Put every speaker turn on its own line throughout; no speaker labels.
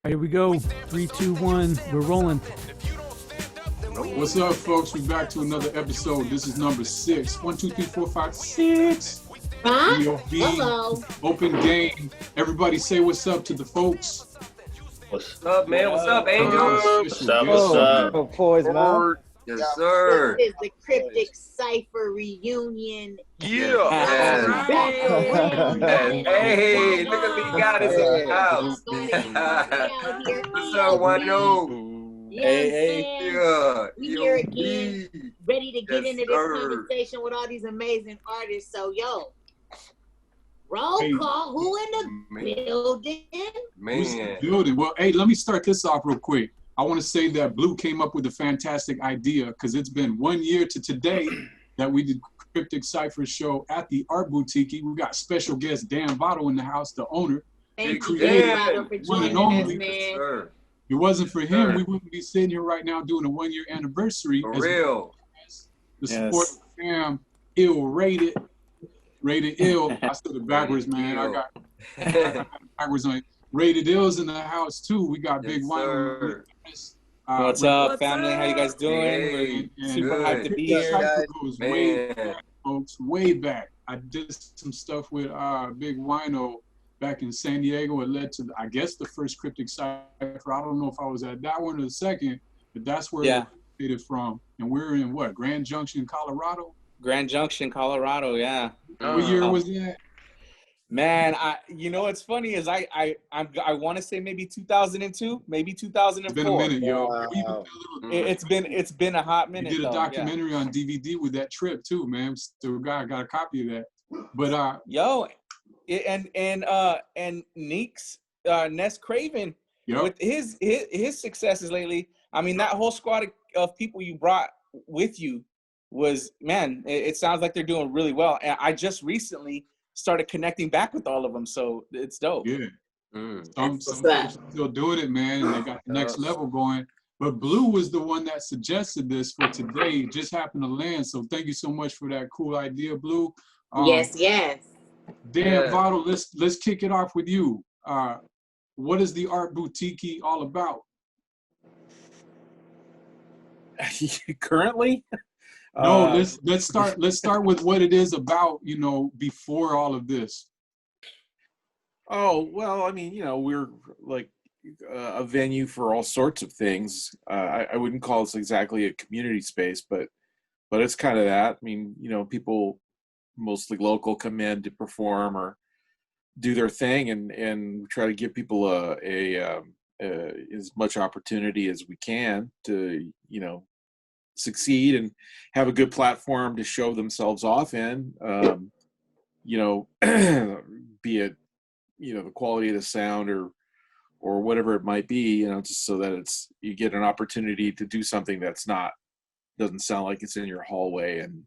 Here we go. 3, 2, 1. We're rolling.
What's up, folks? We're back to another episode. This is number 6. 1, 2, 3, 4, 5, 6.
Hello.
Open game. Everybody say what's up to the folks.
What's up, man? What's up, Angel?
What's
up?
What's up?
Oh, boys, man.
Yes, sir.
This is the Cryptic Cypher reunion.
Yeah. Hey, look at me, got us in the house. What's up, 1-0?
Hey.
Yeah.
We here again, ready to get into this
sir.
conversation with all these amazing artists. So, roll call. Who in the building?
Who's in the building? Well, hey, let me start this off real quick. I want to say that Blue came up with a fantastic idea because it's been 1 year to today that we did Cryptic Cypher show at the Art Boutiki. We got special guest Dan Votto in the house, the owner.
Thank
you,
Dan, for
one and
joining
only.
us, man.
Sir.
If it wasn't for him, we wouldn't be sitting here right now doing a 1 year anniversary.
For real.
The support of the fam, ill rated ill. I said it backwards, man. I got it backwards on it. Rated Ill's in the house too. We got Big Wine.
What's up, family? How you guys doing? We're super hyped to be here.
Goes way back, folks, way back. I did some stuff with Big Wino back in San Diego. It led to, I guess, the first Cryptic Cypher. I don't know if I was at that one or the second, but that's where it dated from. And we're in what, Grand Junction, Colorado?
Grand Junction, Colorado. Yeah.
What year was that?
Man, you know what's funny is I want to say maybe 2002, maybe 2004.
It's been a minute, yo.
Wow. It's been a hot minute.
We did a documentary on DVD with that trip too, man. Still got a copy of that. But and Neeks, Ness Craven, with his successes lately. I mean, that whole squad of people you brought with you was, man, it sounds like they're doing really well. And I just recently started connecting back with all of them, so it's dope. Yeah. Some still doing it, man, and they got the next level going. But Blue was the one that suggested this for today. It just happened to land. So thank you so much for that cool idea, Blue.
Yes.
Dan Votto, let's kick it off with you. What is the Art Boutiki all about?
Currently?
No, let's start with what it is about, before all of this.
Oh, well, I mean, we're like a venue for all sorts of things. I wouldn't call this exactly a community space, but it's kind of that. I mean, people mostly local come in to perform or do their thing, and try to give people as much opportunity as we can to, succeed and have a good platform to show themselves off in, be it, the quality of the sound or whatever it might be, just so that you get an opportunity to do something doesn't sound like it's in your hallway and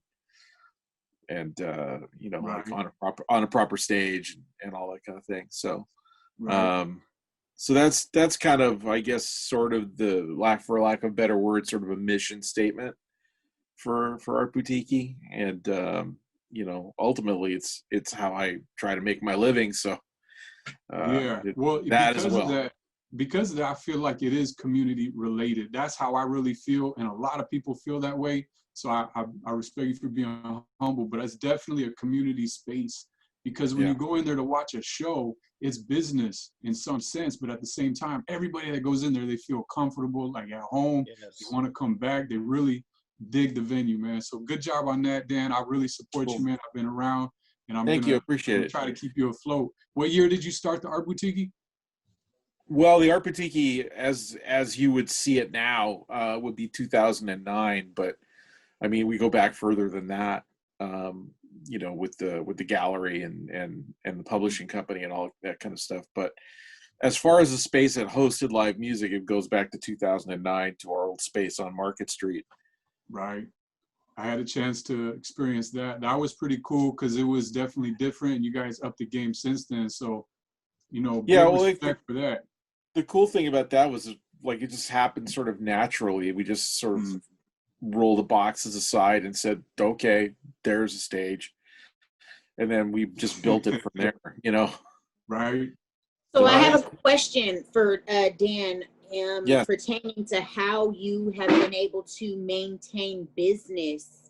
like on a proper stage and all that kind of thing. So, so that's kind of, I guess, sort of for lack of a better word, sort of a mission statement for Art Boutiki. And, ultimately it's how I try to make my living. So,
because of that, I feel like it is community related. That's how I really feel. And a lot of people feel that way. So I respect you for being humble, but it's definitely a community space. Because when you go in there to watch a show, it's business in some sense, but at the same time, everybody that goes in there, they feel comfortable, like at home. Yes. They want to come back. They really dig the venue, man. So good job on that, Dan. I really support you, man. I've been around, and I'm
appreciate it.
Try to keep you afloat. What year did you start the Art Boutiki?
Well, the Art Boutiki, as you would see it now, would be 2009. But I mean, we go back further than that. With the gallery and the publishing company and all that kind of stuff. But as far as the space that hosted live music, it goes back to 2009 to our old space on Market Street.
Right. I had a chance to experience that. That was pretty cool because it was definitely different. And you guys upped the game since then. So, respect for that.
The cool thing about that was, like, it just happened sort of naturally. We just sort of rolled the boxes aside and said, okay, there's a stage. And then we just built it from there,
Right.
So I have a question for Dan,
Yes.
pertaining to how you have been able to maintain business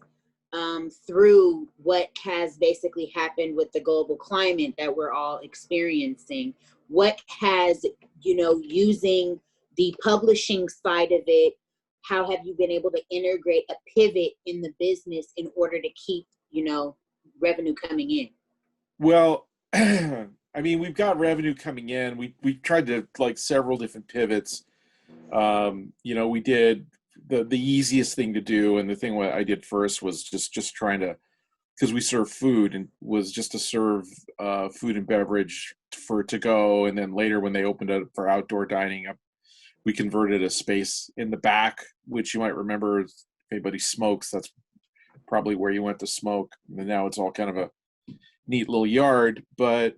through what has basically happened with the global climate that we're all experiencing. What has, using the publishing side of it, how have you been able to integrate a pivot in the business in order to keep, revenue coming in?
Well, I mean, we've got revenue coming in. We tried to like several different pivots. We did the easiest thing to do, and the thing what I did first was just trying to, because we serve food, and was just to serve food and beverage for to go, and then later when they opened it for outdoor dining, we converted a space in the back, which you might remember if anybody smokes, that's probably where you went to smoke, and now it's all kind of a neat little yard. But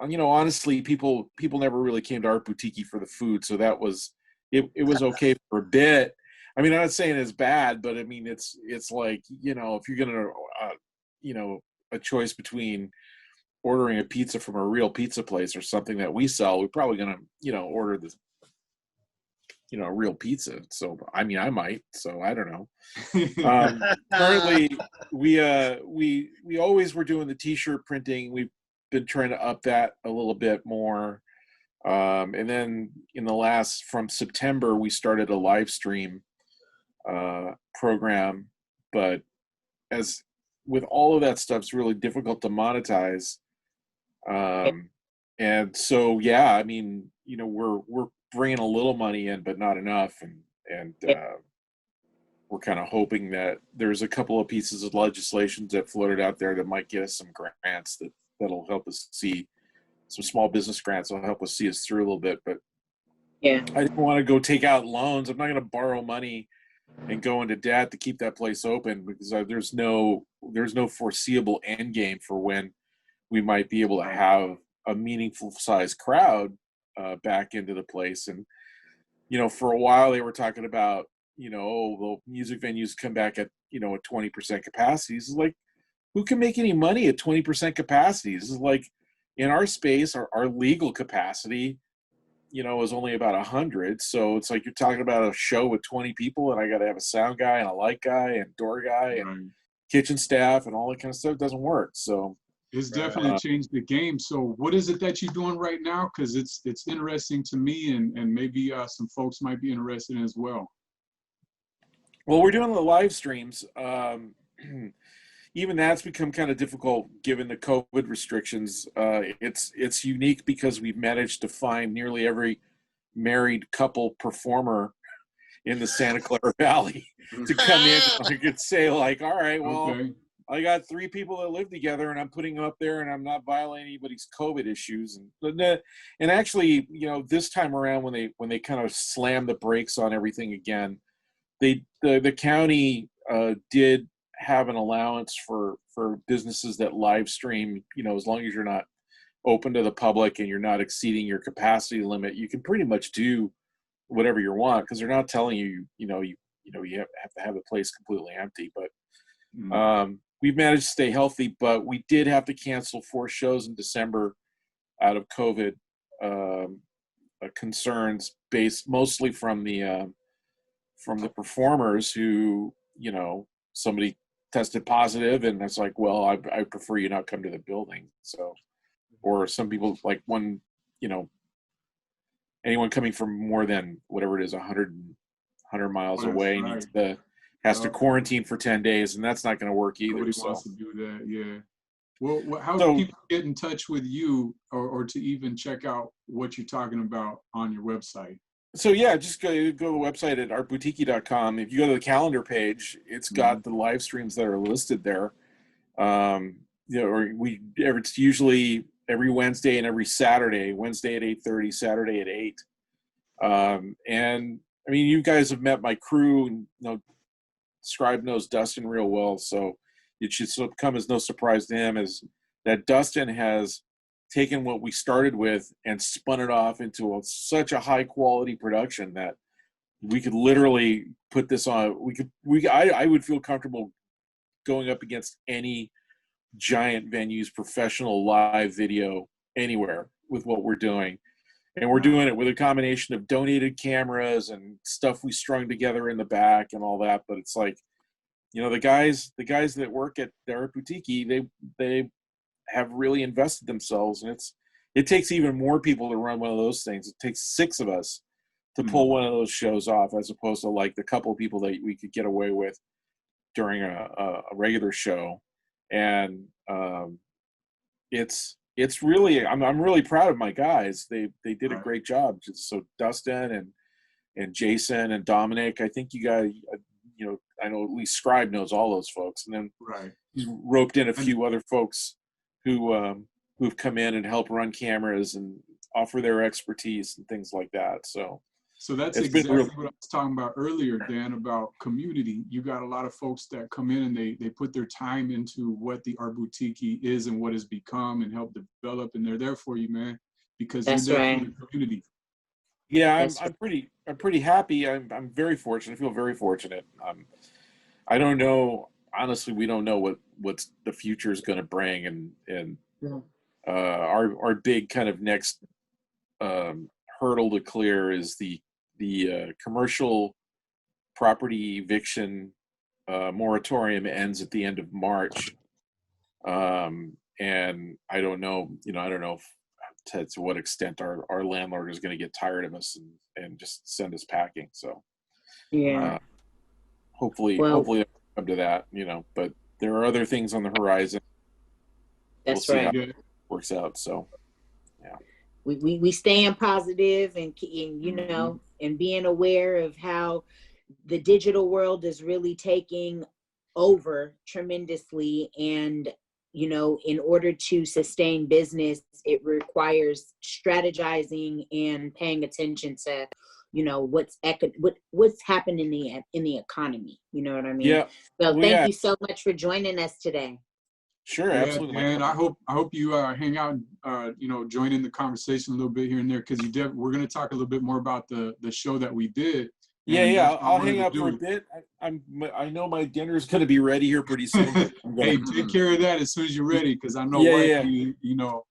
honestly, people never really came to Art Boutiki for the food, so that was it was okay for a bit. I mean, I'm not saying it's bad, but I mean it's like, if you're gonna a choice between ordering a pizza from a real pizza place or something that we sell, we're probably gonna order the real pizza. So I mean, I might, so I don't know. Currently we always were doing the t-shirt printing. We've been trying to up that a little bit more, and then from September we started a live stream program, but as with all of that stuff, it's really difficult to monetize, and so I mean, we're bringing a little money in, but not enough, and we're kind of hoping that there's a couple of pieces of legislation that floated out there that might get us some grants that'll help us see, some small business grants that'll help us see us through a little bit. But I didn't want to go take out loans. I'm not going to borrow money and go into debt to keep that place open, because there's no foreseeable end game for when we might be able to have a meaningful size crowd back into the place. And for a while they were talking about the music venues come back at at 20% capacities. It's like, who can make any money at 20% capacities? It's like, in our space, our legal capacity is only about 100. So it's like you're talking about a show with 20 people, and I got to have a sound guy and a light guy and door guy and kitchen staff and all that kind of stuff. It doesn't work. So
it's definitely changed the game. So what is it that you're doing right now? Because it's interesting to me, and maybe some folks might be interested in as well.
Well, we're doing the live streams. Even that's become kind of difficult given the COVID restrictions. It's unique because we've managed to find nearly every married couple performer in the Santa Clara Valley to come in. I could say, like, all right, well, I got 3 people that live together, and I'm putting them up there, and I'm not violating anybody's COVID issues. And actually, this time around, when they kind of slammed the brakes on everything again, the county did have an allowance for businesses that live stream. As long as you're not open to the public and you're not exceeding your capacity limit, you can pretty much do whatever you want, because they're not telling you you have to have the place completely empty. But we've managed to stay healthy, but we did have to cancel 4 shows in December out of COVID concerns, based mostly from the performers who, somebody tested positive, and it's like, well, I prefer you not come to the building. So, or some people, like one, anyone coming from more than whatever it is, 100 miles away has to quarantine for 10 days, and that's not going to work either.
Nobody wants to do that, yeah. Well, how do people get in touch with you, or to even check out what you're talking about on your website?
So just go to the website at artboutiki.com. If you go to the calendar page, it's got the live streams that are listed there. It's usually every Wednesday and every Saturday. Wednesday at 8:30, Saturday at 8. And I mean, you guys have met my crew, and Scribe knows Dustin real well, so it should come as no surprise to him as that Dustin has taken what we started with and spun it off into such a high quality production that we could literally put this on. I would feel comfortable going up against any giant venue's professional live video anywhere with what we're doing. And we're doing it with a combination of donated cameras and stuff we strung together in the back and all that. But it's like, you know, the guys that work at the Art Boutiki, they have really invested themselves, and it takes even more people to run one of those things. It takes 6 of us to pull one of those shows off, as opposed to like the couple of people that we could get away with during a regular show. And it's really, I'm really proud of my guys. They did a great job. So Dustin and Jason and Dominic, I think you guys, you know, I know at least Scribe knows all those folks, and then he's roped in a few other folks who've come in and helped run cameras and offer their expertise and things like that. So
that's exactly what I was talking about earlier, Dan, about community. You got a lot of folks that come in and they put their time into what the Art Boutiki is and what it's become, and help develop, and they're there for you, man, because you're there for the community.
Yeah, I'm pretty happy. I'm very fortunate. I feel very fortunate. I don't know, honestly, we don't know what the future is going to bring, and our big kind of next hurdle to clear is the commercial property eviction moratorium ends at the end of March, and I don't know to what extent our landlord is going to get tired of us and just send us packing. So hopefully it'll come to that, you know, but there are other things on the horizon. We'll see how it works out. So yeah,
we staying positive and you know, and being aware of how the digital world is really taking over tremendously. And, you know, in order to sustain business, it requires strategizing and paying attention to, you know, what's happening in the economy. You know what I mean?
Yeah.
So thank you so much for joining us today.
Sure, absolutely.
And I hope you hang out, you know, join in the conversation a little bit here and there, because we're going to talk a little bit more about the show that we did.
Yeah, I'll hang out for a bit. I know my dinner's going to be ready here pretty soon.
Hey, take care of that as soon as you're ready, because I know you know,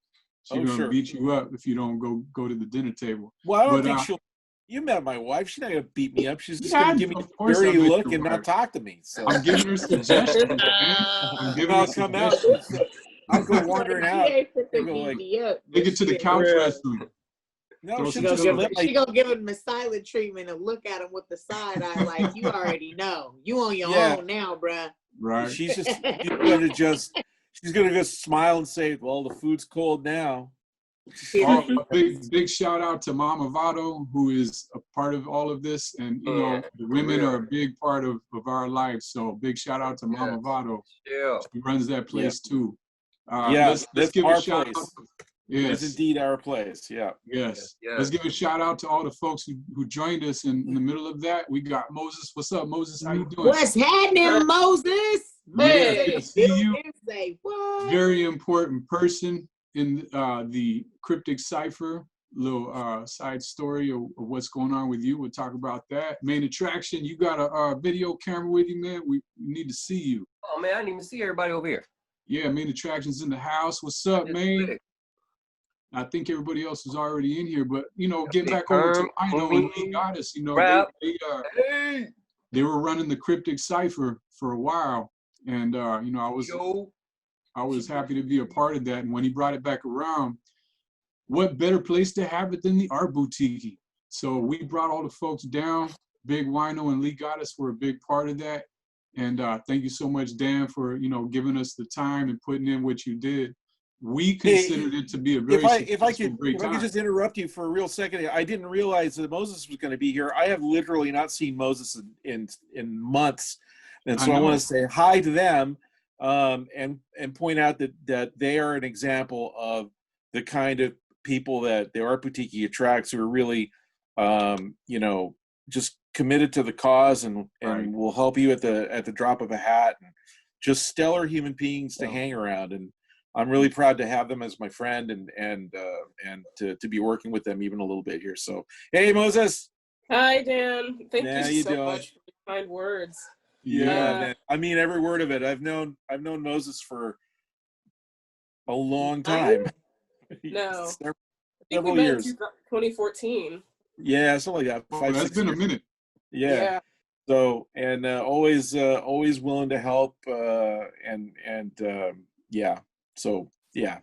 she's going to beat you up if you don't go to the dinner table.
Well, I don't think she'll. You met my wife. She's not going to beat me up. She's just going to give me a dirty look and not talk to me. So
I'm giving her suggestions, man. I'm giving her suggestions.
I'll go wandering out.
Take it to the couch wrestling.
No, she's gonna give him a silent treatment and look at him with the side eye, like, you already know. You on your own now, bruh.
Right.
She's gonna just smile and say, "Well, the food's cold now."
A big shout out to Mama Vado, who is a part of all of this, and you know, the women are a big part of our life. So big shout out to Mama Vado.
Yeah,
she runs that place too.
Let's give
a
shout out. Yes, it's indeed our place. Yeah.
Yes. Let's give a shout out to all the folks who joined us in the middle of that. We got Moses. What's up, Moses? How you doing?
What's happening, Moses?
Hey, see you. Very important person in the Cryptic Cypher. Little side story of what's going on with you. We'll talk about that. Main attraction, you got a video camera with you, man. We need to see you.
Oh man, I didn't even see everybody over here.
Yeah, main attraction's in the house. What's up, man? I think everybody else is already in here, but you know, getting back over to Rhino and Lee Goddess, you know, they were running the Cryptic Cypher for a while, and you know, I was happy to be a part of that. And when he brought it back around, what better place to have it than the Art Boutiki? So we brought all the folks down. Big Wino and Lee Goddess were a big part of that, and thank you so much, Dan, for giving us the time and putting in what you did. We considered it to be a very
if I could just interrupt you for a real second. I didn't realize that Moses was going to be here. I have literally not seen Moses in months, and so I want to say hi to them and point out that they are an example of the kind of people that the Art Boutiki attracts, who are really just committed to the cause and will help you at the drop of a hat, and just stellar human beings to hang around. And I'm really proud to have them as my friend and to be working with them even a little bit here. So, hey, Moses.
Hi, Dan. Thank you so much for your kind words.
Yeah, man. I mean every word of it. I've known Moses for a long time.
No.
several years.
2014.
Yeah, something like that. 5,
that's
6
been
years.
a minute.
Yeah. So and always willing to help yeah. So yeah,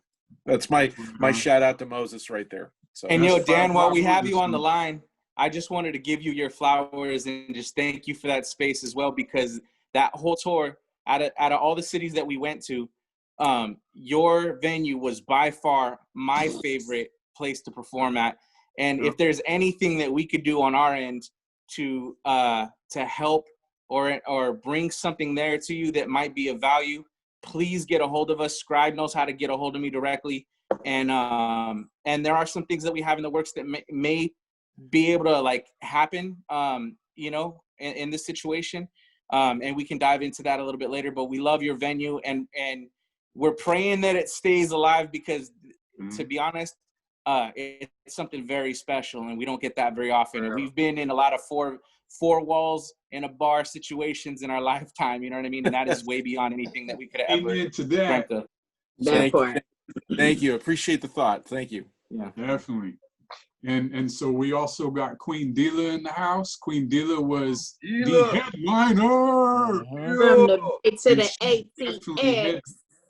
that's my shout out to Moses right there. So
and Dan, while we have you on the line, I just wanted to give you your flowers and just thank you for that space as well, because that whole tour, out of all the cities that we went to, your venue was by far my favorite place to perform at. And if there's anything that we could do on our end to help or bring something there to you that might be of value, please get a hold of us. Scribe knows how to get a hold of me directly. And there are some things that we have in the works that may be able to like happen, in this situation. And we can dive into that a little bit later, but we love your venue and we're praying that it stays alive because to be honest, it's something very special and we don't get that very often. And we've been in a lot of four walls in a bar situations in our lifetime, you know what I mean? And that is way beyond anything that we could have ever dreamt of.
Thank you. Appreciate the thought. Thank you.
Yeah,
definitely. And so we also got Queen Dila in the house. Queen Dila was the headliner.
From the A to the ATX.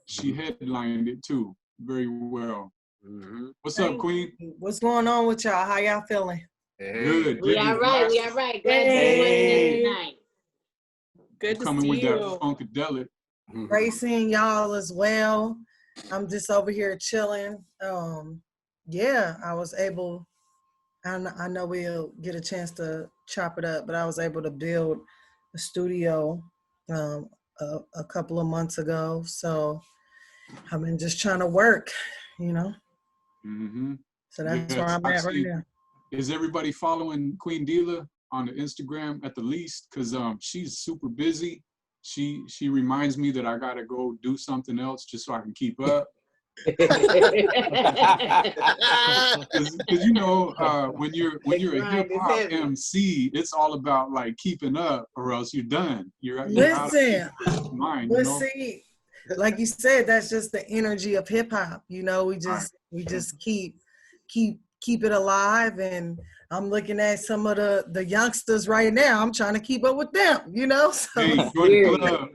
She headlined it too, very well. What's up, Queen?
What's going on with y'all? How y'all feeling?
Good.
We all right. Glad to be tonight.
Good to
coming
see
with
you.
that funkadelic.
Great seeing y'all as well. I'm just over here chilling. Yeah, I was able, I know we'll get a chance to chop it up, but I was able to build a studio a couple of months ago. So I've been just trying to work, you know. So that's where I'm at right now.
Is everybody following Queen Dila on the Instagram at the least? Because she's super busy. She reminds me that I gotta go do something else just so I can keep up. Because you know, when you're a hip hop MC, it's all about like keeping up, or else you're done.
Listen,
mind,
but see, like you said, that's just the energy of hip hop. You know, we just keep it alive. And I'm looking at some of the youngsters right now. I'm trying to keep up with them. You know, so
hey, join the club.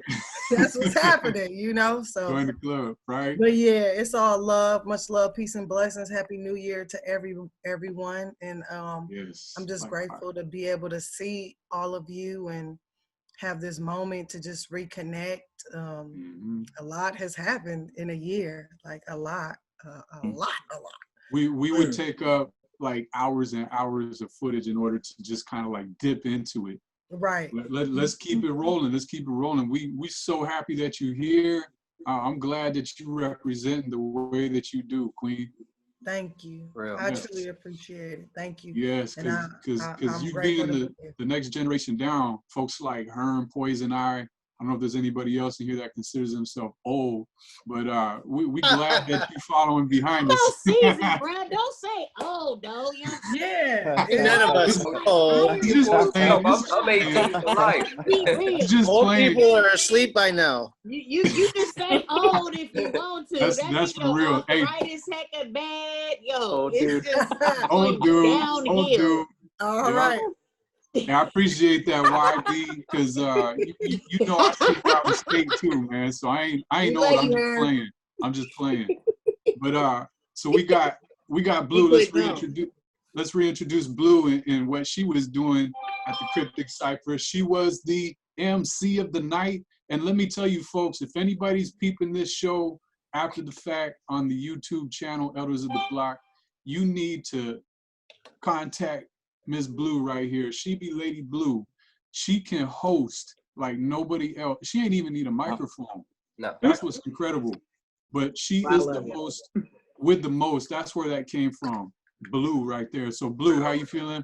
That's what's happening, you know. So
join the club, right?
But yeah, it's all love, much love, peace and blessings. Happy New Year to everyone. And
yes,
I'm just grateful to be able to see all of you and have this moment to just reconnect. A lot has happened in a year, like a lot.
We would take up like hours and hours of footage in order to just kind of like dip into it.
Right.
Let's keep it rolling. Let's keep it rolling. We so happy that you're here. I'm glad that you represent the way that you do, Queen.
Thank you. I truly appreciate it. Thank you.
Yes, because you being the next generation down, folks like Herm, Poison Eye. I don't know if there's anybody else in here that considers himself old, but we glad that you following behind us.
No season, bro. Don't say old, though.
Yeah.
None of us are old.
I'm 18 for life.
Old people are asleep by now.
You can say old if you want to.
That's for real. Hey,
arthritis, heck, bad. Yo,
dude.
It's just
Old dude.
downhill.
Old dude.
All right.
Yeah, I appreciate that, YB, because you know I sleep out of state too, man. So I ain't old. I'm just playing. I'm just playing. But so we got Blue. Let's reintroduce Blue and what she was doing at the Cryptic Cypher. She was the MC of the night. And let me tell you, folks, if anybody's peeping this show after the fact on the YouTube channel Elders of the Block, you need to contact Miss Blue right here. She be Lady Blue. She can host like nobody else. She ain't even need a microphone.
No.
That's what's incredible. But she is the host with the most. That's where that came from. Blue right there. So Blue, how you feeling?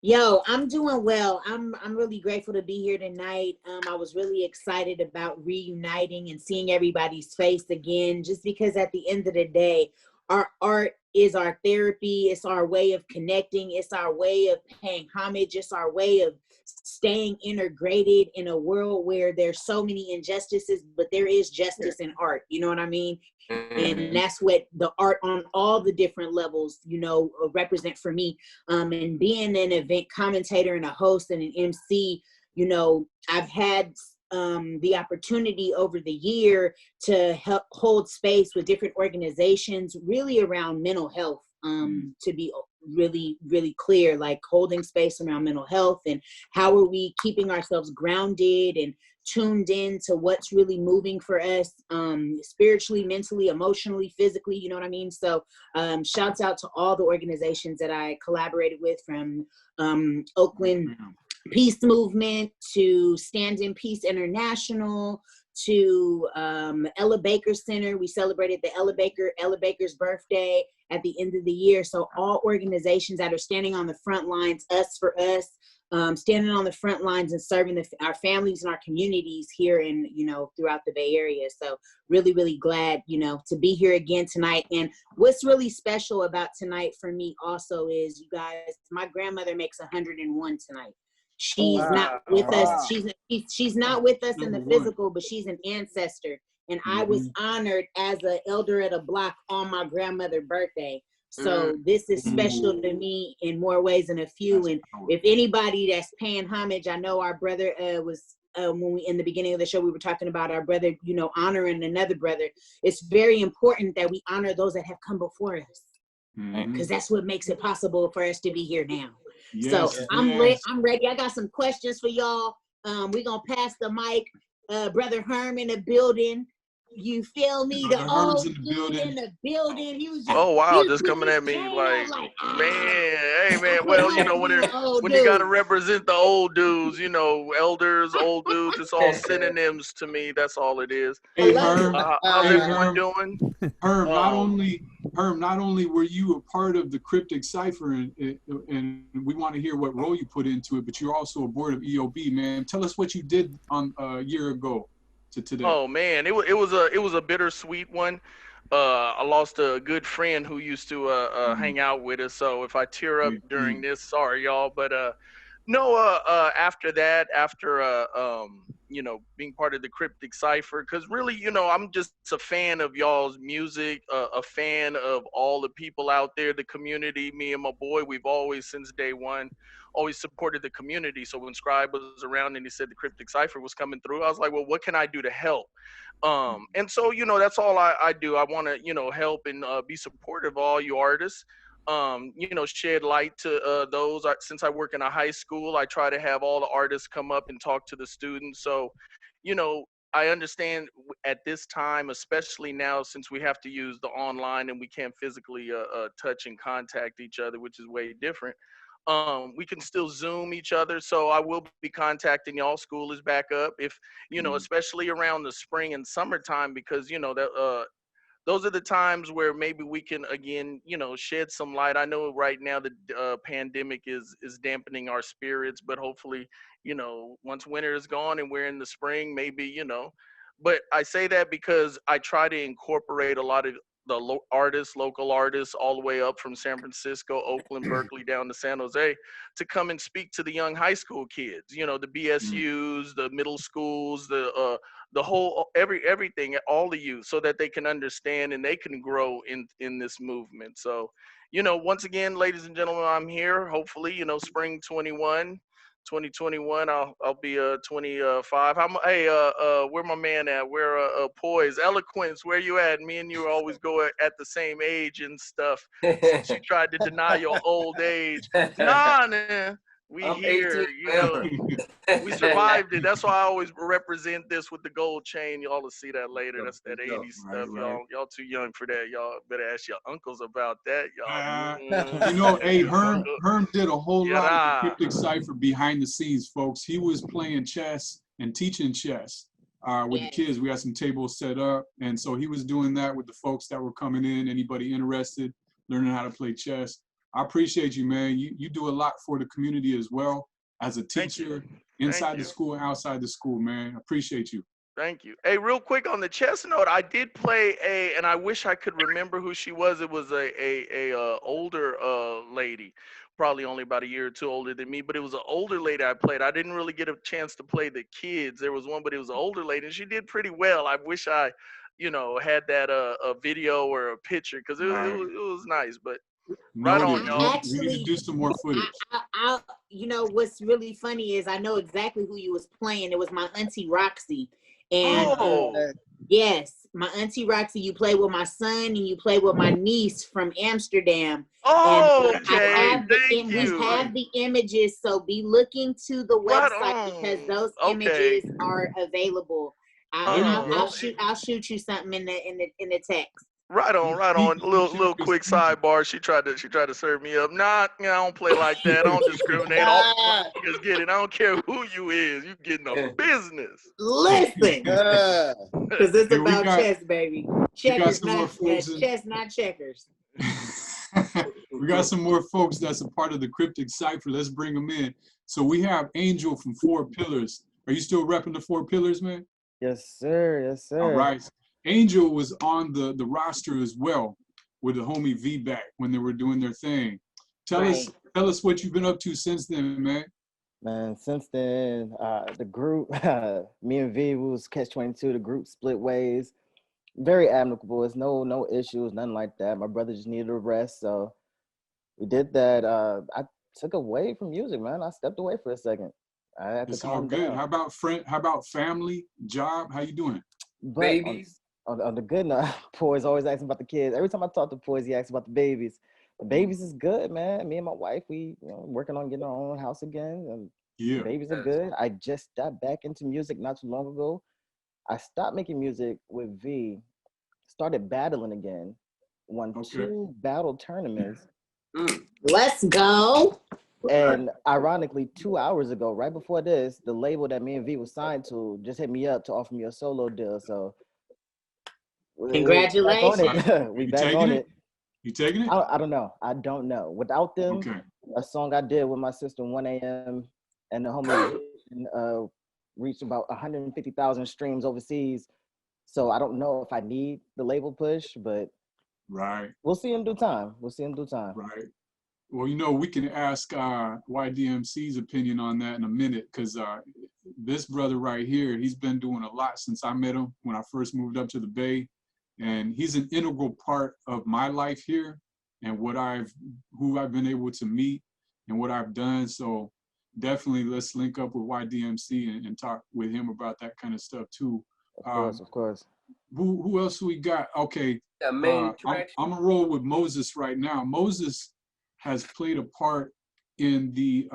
Yo, I'm doing well. I'm really grateful to be here tonight. I was really excited about reuniting and seeing everybody's face again, just because at the end of the day, our art is our therapy. It's our way of connecting. It's our way of paying homage. It's our way of staying integrated in a world where there's so many injustices, but there is justice in art. You know what I mean? And that's what the art on all the different levels, you know, represent for me. And being an event commentator and a host and an MC, you know, I've had the opportunity over the year to help hold space with different organizations really around mental health, to be really, really clear, like holding space around mental health and how are we keeping ourselves grounded and tuned in to what's really moving for us, spiritually, mentally, emotionally, physically, you know what I mean? So shouts out to all the organizations that I collaborated with, from Oakland Peace Movement to Stand in Peace International to Ella Baker Center. We celebrated the Ella Baker's birthday at the end of the year. So all organizations that are standing on the front lines, Us for Us, standing on the front lines and serving our families and our communities here in, you know, throughout the Bay Area. So really, really glad, you know, to be here again tonight. And what's really special about tonight for me also is, you guys, my grandmother makes 101 tonight. She's not with us. She's not with us in the physical, but she's an ancestor. And I was honored as an elder at a block on my grandmother's birthday. So this is special to me in more ways than a few. And if anybody that's paying homage, I know our brother was, when we, in the beginning of the show, we were talking about our brother, you know, honoring another brother. It's very important that we honor those that have come before us, because that's what makes it possible for us to be here now. Yes, so I'm ready. I got some questions for y'all. We're gonna pass the mic. Brother Herm in the building. You feel me? The old dude in the building. He was just,
oh wow, just coming at me like man, hey man. Well, you know, when you gotta represent the old dudes, you know, elders, old dudes, it's all synonyms to me. That's all it is.
Hey Herm,
how's everyone doing?
Herm, not only were you a part of the Cryptic Cypher, and we want to hear what role you put into it, but you're also a board of EOB, man. Tell us what you did on a year ago to today.
Oh man, it was a bittersweet one. I lost a good friend who used to hang out with us. So if I tear up during this, sorry y'all. But no, after that, after you know, being part of the Cryptic Cypher, because really, you know, I'm just a fan of y'all's music, a fan of all the people out there, the community. Me and my boy, we've always, since day one, always supported the community. So when Scribe was around and he said the Cryptic Cypher was coming through, I was like, well, what can I do to help? And so, you know, that's all I do. I want to, you know, help and be supportive of all you artists. You know, shed light to those. Since I work in a high school, I try to have all the artists come up and talk to the students. So, you know, I understand at this time, especially now, since we have to use the online and we can't physically touch and contact each other, which is way different. We can still Zoom each other. So I will be contacting y'all. School is back up, if, you know, especially around the spring and summertime, because, you know, that those are the times where maybe we can, again, you know, shed some light. I know right now the pandemic is dampening our spirits, but hopefully, you know, once winter is gone and we're in the spring, maybe, you know, but I say that because I try to incorporate a lot of the local artists, all the way up from San Francisco, Oakland, Berkeley, down to San Jose, to come and speak to the young high school kids, you know, the BSUs, the middle schools, the whole, everything, all the youth, so that they can understand and they can grow in this movement. So, you know, once again, ladies and gentlemen, I'm here. Hopefully, you know, spring 2021, I'll be 25. Hey, where my man at? Where Poise, Eloquence, where you at? Me and you always go at the same age and stuff. Since you tried to deny your old age. Nah, man. I'm here, you know, we survived it. That's why I always represent this with the gold chain. Y'all will see that later. That's that 80s stuff. Y'all too young for that. Y'all better ask your uncles about that, y'all.
You know, hey, Herm did a whole lot of the Cryptic Cypher behind the scenes, folks. He was playing chess and teaching chess with the kids. We had some tables set up, and so he was doing that with the folks that were coming in. Anybody interested, learning how to play chess. I appreciate you, man. You do a lot for the community as well as a teacher inside the school and outside the school, man. I appreciate you.
Thank you. Hey, real quick on the chess note, I did play and I wish I could remember who she was. It was a older lady, probably only about a year or two older than me, but it was an older lady I played. I didn't really get a chance to play the kids. There was one, but it was an older lady, and she did pretty well. I wish I, had that a video or a picture, because it was nice. But right on, y'all.
We need to do some more footage.
What's really funny is I know exactly who you was playing. It was my auntie Roxy. And yes, my auntie Roxy, you play with my son and you play with my niece from Amsterdam.
Okay,
we have the images, so be looking to the website because those images are available. I'll shoot you something in the text.
Right on. Little quick sidebar. She tried to serve me up. Nah, I don't play like that. I don't discriminate. All niggas get it. I don't care who you is. You getting a business.
Listen, because it's about chess, baby. Checkers, chess, not checkers.
We got some more folks that's a part of the Cryptic Cypher. Let's bring them in. So we have Angel from 4 Pillars. Are you still repping the 4 Pillars, man?
Yes, sir. Yes, sir.
All right. Angel was on the roster as well with the homie V-Back when they were doing their thing. Tell us what you've been up to since then, man.
Man, since then, the group, me and V was Catch-22. The group split ways. Very amicable. It's no issues, nothing like that. My brother just needed a rest, so we did that. I took away from music, man. I stepped away for a second. I had to calm down.
How about How about family, job? How you doing?
Babies.
On the good note, Poy's always asking about the kids. Every time I talk to Poy's, he asks about the babies. The babies is good, man. Me and my wife, we working on getting our own house again. And the babies are good. I just stepped back into music not too long ago. I stopped making music with V, started battling again, won 2 battle tournaments.
Let's go.
And ironically, 2 hours ago, right before this, the label that me and V was signed to just hit me up to offer me a solo deal. So
congratulations.
We back on it.
You taking it?
I don't know. I don't know. Without them, a song I did with my sister 1 a.m. and the homie reached about 150,000 streams overseas. So I don't know if I need the label push, but we'll see in due time.
Right. Well, we can ask YDMC's opinion on that in a minute, because this brother right here, he's been doing a lot since I met him when I first moved up to the Bay. And he's an integral part of my life here and who I've been able to meet and what I've done. So definitely let's link up with YDMC and talk with him about that kind of stuff too.
Of course.
Who else we got? Okay. I'm gonna roll with Moses right now. Moses has played a part in the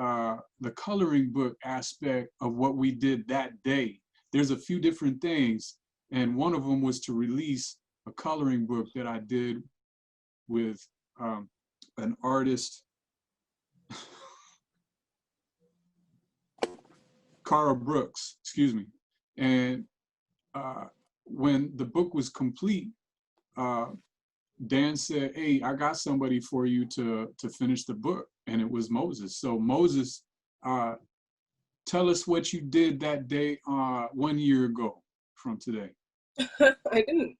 coloring book aspect of what we did that day. There's a few different things, and one of them was to release a coloring book that I did with an artist, Cara Brooks, excuse me. And when the book was complete, Dan said, "Hey, I got somebody for you to finish the book," and it was Moses. So Moses, tell us what you did that day 1 year ago from today.
I didn't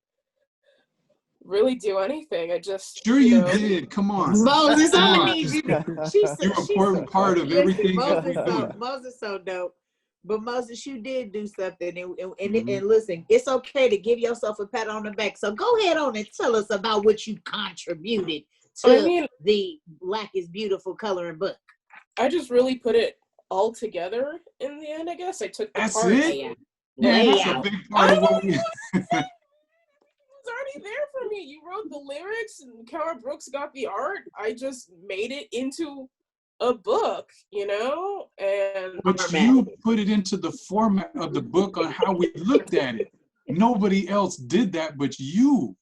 really do anything. I just
you did. Come on,
Moses. I need you.
You're an important part of everything that we do.
Moses so dope. But Moses, you did do something, and listen, it's okay to give yourself a pat on the back. So go ahead on and tell us about what you contributed to the Black is Beautiful coloring book.
I just really put it all together in the end, I guess. I took the
parts.
It?
That's a big part of what we...
It was already there for me. You wrote the lyrics and Cara Brooks got the art. I just made it into a book, and
but you put it into the format of the book on how we looked at it. Nobody else did that but you.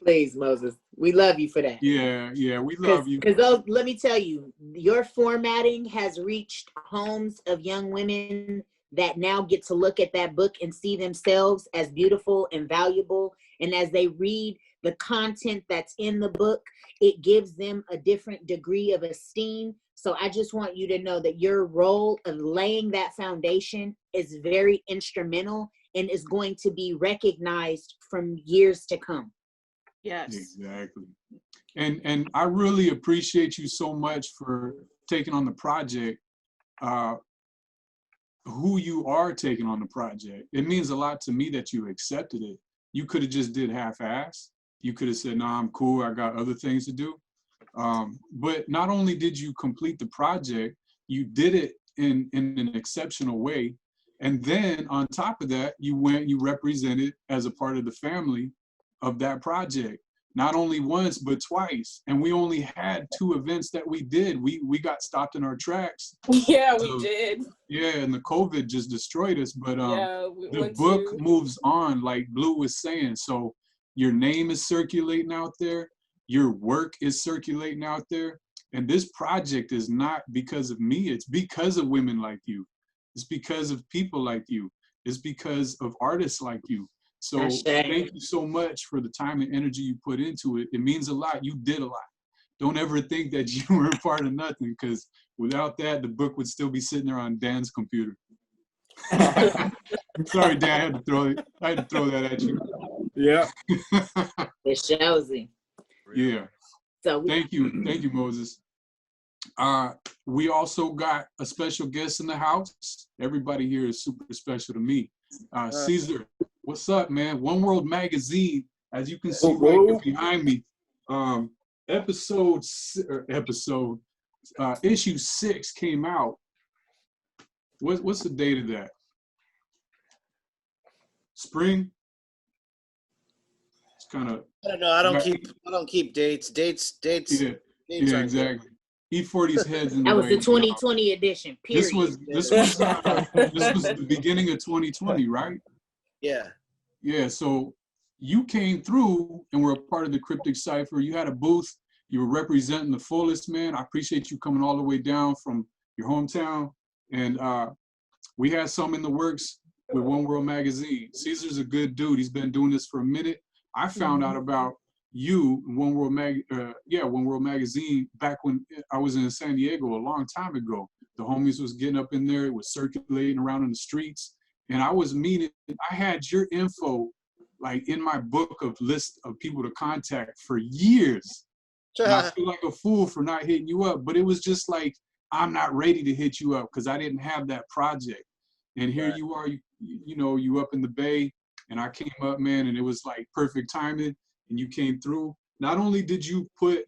Please, Moses, we love you for that.
Yeah, we love you.
Because let me tell you, your formatting has reached homes of young women that now get to look at that book and see themselves as beautiful and valuable. And as they read the content that's in the book, it gives them a different degree of esteem. So I just want you to know that your role of laying that foundation is very instrumental and is going to be recognized from years to come.
Yes.
Exactly. And I really appreciate you so much for taking on the project. Who you are taking on the project. It means a lot to me that you accepted it. You could have just did half-ass. You could have said, nah, I'm cool, I got other things to do. But not only did you complete the project, you did it in an exceptional way. And then on top of that, you represented as a part of the family of that project. Not only once, but twice. And we only had 2 events that we did. We got stopped in our tracks.
Yeah, we did.
Yeah, and the COVID just destroyed us. But
yeah,
the book moves on, like Blue was saying. So your name is circulating out there. Your work is circulating out there. And this project is not because of me. It's because of women like you. It's because of people like you. It's because of artists like you. So thank you so much for the time and energy you put into it. It means a lot. You did a lot. Don't ever think that you were a part of nothing, because without that, the book would still be sitting there on Dan's computer. Sorry, Dan, I had to throw that at you. Yeah.
It shows you.
Yeah.
So
thank you, Moses. We also got a special guest in the house. Everybody here is super special to me. Caesar, what's up, man? One World Magazine, as you can see right here behind me, issue 6 came out. What's the date of that? Spring? It's kind of.
I don't know. I don't keep dates. Dates.
Yeah, exactly. E40's heads in the
that was
way.
the 2020 edition. Period.
This was the beginning of 2020, right?
Yeah.
Yeah. So you came through and were a part of the Cryptic Cypher. You had a booth. You were representing the fullest, man. I appreciate you coming all the way down from your hometown. And we had some in the works with One World Magazine. Caesar's a good dude. He's been doing this for a minute. I found out about you, One World Magazine, back when I was in San Diego a long time ago. The homies was getting up in there. It was circulating around in the streets. And I had your info like in my book of list of people to contact for years. And I feel like a fool for not hitting you up, but it was just like, I'm not ready to hit you up because I didn't have that project. And here you are, you up in the Bay, and I came up, man, and it was like perfect timing, and you came through. Not only did you put,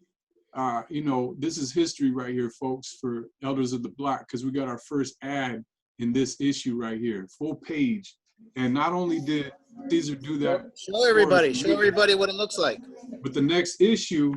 this is history right here, folks, for Elders of the Block, because we got our first ad in this issue right here, full page. And not only did Caesar do that.
Show everybody what it looks like.
But the next issue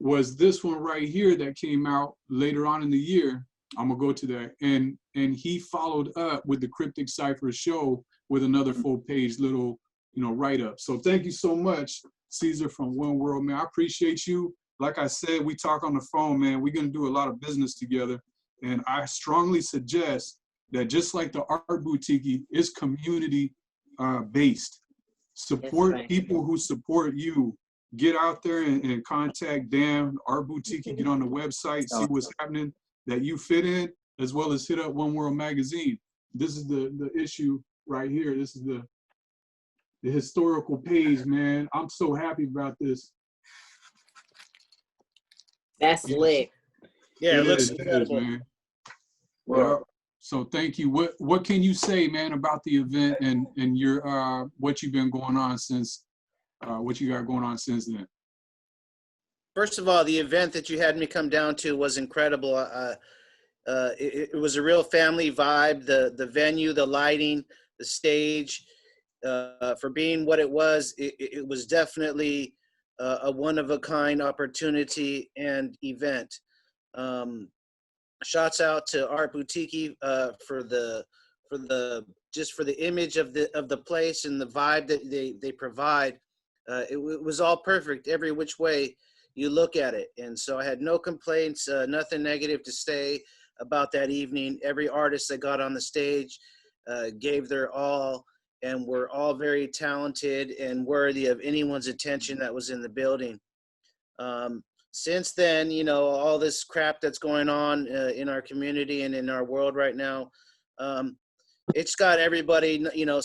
was this one right here that came out later on in the year. I'm gonna go to that. And he followed up with the Cryptic Cypher show with another full page little, write-up. So thank you so much, Caesar from One World, man. I appreciate you. Like I said, we talk on the phone, man. We're gonna do a lot of business together. And I strongly suggest that just like the Art Boutiki is community based. Support people who support you. Get out there and contact Dan, Art Boutiki, get on the website, see what's happening that you fit in, as well as hit up One World Magazine. This is the issue right here. This is the historical page, man. I'm so happy about this.
That's lit.
Yeah, it looks incredible.
Man. Well, so thank you. What can you say, man, about the event and your what you've been going on since what you got going on since then?
First of all, the event that you had me come down to was incredible. It was a real family vibe. The venue, the lighting, the stage, for being what it was definitely a one-of-a-kind opportunity and event. Shouts out to Art Boutiki for the image of the place and the vibe that they provide. It was all perfect every which way you look at it. And so I had no complaints, nothing negative to say about that evening. Every artist that got on the stage gave their all and were all very talented and worthy of anyone's attention that was in the building. Since then, all this crap that's going on in our community and in our world right now, it's got everybody, you know,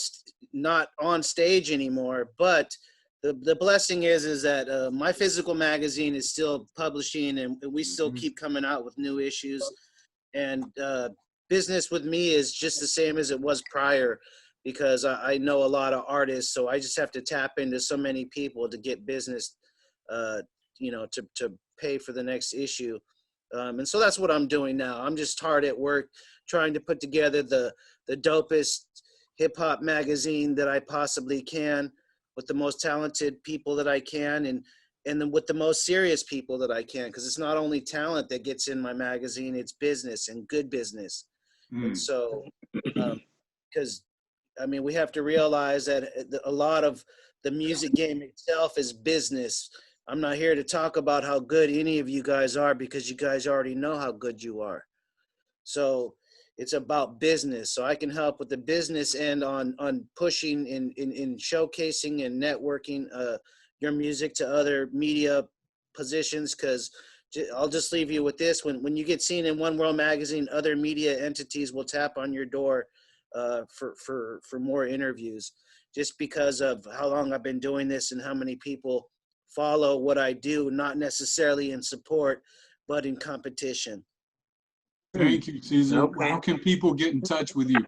not on stage anymore. But the blessing is that my physical magazine is still publishing, and we still keep coming out with new issues. And business with me is just the same as it was prior, because I know a lot of artists, so I just have to tap into so many people to get business, you know, to pay for the next issue. And so that's what I'm doing now. I'm just hard at work trying to put together the dopest hip hop magazine that I possibly can, with the most talented people that I can, and then with the most serious people that I can, because it's not only talent that gets in my magazine, it's business, and good business. And so, because I mean, we have to realize that a lot of the music game itself is business. I'm not here to talk about how good any of you guys are, because you guys already know how good you are. So it's about business. So I can help with the business end on pushing in showcasing and networking your music to other media positions, because I'll just leave you with this. When you get seen in One World Magazine, other media entities will tap on your door for more interviews, just because of how long I've been doing this and how many people follow what I do, not necessarily in support, but in competition.
Thank you, Caesar.
Okay.
How can people get in touch with you?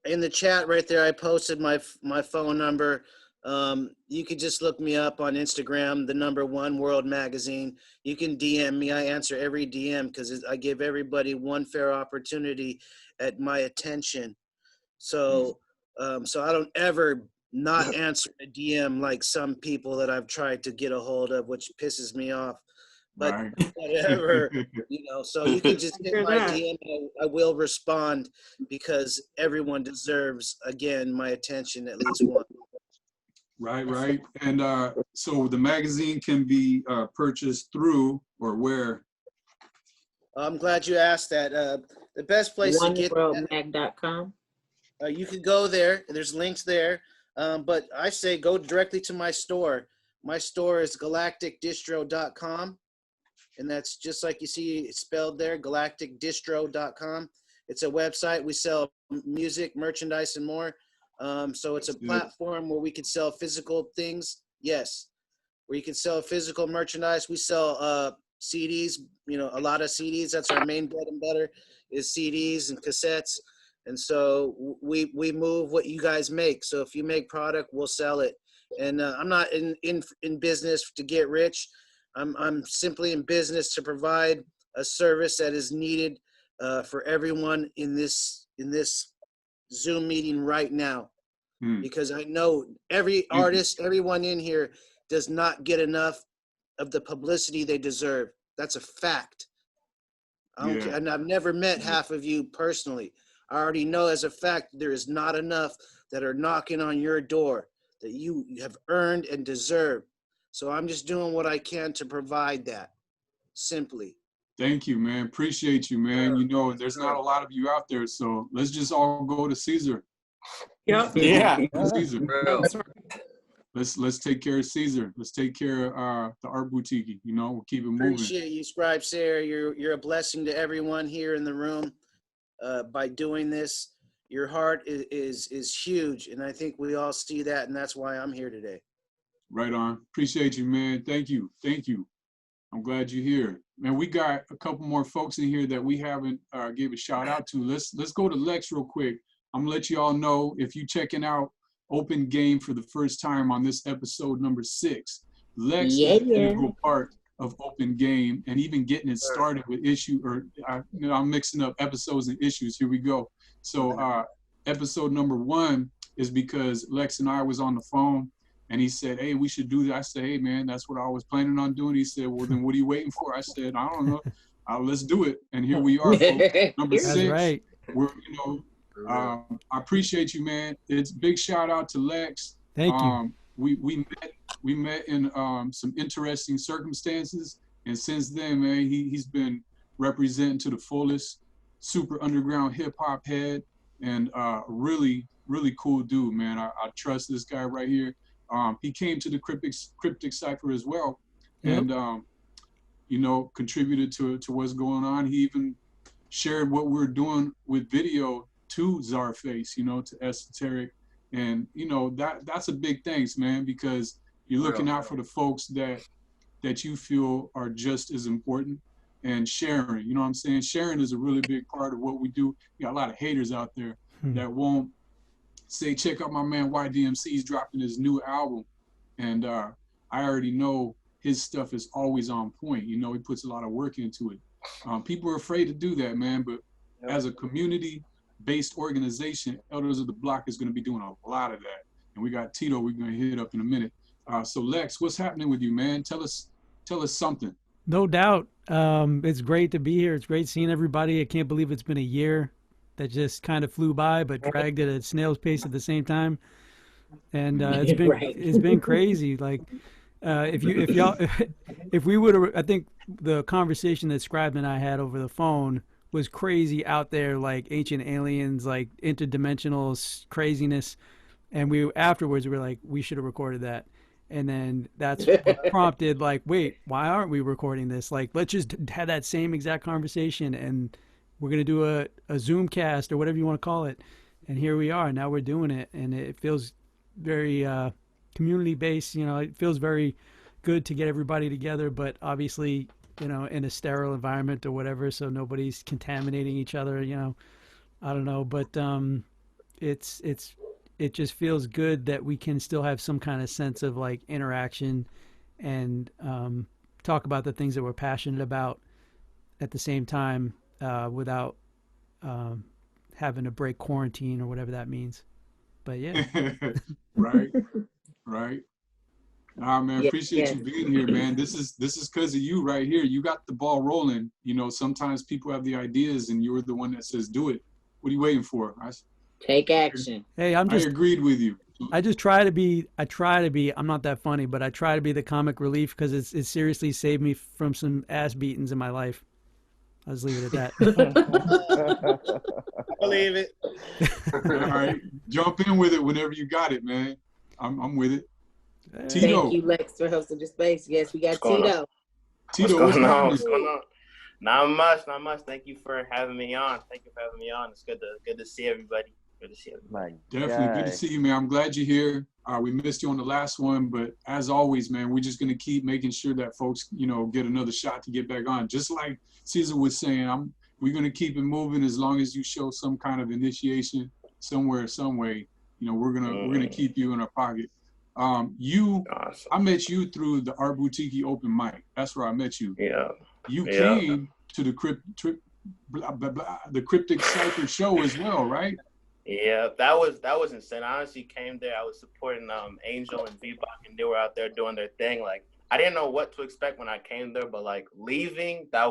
In the chat right there, I posted my phone number. You could just look me up on Instagram, the number One World Magazine. You can DM me. I answer every DM, because I give everybody one fair opportunity at my attention. So, so I don't ever not answer a DM like some people that I've tried to get a hold of, which pisses me off. But whatever, you know, so you can just hit my DM. I will respond, because everyone deserves, again, my attention at least once.
Right. And so the magazine can be purchased through, or where?
I'm glad you asked that. The best place to get
OneWorldMag.com.
You could go there. There's links there. But I say go directly to my store. My store is galacticdistro.com. And that's just like you see it spelled there, galacticdistro.com. It's a website. We sell music, merchandise, and more. So it's a platform where we can sell physical things. Yes. Where you can sell physical merchandise. We sell CDs, you know, a lot of CDs. That's our main bread and butter, is CDs and cassettes. And so we move what you guys make. So if you make product, we'll sell it. And I'm not in business to get rich. I'm simply in business to provide a service that is needed for everyone in this Zoom meeting right now, because I know every artist, everyone in here does not get enough of the publicity they deserve. That's a fact. I don't care. And I've never met half of you personally. I already know as a fact there is not enough that are knocking on your door that you have earned and deserve. So I'm just doing what I can to provide that, simply.
Thank you, man. Appreciate you, man. You know, there's not a lot of you out there, so let's just all go to Caesar.
Yeah.
Caesar. Let's take care of Caesar. Let's take care of the Art Boutiki. You know, we'll keep it moving.
Appreciate you, Scribe Sarah. You're a blessing to everyone here in the room. By doing this, your heart is huge, and I think we all see that, and that's why I'm here today.
Right on. Appreciate you, man. Thank you. I'm glad you're here. Man, we got a couple more folks in here that we haven't gave a shout out to. Let's go to Lex real quick. I'm gonna let you all know, if you checking out Open Game for the first time on this episode number 6, Lex is an integral part of Open Game, and even getting it started with I'm mixing up episodes and issues. Here we go. So episode number 1 is because Lex and I was on the phone, and he said, hey, we should do that. I said, hey, man, that's what I was planning on doing. He said, well, then what are you waiting for? I said, I don't know. Let's do it. And here we are, folks. Number 6. That's right. We're, I appreciate you, man. It's big shout out to Lex.
Thank you.
We met in some interesting circumstances. And since then, man, he's been representing to the fullest, super underground hip hop head, and really, really cool dude, man. I trust this guy right here. He came to the Cryptic Cypher as well, and contributed to what's going on. He even shared what we're doing with video to Czarface, you know, to Esoteric. And, you know, that's a big thanks, man, because you're looking out for the folks that you feel are just as important, and sharing, you know what I'm saying? Sharing is a really big part of what we do. We got a lot of haters out there that won't say, check out my man YDMC, he's dropping his new album. And I already know his stuff is always on point. You know, he puts a lot of work into it. People are afraid to do that, man, but as a community-based organization, Elders of the Block is gonna be doing a lot of that. And we got Tito we're gonna hit up in a minute. So Lex, what's happening with you, man? Tell us something.
No doubt. It's great to be here. It's great seeing everybody. I can't believe it's been a year that just kind of flew by, but dragged at a snail's pace at the same time. And it's been crazy. Like if we would have, I think the conversation that Scribe and I had over the phone was crazy out there, like ancient aliens, like interdimensional craziness. And afterwards we were like, we should have recorded that. And then that's what prompted, like, wait, why aren't we recording this? Like, let's just have that same exact conversation, and we're going to do a Zoom cast or whatever you want to call it. And here we are. Now we're doing it. And it feels very community-based. You know, it feels very good to get everybody together, but obviously, you know, in a sterile environment or whatever, so nobody's contaminating each other, you know. I don't know, but it just feels good that we can still have some kind of sense of like interaction and talk about the things that we're passionate about at the same time without having to break quarantine or whatever that means. But yeah.
Right. Man, appreciate you being here, man. This is because of you right here. You got the ball rolling. You know, sometimes people have the ideas and you're the one that says, do it. What are you waiting for?
Take action.
Hey, I
agreed with you.
I try to be, I'm not that funny, but I try to be the comic relief because it seriously saved me from some ass beatings in my life. I'll just leave it at that.
I believe it.
All right. Jump in with it whenever you got it, man. I'm with it. Tito.
Thank you, Lex, for hosting the space. Yes, we got Tito.
Tito, what's going on?
What's going on? Not much. Thank you for having me on. It's good to see everybody. Good to see everybody.
Definitely good to see you, man. I'm glad you're here. We missed you on the last one, but as always, man, we're just gonna keep making sure that folks, you know, get another shot to get back on. Just like Caesar was saying, we're gonna keep it moving as long as you show some kind of initiation somewhere, some way. You know, we're gonna keep you in our pocket. Awesome. I met you through the Art Boutiki open mic. That's where I met you.
Yeah.
You came to the Cryptic Cypher show as well, right?
Yeah, that was insane. I honestly came there. I was supporting Angel and V-Bach, and they were out there doing their thing. Like, I didn't know what to expect when I came there, but like leaving, that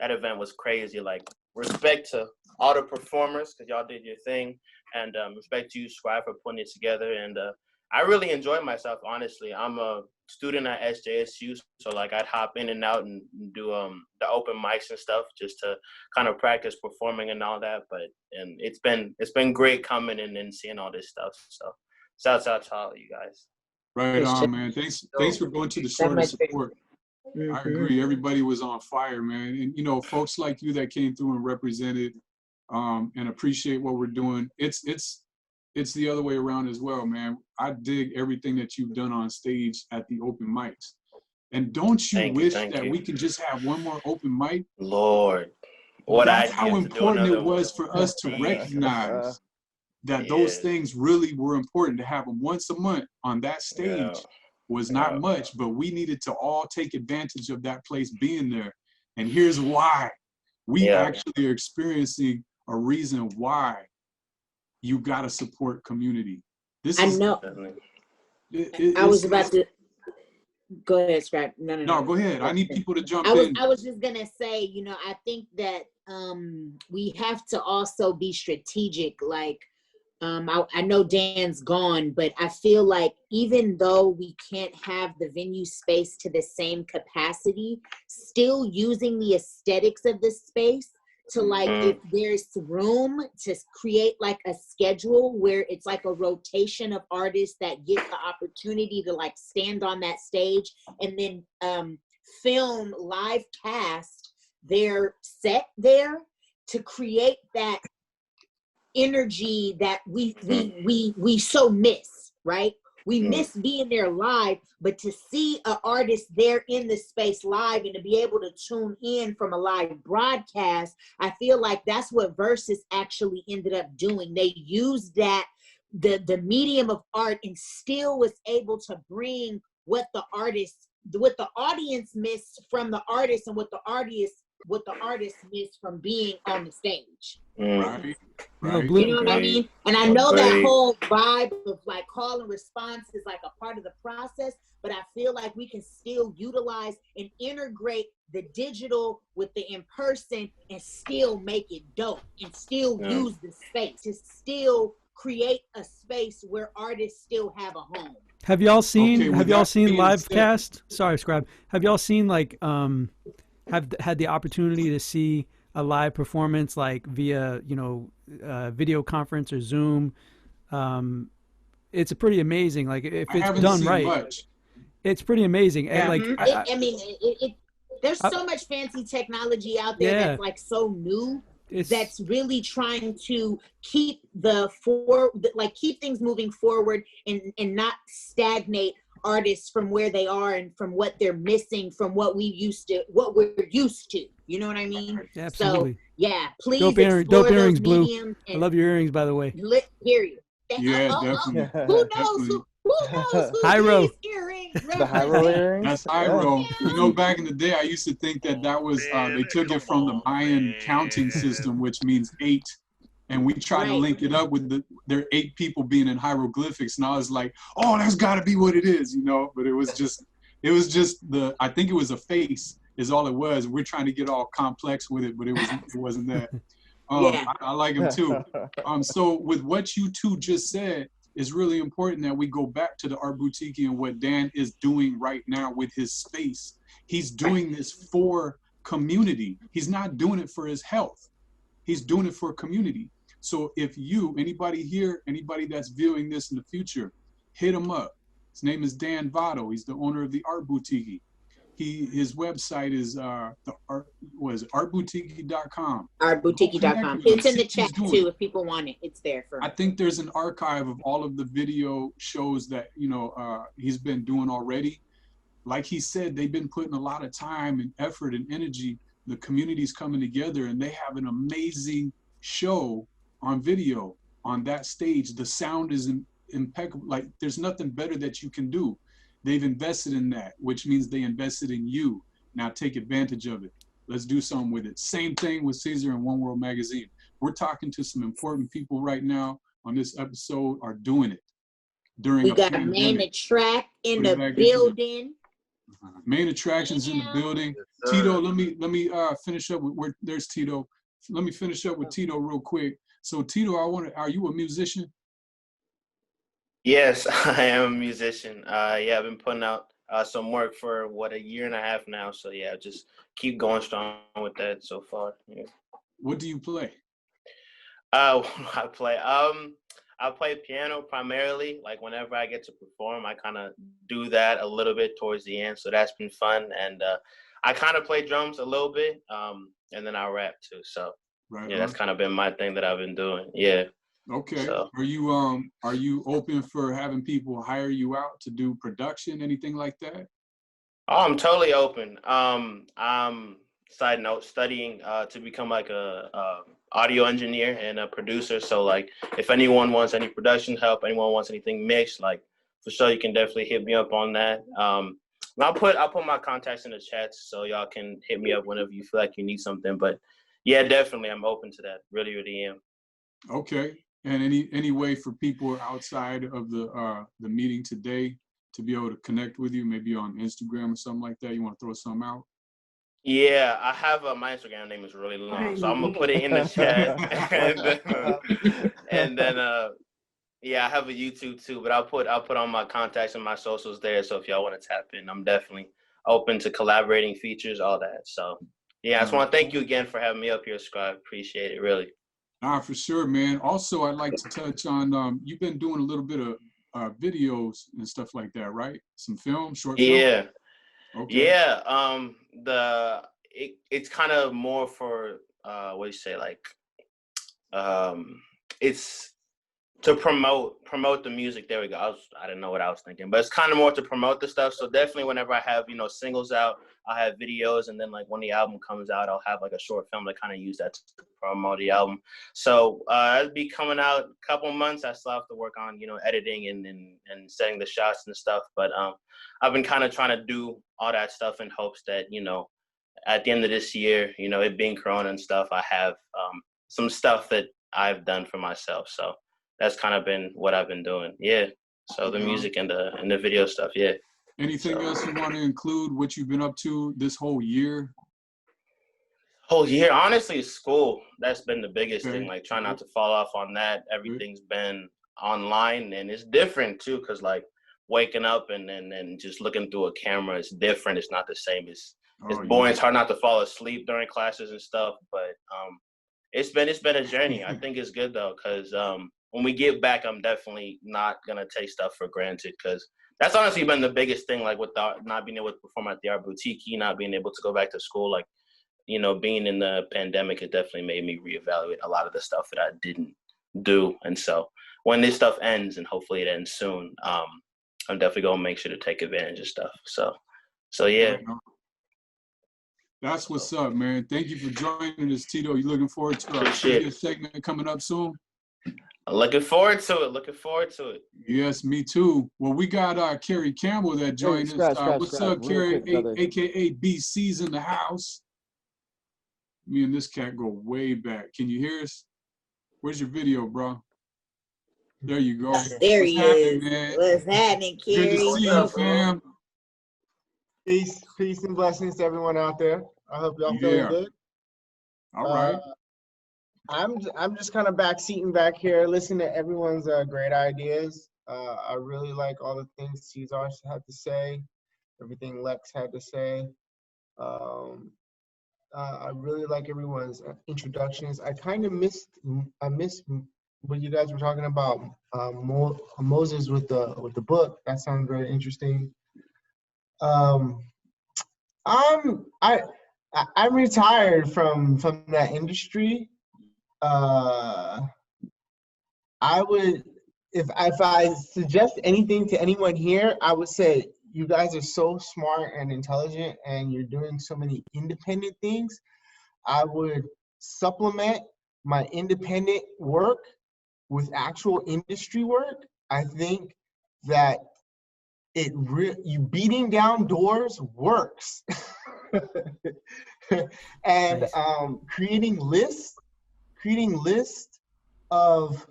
event was crazy. Like, respect to all the performers because y'all did your thing, and respect to you, Scribe, for putting it together. And I really enjoyed myself, honestly. I'm a student at SJSU, so like I'd hop in and out and do the open mics and stuff just to kind of practice performing and all that. And it's been great coming in and seeing all this stuff. So shouts out to all of you guys.
Right on, man. Thanks for going to the show to support. I agree. Everybody was on fire, man. And you know, folks like you that came through and represented and appreciate what we're doing. It's the other way around as well, man. I dig everything that you've done on stage at the open mics. And don't you wish that we could just have one more open mic?
Lord,
that's how important it was for us to recognize that those things really were important. To have them once a month on that stage was not much, but we needed to all take advantage of that place being there. And here's why. We actually are experiencing a reason why you got to support community.
I know. I was about to go ahead, Scrap. No,
go ahead. I need people to jump in.
I was just gonna say, you know, I think that we have to also be strategic. Like, I know Dan's gone, but I feel like even though we can't have the venue space to the same capacity, still using the aesthetics of the space to like, if there's room to create like a schedule where it's like a rotation of artists that get the opportunity to like stand on that stage and then film live cast their set there to create that energy that we so miss, right? We miss being there live, but to see an artist there in the space live and to be able to tune in from a live broadcast, I feel like that's what Versus actually ended up doing. They used that, the medium of art, and still was able to bring what the audience missed from the artist, and what the artist missed from being on the stage.
Right.
You know what I mean? And I know that whole vibe of like call and response is like a part of the process, but I feel like we can still utilize and integrate the digital with the in-person and still make it dope, and still use the space to still create a space where artists still have a home.
Have y'all seen live cast? Sorry, Scribe. Have y'all seen like have had the opportunity to see a live performance like via, video conference or Zoom? It's pretty amazing. Like if it's done right, it's pretty amazing. And like,
there's so much fancy technology out there that's like so new. That's really trying to keep keep things moving forward and not stagnate artists from where they are and from what they're missing from what we're used to. You know what I mean?
Absolutely.
So yeah, please
dope earrings, Blue. I love your earrings, by the way.
Hear you.
Yeah, definitely.
Who knows who
Hyro.
earrings?
The Hyro earrings.
That's Hyro. You know, back in the day, I used to think that was they took it from the Mayan counting system, which means 8. And we tried to link it up with their 8 people being in hieroglyphics, and I was like, "Oh, that's got to be what it is," But it was just I think it was a face is all it was. We're trying to get all complex with it, but it wasn't that. I like him too. So with what you two just said, it's really important that we go back to the Art Boutiki and what Dan is doing right now with his space. He's doing this for community. He's not doing it for his health. He's doing it for community. So if anybody here, anybody that's viewing this in the future, hit him up. His name is Dan Votto. He's the owner of the Art Boutiki. His website is artboutiki.com.
Artboutiki.com. It's in the chat too if people want it. It's there for.
I think there's an archive of all of the video shows that he's been doing already. Like he said, they've been putting a lot of time and effort and energy. The community's coming together, and they have an amazing show on video on that stage. The sound is impeccable. Like there's nothing better that you can do. They've invested in that, which means they invested in you. Now take advantage of it. Let's do something with it. Same thing with Caesar and One World Magazine. We're talking to some important people right now on this episode are doing it.
We got a main attract in the building.
Main attractions in the building. Yes, Tito, let me finish up with there's Tito. Let me finish up with Tito real quick. So Tito, are you a musician?
Yes, I am a musician. I've been putting out some work for a year and a half now. So yeah, just keep going strong with that so far. Yeah.
What do you play?
I play piano primarily. Like whenever I get to perform, I kind of do that a little bit towards the end. So that's been fun. And I kind of play drums a little bit, and then I rap too. So that's kind of been my thing that I've been doing. Yeah.
Okay. So, are you open for having people hire you out to do production, anything like that?
Oh, I'm totally open. I'm side note studying to become like a audio engineer and a producer. So like if anyone wants any production help, anyone wants anything mixed, like for sure you can definitely hit me up on that. I'll put my contacts in the chat so y'all can hit me up whenever you feel like you need something. But yeah, definitely I'm open to that. Really, really am.
Okay. And any way for people outside of the meeting today to be able to connect with you, maybe on Instagram or something like that? You want to throw something out?
Yeah, I have my Instagram name is really long, so I'm gonna put it in the chat, and then I have a YouTube too, but I'll put all my contacts and my socials there. So if y'all want to tap in, I'm definitely open to collaborating features, all that. So yeah, I just want to thank you again for having me up here, Scribe. Appreciate it, really.
For sure, man. Also, I'd like to touch on you've been doing a little bit of videos and stuff like that, right? Some film, short film?
Okay. Yeah. It's kind of more for what do you say, like, it's to promote the music. There we go. I didn't know what I was thinking, but it's kind of more to promote the stuff. So definitely whenever I have, you know, singles out, I'll have videos, and then like when the album comes out, I'll have like a short film to kind of use that to promote the album. So it'll be coming out a couple months. I still have to work on, you know, editing and setting the shots and stuff. But I've been kind of trying to do all that stuff in hopes that, you know, at the end of this year, you know, it being Corona and stuff, I have some stuff that I've done for myself. So that's kind of been what I've been doing. Yeah. So the music and the video stuff. Yeah.
Anything else you want to include? What you've been up to this whole year?
Whole year, honestly, school. That's been the biggest thing. Like, try not to fall off on that. Everything's been online, and it's different too, because like waking up and just looking through a camera is different. It's not the same. It's boring. It's hard not to fall asleep during classes and stuff. But it's been a journey. I think it's good though, because when we get back, I'm definitely not gonna take stuff for granted, because that's honestly been the biggest thing. Like, with not being able to perform at the Art Boutiki, not being able to go back to school, like, you know, being in the pandemic, it definitely made me reevaluate a lot of the stuff that I didn't do. And so when this stuff ends, and hopefully it ends soon, I'm definitely gonna make sure to take advantage of stuff. So yeah.
That's what's up, man. Thank you for joining us, Tito. You looking forward to our segment coming up soon?
Looking forward to it.
Yes, me too. Well, we got Kerry Campbell that joined us. What's up, Kerry? AKA BC's in the house. Me and this cat go way back. Can you hear us? Where's your video, bro? There you go.
There he is. Man? What's happening, Kerry?
Good to see you, fam.
Peace and blessings to everyone out there. I hope y'all feeling good.
All right.
I'm just kind of backseating back here, listening to everyone's great ideas. I really like all the things Cesar had to say, everything Lex had to say. I really like everyone's introductions. I kind of missed what you guys were talking about, Moses with the book. That sounds very interesting. I'm retired from that industry. I would, if I suggest anything to anyone here, I would say you guys are so smart and intelligent, and you're doing so many independent things. I would supplement my independent work with actual industry work. I think that you beating down doors works. And creating lists of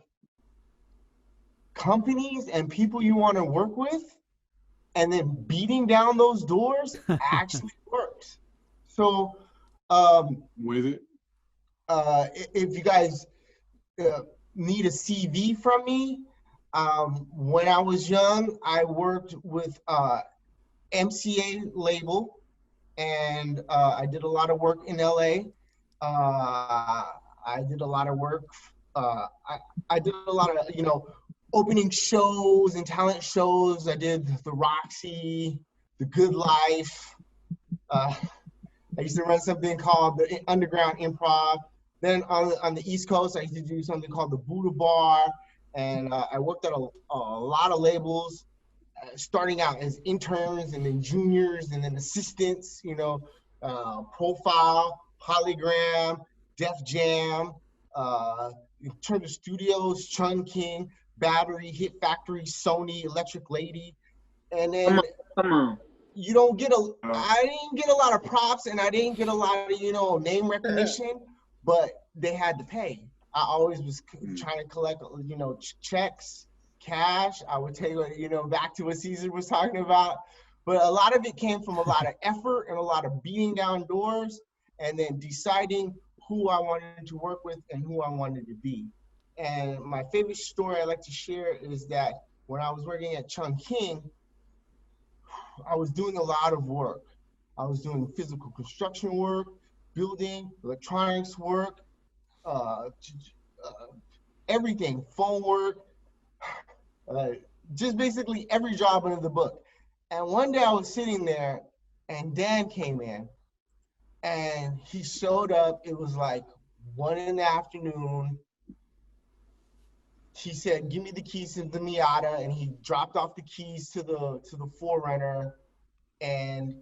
companies and people you want to work with, and then beating down those doors actually works. So
with it,
if you guys need a CV from me, when I was young, I worked with MCA label, and I did a lot of work in LA. I did a lot of work. I did a lot of, opening shows and talent shows. I did the Roxy, the Good Life. I used to run something called the Underground Improv. Then on the East Coast, I used to do something called the Buddha Bar. And I worked at a lot of labels, starting out as interns and then juniors and then assistants, Profile, Polygram, Def Jam, Turner Studios, Chun King, Battery, Hit Factory, Sony, Electric Lady. And then
come on.
I didn't get a lot of props, and I didn't get a lot of, name recognition, but they had to pay. I always was trying to collect, checks, cash. I would tell you, back to what Caesar was talking about. But a lot of it came from a lot of effort and a lot of beating down doors, and then deciding who I wanted to work with and who I wanted to be. And my favorite story I like to share is that when I was working at Chun King, I was doing a lot of work. I was doing physical construction work, building, electronics work, everything, phone work, just basically every job under the book. And one day I was sitting there, and Dan came in, and he showed up. It was like 1 in the afternoon. He said, "Give me the keys to the Miata," and he dropped off the keys to the Forerunner, and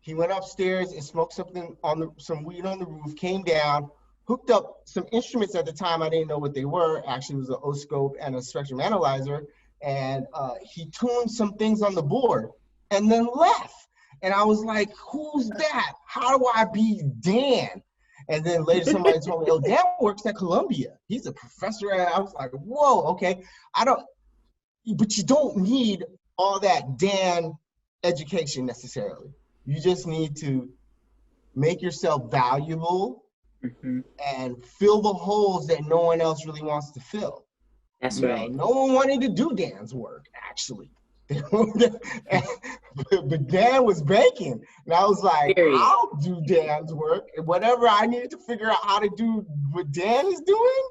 he went upstairs and smoked something some weed on the roof. Came down, hooked up some instruments at the time. I didn't know what they were. Actually, it was an oscope and a spectrum analyzer, and he tuned some things on the board, and then left. And I was like, "Who's that? How do I be Dan?" And then later somebody told me, "Oh, Dan works at Columbia. He's a professor." And I was like, "Whoa, okay." But you don't need all that Dan education necessarily. You just need to make yourself valuable and fill the holes that no one else really wants to fill.
That's right.
No one wanted to do Dan's work, actually. But Dan was baking, and I was like, I'll do Dan's work, and whatever I needed to figure out how to do what Dan is doing,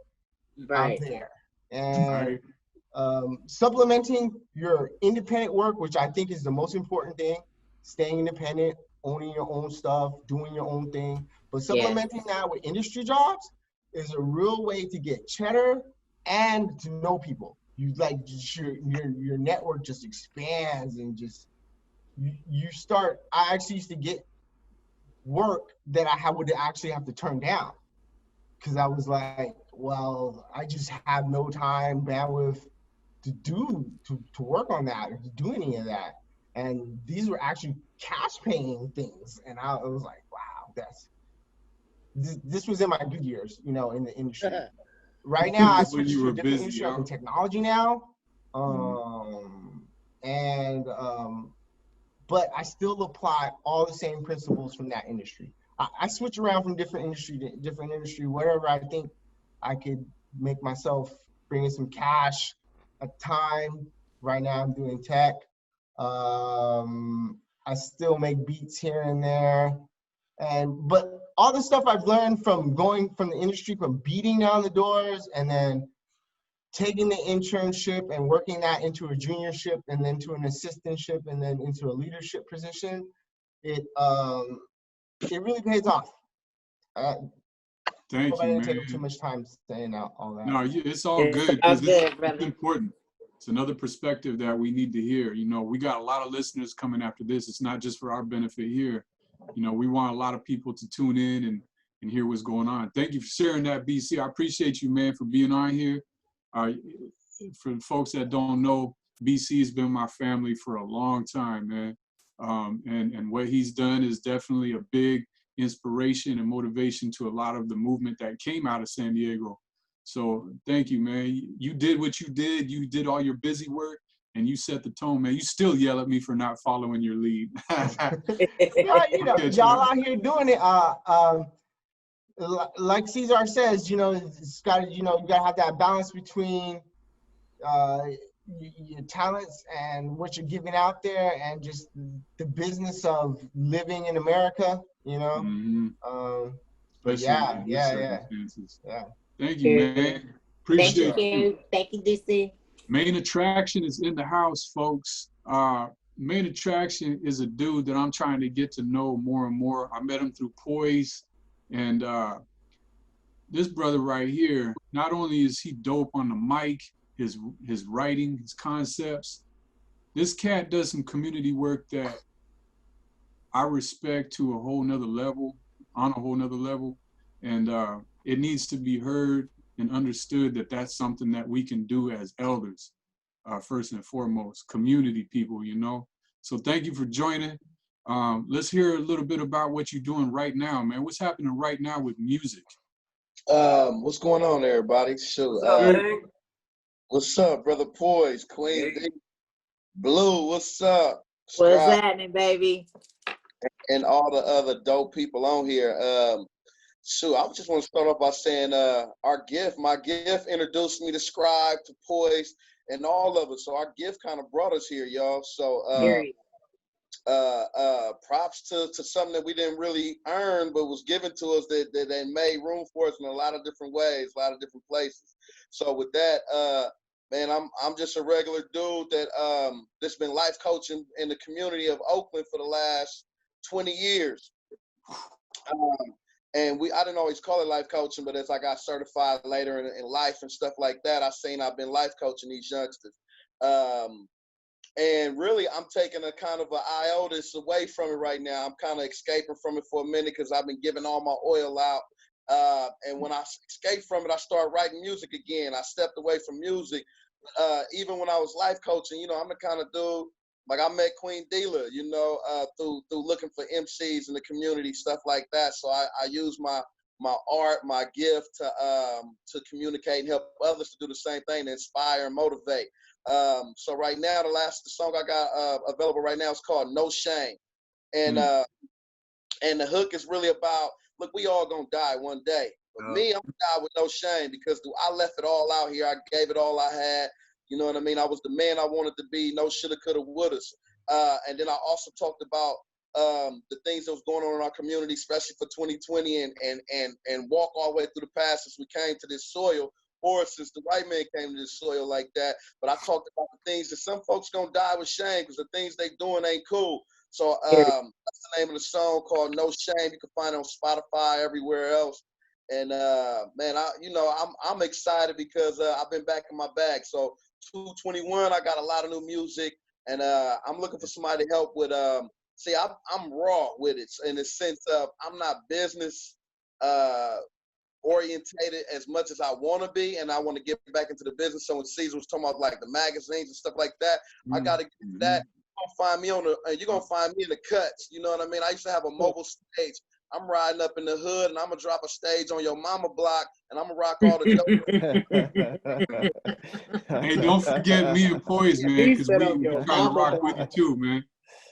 I'm there. And supplementing your independent work, which I think is the most important thing, staying independent, owning your own stuff, doing your own thing, but supplementing that with industry jobs is a real way to get cheddar and to know people. You like just your network just expands, and just you start. I actually used to get work that I would actually have to turn down because I was like, well, I just have no time, bandwidth to work on that or to do any of that. And these were actually cash paying things, and I was like, wow, this was in my good years, in the industry. Right now, I switched to a different industry. I'm in technology now, but I still apply all the same principles from that industry. I switch around from different industry to different industry, wherever I think I could make myself bring in some cash at time. Right now, I'm doing tech. I still make beats here and there, but all the stuff I've learned from going from the industry, from beating down the doors and then taking the internship and working that into a juniorship and then to an assistantship and then into a leadership position, it really pays off.
Thank you,
I didn't
man.
take up too much time saying out all that.
No, it's all good. It's important. It's another perspective that we need to hear. We got a lot of listeners coming after this. It's not just for our benefit here. We want a lot of people to tune in and hear what's going on. Thank you for sharing that, BC. I appreciate you, man, for being on here. For folks that don't know, BC has been my family for a long time, man. And what he's done is definitely a big inspiration and motivation to a lot of the movement that came out of San Diego. So thank you, man. You did what you did. You did all your busy work, and you set the tone, man. You still yell at me for not following your lead.
Y'all out here doing it. Like Cesar says, it's got you gotta have that balance between your talents and what you're giving out there, and just the business of living in America. Yeah.
Thank you, man. Appreciate you.
Thank you, DC.
Main Attraction is in the house, folks. Main Attraction is a dude that I'm trying to get to know more and more. I met him through Poise, and this brother right here, not only is he dope on the mic, his writing, his concepts, this cat does some community work that I respect to a whole nother level, on a whole nother level. And it needs to be heard and understood that that's something that we can do as elders, first and foremost, community people, So thank you for joining. Let's hear a little bit about what you're doing right now, man. What's happening right now with music?
What's going on, everybody? What's up, brother Poise, Queen D, Blue, what's up?
What's happening, baby?
And all the other dope people on here. I just want to start off by saying my gift introduced me to Scribe, to Poise, and all of us. So our gift kind of brought us here, y'all. So props to something that we didn't really earn, but was given to us that they made room for us in a lot of different ways, a lot of different places. So with that, man, I'm just a regular dude that's been life coaching in the community of Oakland for the last 20 years. And I didn't always call it life coaching, but as I got certified later in life and stuff like that, I've been life coaching these youngsters. And really, I'm taking a kind of an hiatus away from it right now. I'm kind of escaping from it for a minute because I've been giving all my oil out. And when I escaped from it, I started writing music again. I stepped away from music. Even when I was life coaching, you know, I'm the kind of dude, like I met Queen Dealer, you know, through looking for MCs in the community, stuff like that. So I use my art, my gift to communicate and help others to do the same thing, to inspire and motivate. So right now, the song I got available right now is called No Shame. And and the hook is really about, look, we all gonna die one day. But me, I'm gonna die with no shame because I left it all out here. I gave it all I had. You know what I mean? I was the man I wanted to be. No shoulda, coulda, wouldas. And then I also talked about the things that was going on in our community, especially for 2020, and walk all the way through the past since we came to this soil, or since the white man came to this soil like that. But I talked about the things that some folks gonna die with shame because the things they doing ain't cool. So that's the name of the song, called No Shame. You can find it on Spotify, everywhere else. And man, I'm excited because I've been back in my bag. So 221, I got a lot of new music, and I'm looking for somebody to help with. See, I'm raw with it in the sense of I'm not business orientated as much as I want to be, and I want to get back into the business. So when Caesar was talking about like the magazines and stuff like that, I got to get that. You're gonna find me in the cuts. You know what I mean? I used to have a mobile stage. I'm riding up in the hood, and I'm gonna drop a stage on your mama block, and I'm gonna rock all the dope.
Hey, don't forget me and Poise, man, because we trying to rock with you too, man.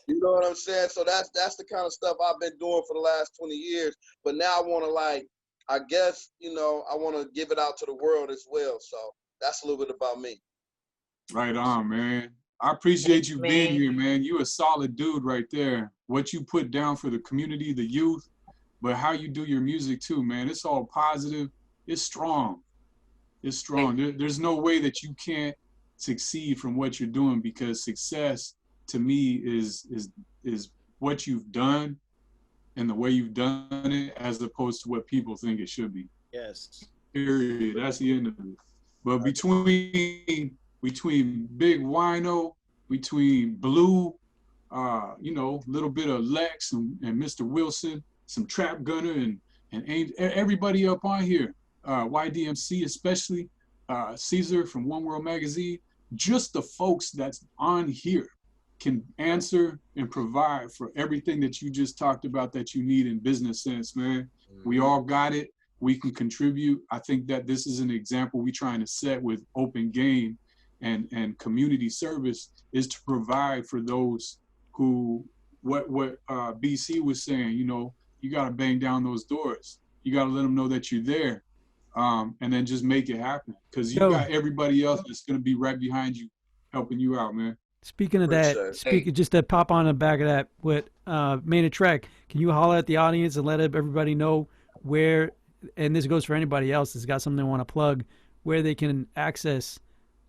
You know what I'm saying? So that's the kind of stuff I've been doing for the last 20 years. But now I want to, like, I guess, you know, I want to give it out to the world as well. So that's a little bit about me.
Right on, man. I appreciate you being here, man. You a solid dude right there. What you put down for the community, the youth, but how you do your music too, man. It's all positive. It's strong. It's strong. There's no way that you can't succeed from what you're doing, because success to me is what you've done and the way you've done it, as opposed to what people think it should be.
Yes.
Period. That's the end of it. But between Big Wino, between Blue, you know, a little bit of Lex and Mr. Wilson, some Trap Gunner and everybody up on here, YDMC especially, Caesar from One World Magazine, just the folks that's on here can answer and provide for everything that you just talked about that you need in business sense, man. We all got it. We can contribute. I think that this is an example we're trying to set with open game and community service, is to provide for those who, what BC was saying, you know, you got to bang down those doors. You got to let them know that you're there, and then just make it happen, because you got everybody else that's going to be right behind you, helping you out, man.
Speaking of that, just to pop on the back of that, with Main Track, can you holler at the audience and let everybody know where, and this goes for anybody else that's got something they want to plug, where they can access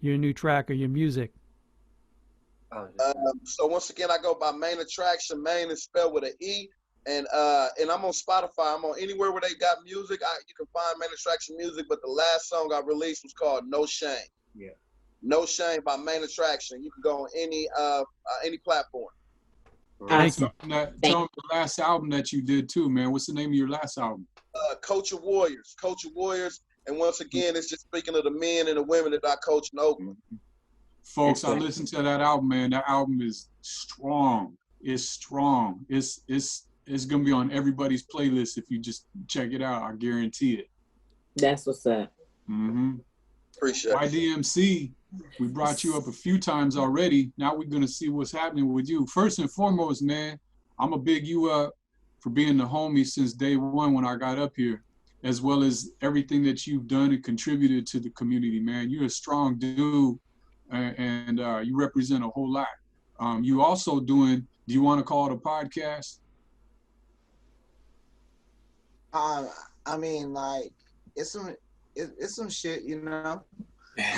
your new track or your music?
So once again, I go by Main Attraction. Main is spelled with an E. And I'm on Spotify. I'm on anywhere where they got music. You can find Main Attraction music. But the last song I released was called No Shame.
Yeah.
No Shame by Main Attraction. You can go on any platform.
Thank you. Tell me the last album that you did too, man. What's the name of your last album?
Coach of Warriors. Coach of Warriors. And once again, it's just speaking of the men and the women that I coach in Oakland.
Folks, I listened to that album, man. That album is strong. It's strong. It's gonna be on everybody's playlist if you just check it out. I guarantee it.
That's what's up.
Appreciate it.
YDMC, we brought you up a few times already. Now we're gonna see what's happening with you. First and foremost, man, I'm gonna big you up for being the homie since day one when I got up here, as well as everything that you've done and contributed to the community, man. You're a strong dude, and you represent a whole lot. You also doing, do you want to call it a podcast?
I mean, like, it's some shit, you know.
Gotta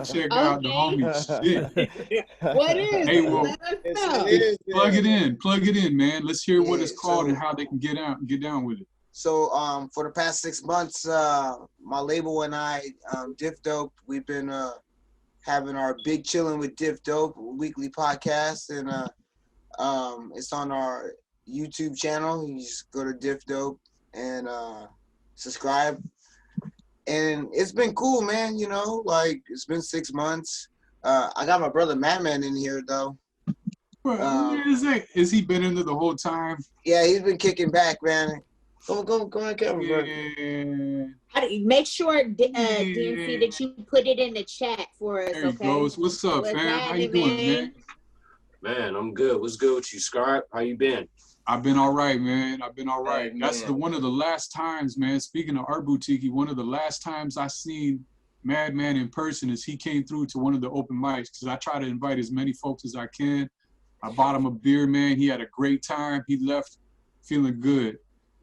check out the homies. Shit.
What is
Hey,
it?
well,
Let us know.
plug it in, man. Let's hear what
Yeah,
it's called and
so
how they can get down with it.
so for the past 6 months, my label and I, Diff Dope, we've been having our Big Chillin' with Diff Dope weekly podcast, and it's on our YouTube channel. You just go to Diff Dope and subscribe. And it's been cool, man. You know, like it's been 6 months. I got my brother Madman in here though.
Is he been in there the whole time?
Yeah, he's been kicking back, man. Go on, camera, bro.
Make sure, DNC, that you put it in the chat for us,
There he
okay?
goes. What's up, fam? How you doing, man?
Man, I'm good. What's good with you, Scarp? How you been?
I've been all right, man. I've been all right.
Hey,
That's one of the last times, man. Speaking of Art Boutiki, one of the last times I seen Madman in person is he came through to one of the open mics, because I try to invite as many folks as I can. I bought him a beer, man. He had a great time. He left feeling good.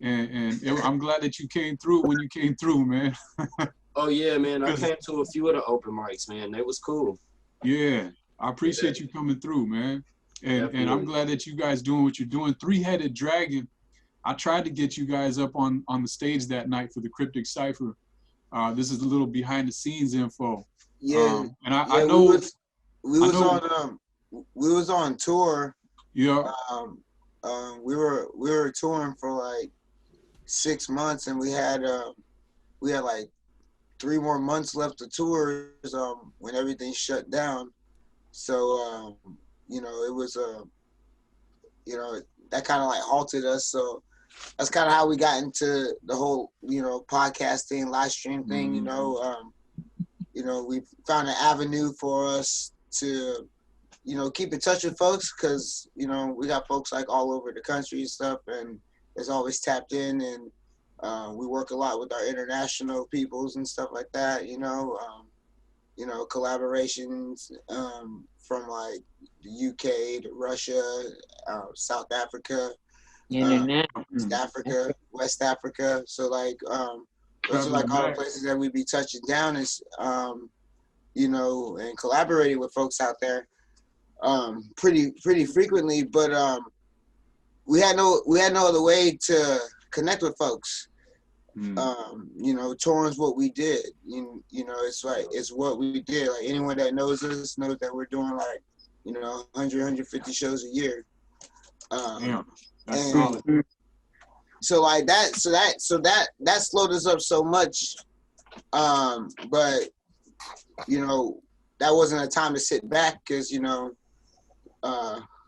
I'm glad that you came through when you came through, man.
Oh, yeah, man. I came to a few of the open mics, man. They was cool.
Yeah, I appreciate you coming through, man. And I'm glad that you guys doing what you're doing. Three-Headed Dragon, I tried to get you guys up on the stage that night for the Cryptic Cypher. This is a little behind-the-scenes info.
Yeah,
and I know
we was on tour.
Yeah.
We were touring for like 6 months, and we had like 3 more months left of tours when everything shut down. So you know, it was you know, that kind of like halted us. So that's kind of how we got into the whole, you know, podcasting, live stream thing. You know, we found an avenue for us to, you know, keep in touch with folks, because, you know, we got folks like all over the country and stuff, and it's always tapped in, and we work a lot with our international peoples and stuff like that, you know, collaborations from like the UK to Russia, South Africa, East Africa, West Africa. So like those are like all the places that we'd be touching down, is you know, and collaborating with folks out there pretty frequently. But we had no other way to connect with folks. You know, touring's what we did. You know, it's like, it's what we did. Like, anyone that knows us knows that we're doing like, you know, 150 shows a year.
Damn, that's
and
solid.
so like that slowed us up so much. But you know, that wasn't a time to sit back, because, you know,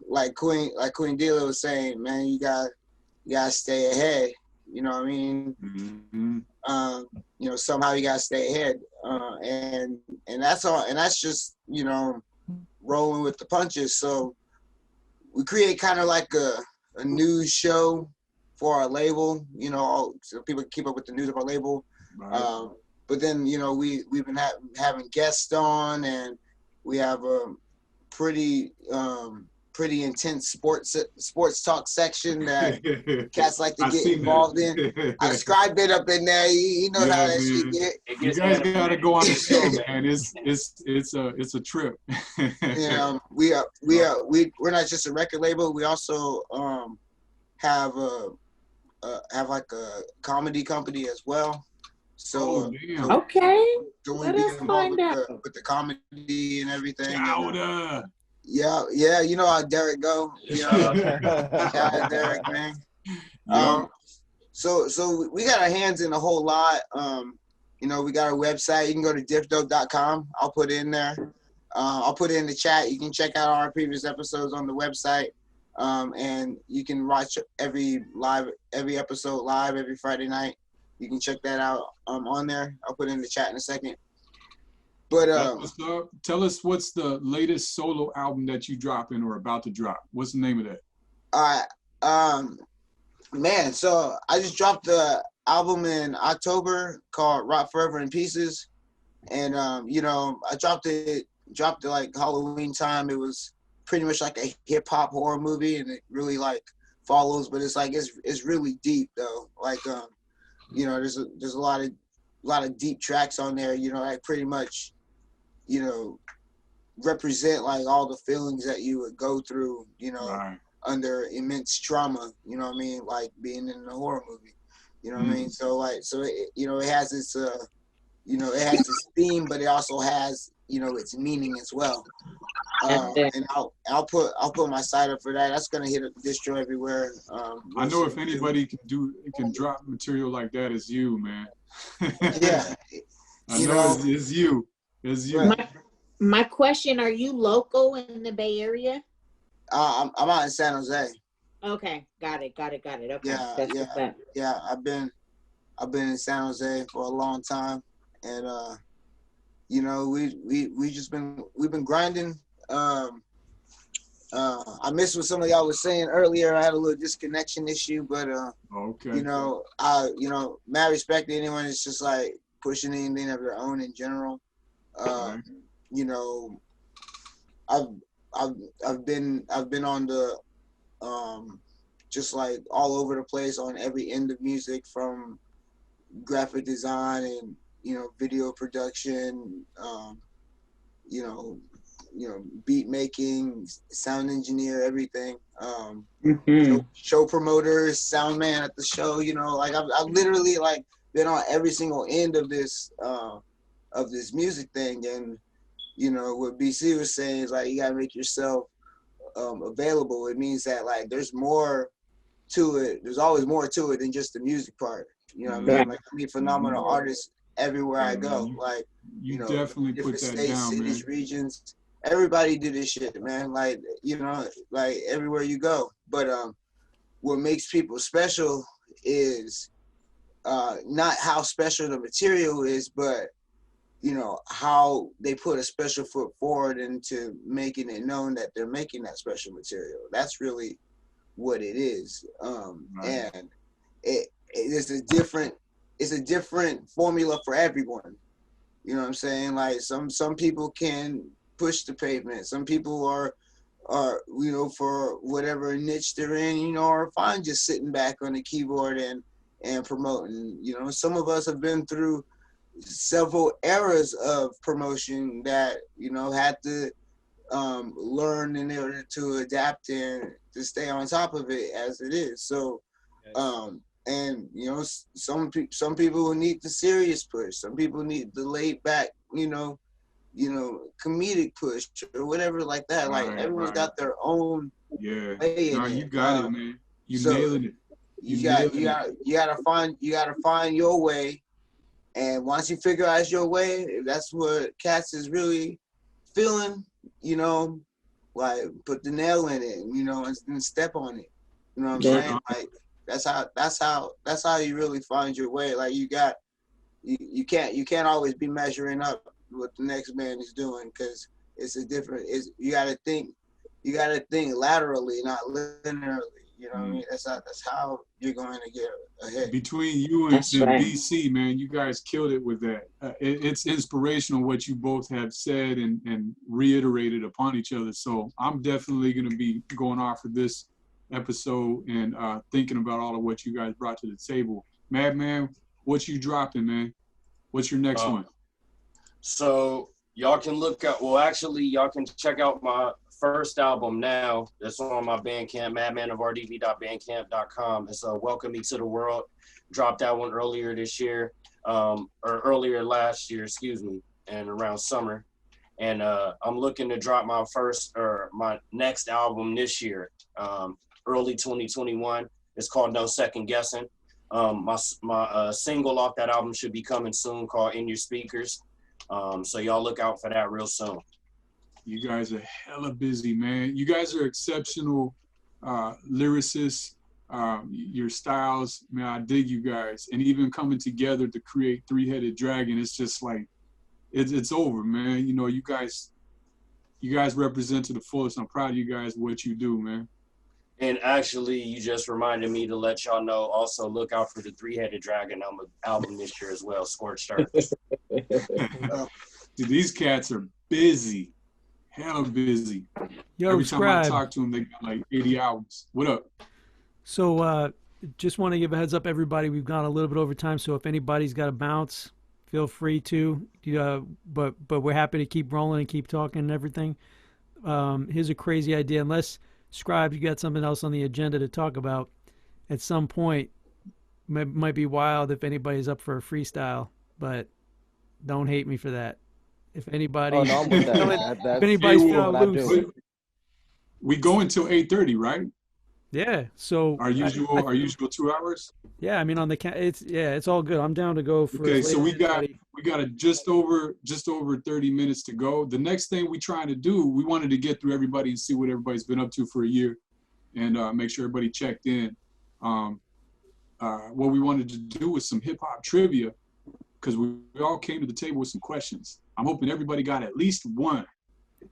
like Queen Dealer was saying, man, you gotta stay ahead. You know what I mean? You know, somehow you gotta stay ahead, and that's all. And that's just, you know, rolling with the punches. So we create kind of like a news show for our label, you know, so people can keep up with the news of our label. Right. But then, you know, we've been having guests on, and we have a pretty intense sports talk section that cats like to get involved in. I described it up in there. You know how that shit get.
You guys gotta go on the show, man. It's a trip.
Yeah, we're not just a record label. We also have like a comedy company as well. So
okay,
so
let us find out
with the comedy and everything.
Chowder.
Yeah, you know how Derek go. Shout out Derek, man. So we got our hands in a whole lot. You know, we got our website. You can go to diffdope.com. I'll put it in there. I'll put it in the chat. You can check out our previous episodes on the website. And you can watch every episode live every Friday night. You can check that out on there. I'll put it in the chat in a second. But
tell us what's the latest solo album that you dropping or about to drop. What's the name of that?
All right, man. So I just dropped the album in October called Rock Forever in Pieces, and you know, I dropped it like Halloween time. It was pretty much like a hip hop horror movie, and it really like follows, but it's like it's really deep though. Like you know, there's a lot of lot of deep tracks on there, you know, that pretty much, you know, represent like all the feelings that you would go through, you know, under immense trauma, you know what I mean, like being in a horror movie, you know what I mean. So like, so it, you know, it has its you know, it has its theme, but it also has, you know, its meaning as well. And I'll put my site up for that. That's gonna hit a distro everywhere.
I know if anybody can drop material like that, it's you, man.
Yeah,
I know it's you. It's you.
My question: are you local in the Bay Area?
I'm out in San Jose.
Okay, got it. Okay,
yeah. I've been in San Jose for a long time, and you know, we've been grinding. I missed what some of y'all was saying earlier. I had a little disconnection issue, but you know, mad respect to anyone that's just like pushing anything of their own in general. You know, I've been on the just like all over the place on every end of music, from graphic design and, you know, video production, you know, beat making, sound engineer, everything. Show promoters, sound man at the show. You know, like I've literally like been on every single end of this music thing. And you know what BC was saying is like, you gotta make yourself available. It means that like there's more to it. There's always more to it than just the music part. You know what I mean? Like I meet phenomenal artists everywhere I go. Like
you
know,
definitely
different
put that
states,
down,
cities,
man.
regions. Everybody do this shit, man. Like, you know, like everywhere you go. But what makes people special is not how special the material is, but you know, how they put a special foot forward into making it known that they're making that special material. That's really what it is. And it's a different formula for everyone. You know what I'm saying? Like some people can push the pavement. Some people are you know, for whatever niche they're in, you know, are fine just sitting back on the keyboard and promoting. You know, some of us have been through several eras of promotion that, you know, had to learn in order to adapt and to stay on top of it as it is. So and you know, some people will need the serious push. Some people need the laid back, you know, comedic push or whatever like that. Like everyone's got their own way in it.
You got it, man. You
so
nailing it.
You gotta find your way. And once you figure out your way, if that's what Cats is really feeling, you know, like put the nail in it, you know, and step on it. You know what I'm saying? Like that's how you really find your way. Like you can't always be measuring up what the next man is doing, because you gotta think laterally, not linearly. You know what I mean? That's how you're going to get ahead.
Between you and BC, man, you guys killed it with that. It's inspirational what you both have said and reiterated upon each other. So I'm definitely going to be going off of this episode and thinking about all of what you guys brought to the table. Madman, what you dropping, man? What's your next one?
So y'all can look at, well, actually, y'all can check out my first album now. That's on my Bandcamp, madmanofrdv.bandcamp.com. It's Welcome Me to the World. Dropped that one earlier this year, or earlier last year, excuse me, and around summer. And I'm looking to drop my next album this year, early 2021. It's called No Second Guessing. My single off that album should be coming soon, called In Your Speakers. So y'all look out for that real soon.
You guys are hella busy, man. You guys are exceptional lyricists. Your styles, man, I dig you guys. And even coming together to create Three-Headed Dragon, it's just like, it's over, man. You know, you guys represent to the fullest. I'm proud of you guys, what you do, man.
And actually, you just reminded me to let y'all know, also look out for the Three-Headed Dragon album this year as well, Scorched Earth.
Dude, these cats are busy. Hella busy.
Yo,
Every
Scribe.
time I talk to them, they got like 80 albums. What up?
So just want to give a heads up, everybody. We've gone a little bit over time, so if anybody's got to bounce, feel free to. But we're happy to keep rolling and keep talking and everything. Here's a crazy idea. Unless Scribe, you got something else on the agenda to talk about at some point. Might be wild if anybody's up for a freestyle, but don't hate me for that. If anybody,
Oh no, I'm with that.
if anybody's feeling
what I
loose,
do.
We go until 8:30, right?
yeah. So
Our usual 2 hours.
yeah, I mean on the it's all good. I'm down to go for.
Okay,
as late
so
as
we got
anybody.
just over 30 minutes to go. The next thing we trying to do, we wanted to get through everybody and see what everybody's been up to for a year, and make sure everybody checked in. What we wanted to do was some hip hop trivia, because we all came to the table with some questions. I'm hoping everybody got at least one. At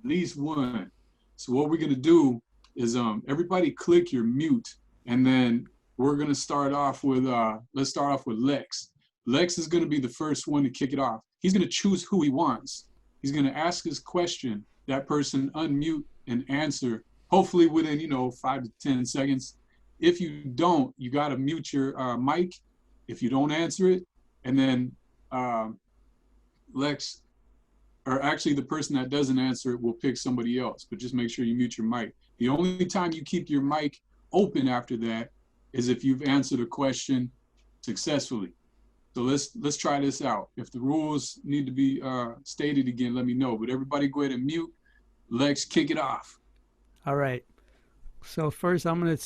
least one. So what we're gonna do is everybody click your mute, and then we're gonna start off with let's start off with Lex. Lex is gonna be the first one to kick it off. He's gonna choose who he wants. He's gonna ask his question. That person unmute and answer, hopefully within 5 to 10 seconds. If you don't, you gotta mute your mic if you don't answer it, and then Lex, or actually the person that doesn't answer it will pick somebody else, but just make sure you mute your mic. The only time you keep your mic open after that is if you've answered a question successfully. So let's try this out. If the rules need to be stated again, let me know. But everybody go ahead and mute. Lex, kick it off.
All right. So first I'm gonna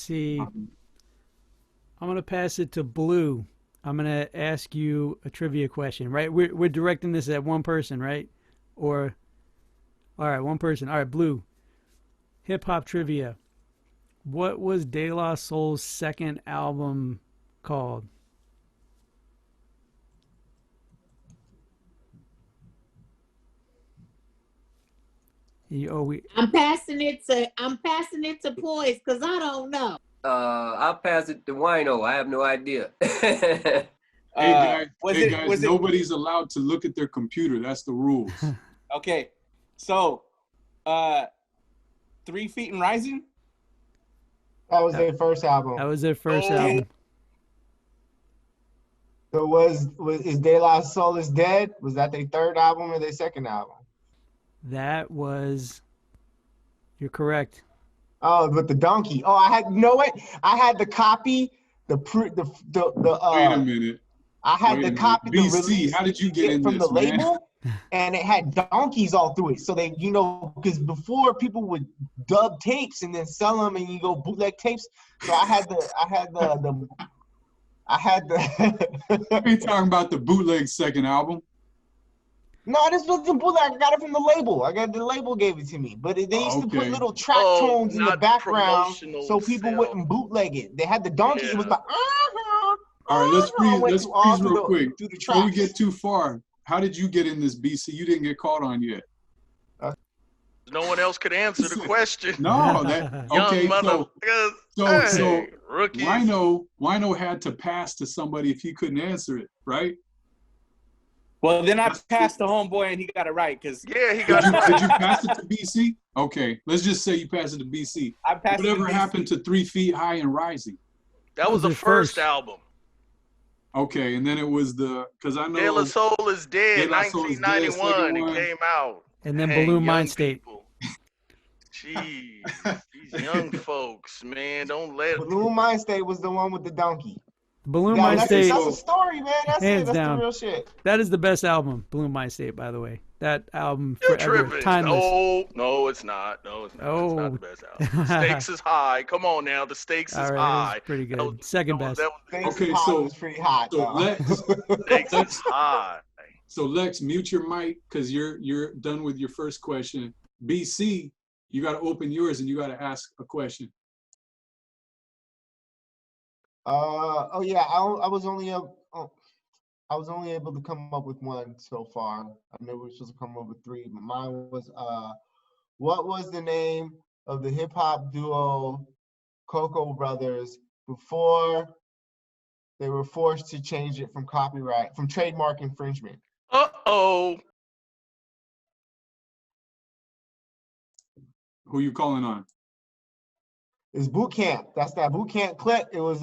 pass it to Blue. I'm gonna ask you a trivia question, right? We're directing this at one person, right? Or, all right, one person. All right, Blue. Hip hop trivia. What was De La Soul's second album called?
I'm passing it to Poise because I don't know.
I'll pass it to Wino. I have no idea.
Hey guys, nobody's allowed to look at their computer. That's the rules.
Okay, so 3 Feet and Rising.
That was their first album.
That was their first album.
So is De La Soul is Dead? Was that their third album or their second album?
That was. You're correct.
Oh, with the donkey. Oh, I had the copy. Wait
a minute.
I had the copy.
BC,
the release
how did you get in
from
this,
the label? And it had donkeys all through it. So they, because before people would dub tapes and then sell them, and you go bootleg tapes. So I had the.
Are you talking about the bootleg second album?
No, this wasn't bootleg. I got it from the label. The label gave it to me. But they used to put little track tones in the background so people wouldn't bootleg it. They had the donkeys. It was like,
all right, let's freeze real quick. Before we get too far, how did you get in this, BC? You didn't get caught on yet.
No one else could answer the question.
No, okay. So
rookies.
Wino had to pass to somebody if he couldn't answer it, right?
Well, then I passed the homeboy and he got it right because
he got it right.
Did you pass it to BC? Okay, let's just say you passed it to BC.
I passed
Whatever
it to
happened to 3 Feet High and Rising?
That was the first album.
Okay, and then it was because I know
De La Soul is Dead, 1991. It came out.
And then Balloon Mind State.
Jeez, these young folks, man, don't let.
Balloon Mind State was the one with the donkey.
Balloon Mind State.
That's a story, man. That's
hands
That's
down.
the real shit.
That is the best album, Balloon Mind State, by the way. That album forever, timeless.
No, it's not. No, it's not.
Oh.
It's not the best album. The stakes is high. Come on now, the stakes is high.
Pretty good. Second best.
Okay, so
pretty hot.
So Lex,
stakes is high.
So Lex, mute your mic because you're done with your first question. BC, you got to open yours and you got to ask a question.
Oh yeah, I was only able to come up with one so far. I know we were supposed to come up with 3, but mine was what was the name of the hip hop duo Cocoa Brothers before they were forced to change it from trademark infringement?
Uh-oh.
Who you calling on?
It's Boot Camp. That's that Boot Camp clip. It was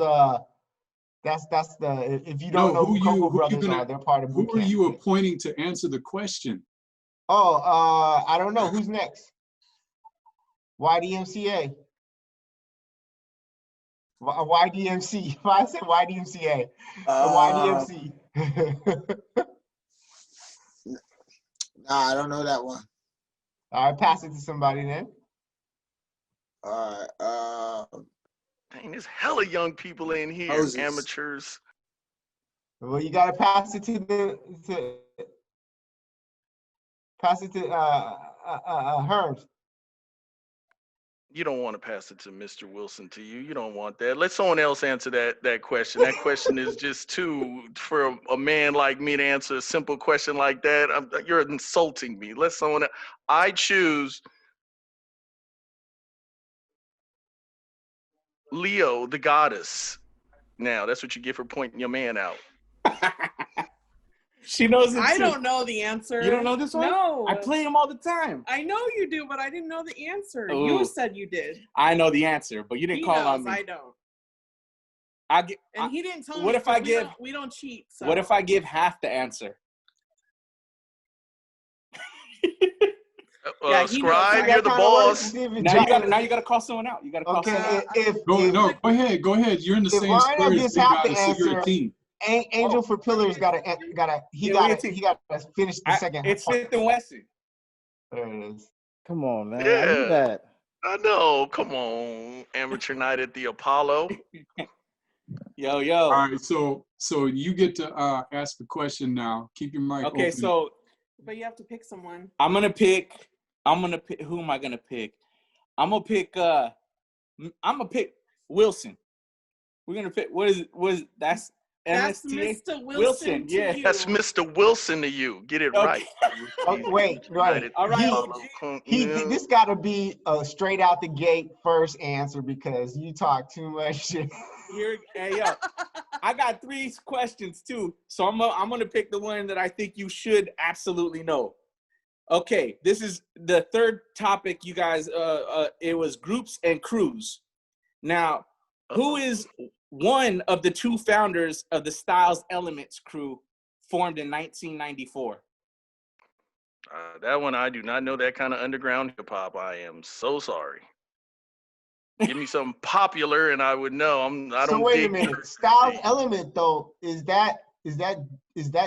That's the if you don't know who Cocoa Brothers are, they're part of boot
Who are
camp.
you appointing to answer the question?
Oh, I don't know. Who's next? YDMCA. YDMC. If I said YDMCA, YDMC.
Nah, I don't know that one.
All right, pass it to somebody then.
All right.
Dang, there's hella young people in here,
Moses.
amateurs.
Well, you gotta pass it to Herbs.
You don't want to pass it to Mr. Wilson to you. You don't want that. Let someone else answer that question. That question is just too, for a man like me to answer a simple question like that. You're insulting me. Let someone else. I choose Leo, the goddess. Now, that's what you get for pointing your man out.
She knows it too.
I don't know the answer.
You don't know this one?
No.
I play him all the time.
I know you do, but I didn't know the answer.
Ooh.
You said you did.
I know the answer, but you didn't
He
call
knows,
on me.
I don't.
And
he didn't tell me.
What if I give?
We don't cheat. So.
What if I give half the answer?
Scribe, you're the boss.
Now you gotta call someone out. You gotta call someone out.
Go ahead. You're in the same
Rhino
square
gets
as
half the
Big Guy, so you're a
answer,
team.
Angel for Pillars gotta finish the second.
It's Fifth and Wesson.
There it is.
Come on, man. I knew that.
I know. Come on. Amateur night at the Apollo.
Yo.
All right, so you get to ask the question now. Keep your mic
Okay,
open.
so
But you have to pick someone.
I'm gonna pick. Who am I gonna pick? I'm gonna pick Wilson. We're gonna pick. What is that's
That's
MSTA?
Mr. Wilson to
yeah.
you.
That's Mr. Wilson to you. Get it right.
Oh, wait, right.
All right.
This got to be a straight out the gate first answer because you talk too much shit.
Hey, yo, I got 3 questions too, so I'm gonna pick the one that I think you should absolutely know. Okay, this is the third topic, you guys. It was groups and crews. Now, who is one of the 2 founders of the Styles Elements crew formed in 1994?
That one, I do not know that kind of underground hip hop. I am so sorry. Give me something popular and I would know. I don't
So wait
dig
a minute. Styles Element though, is that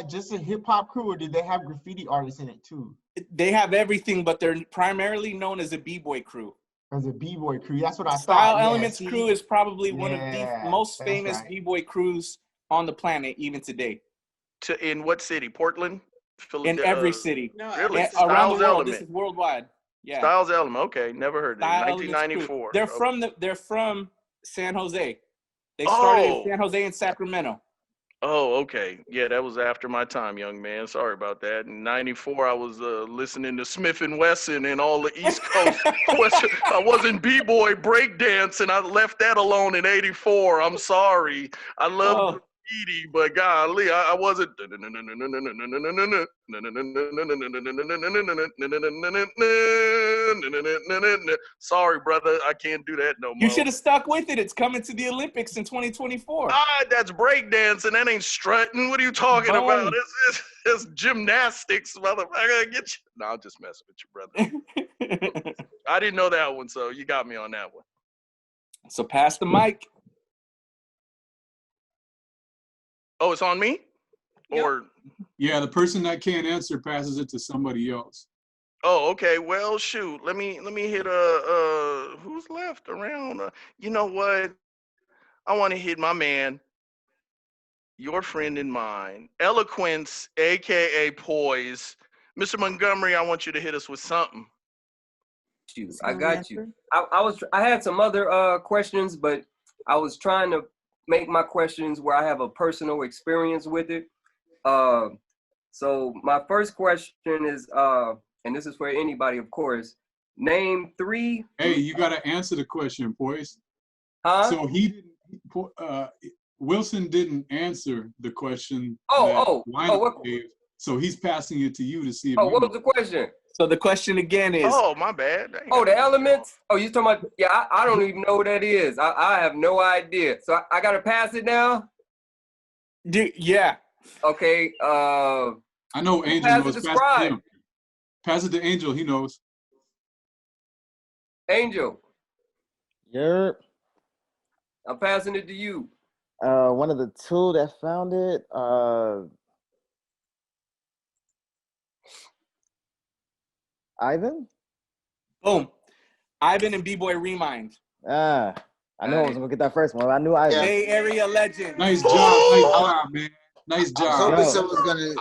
just a hip hop crew or did they have graffiti artists in it too?
They have everything, but they're primarily known as a b-boy crew.
As a b-boy crew, that's what I
Style
thought.
Elements crew is probably one of the most famous
right.
b-boy crews on the planet, even today.
In what city? Portland?
In every city.
Really?
Around
Styles
the world.
Element.
This is worldwide. Yeah.
Styles Element. Okay, never heard of it.
Style Elements
1994.
crew. They're from San Jose. They started in San Jose and Sacramento.
Oh, okay. Yeah, that was after my time, young man. Sorry about that. In 94, I was listening to Smith & Wesson and all the East Coast. I wasn't B-boy breakdance, and I left that alone in 84. I'm sorry. I love graffiti, but golly, I wasn't. Sorry, brother. I can't do that no more.
You should have stuck with it. It's coming to the Olympics in 2024.
That's breakdancing. That ain't strutting. What are you talking about? It's gymnastics, motherfucker. Get you. No, I'm just messing with you, brother. I didn't know that one, so you got me on that one.
So pass the mic.
Oh, it's on me? Or
yeah, the person that can't answer passes it to somebody else.
Oh, okay. Well, shoot. Let me hit who's left around? You know what? I want to hit my man, your friend and mine, Eloquence, aka Poise. Mr. Montgomery, I want you to hit us with something.
I got you. I had some other questions, but I was trying to make my questions where I have a personal experience with it. So my first question is, and this is for anybody, of course. Name 3.
Hey, you got to answer the question, Poise.
Huh?
So Wilson didn't answer the question.
What?
Gave, so he's passing it to you to see if
what was the question?
So the question again is.
Oh, my bad.
The elements? Oh, you talking about? Yeah, I don't even know what that is. I have no idea. So I got to pass it now.
Yeah.
Okay.
I know Angel
Pass it
knows.
to
Pass it to
Scribe.
him. Pass it to Angel. He knows.
Angel.
Yep.
I'm passing it to you.
One of the two that found it. Ivan.
Boom. Ivan and B-Boy Remind.
I knew I wasn't gonna get that first one. I knew Ivan.
Bay Area legend.
Nice job, man. Nice job.
I was hoping someone's gonna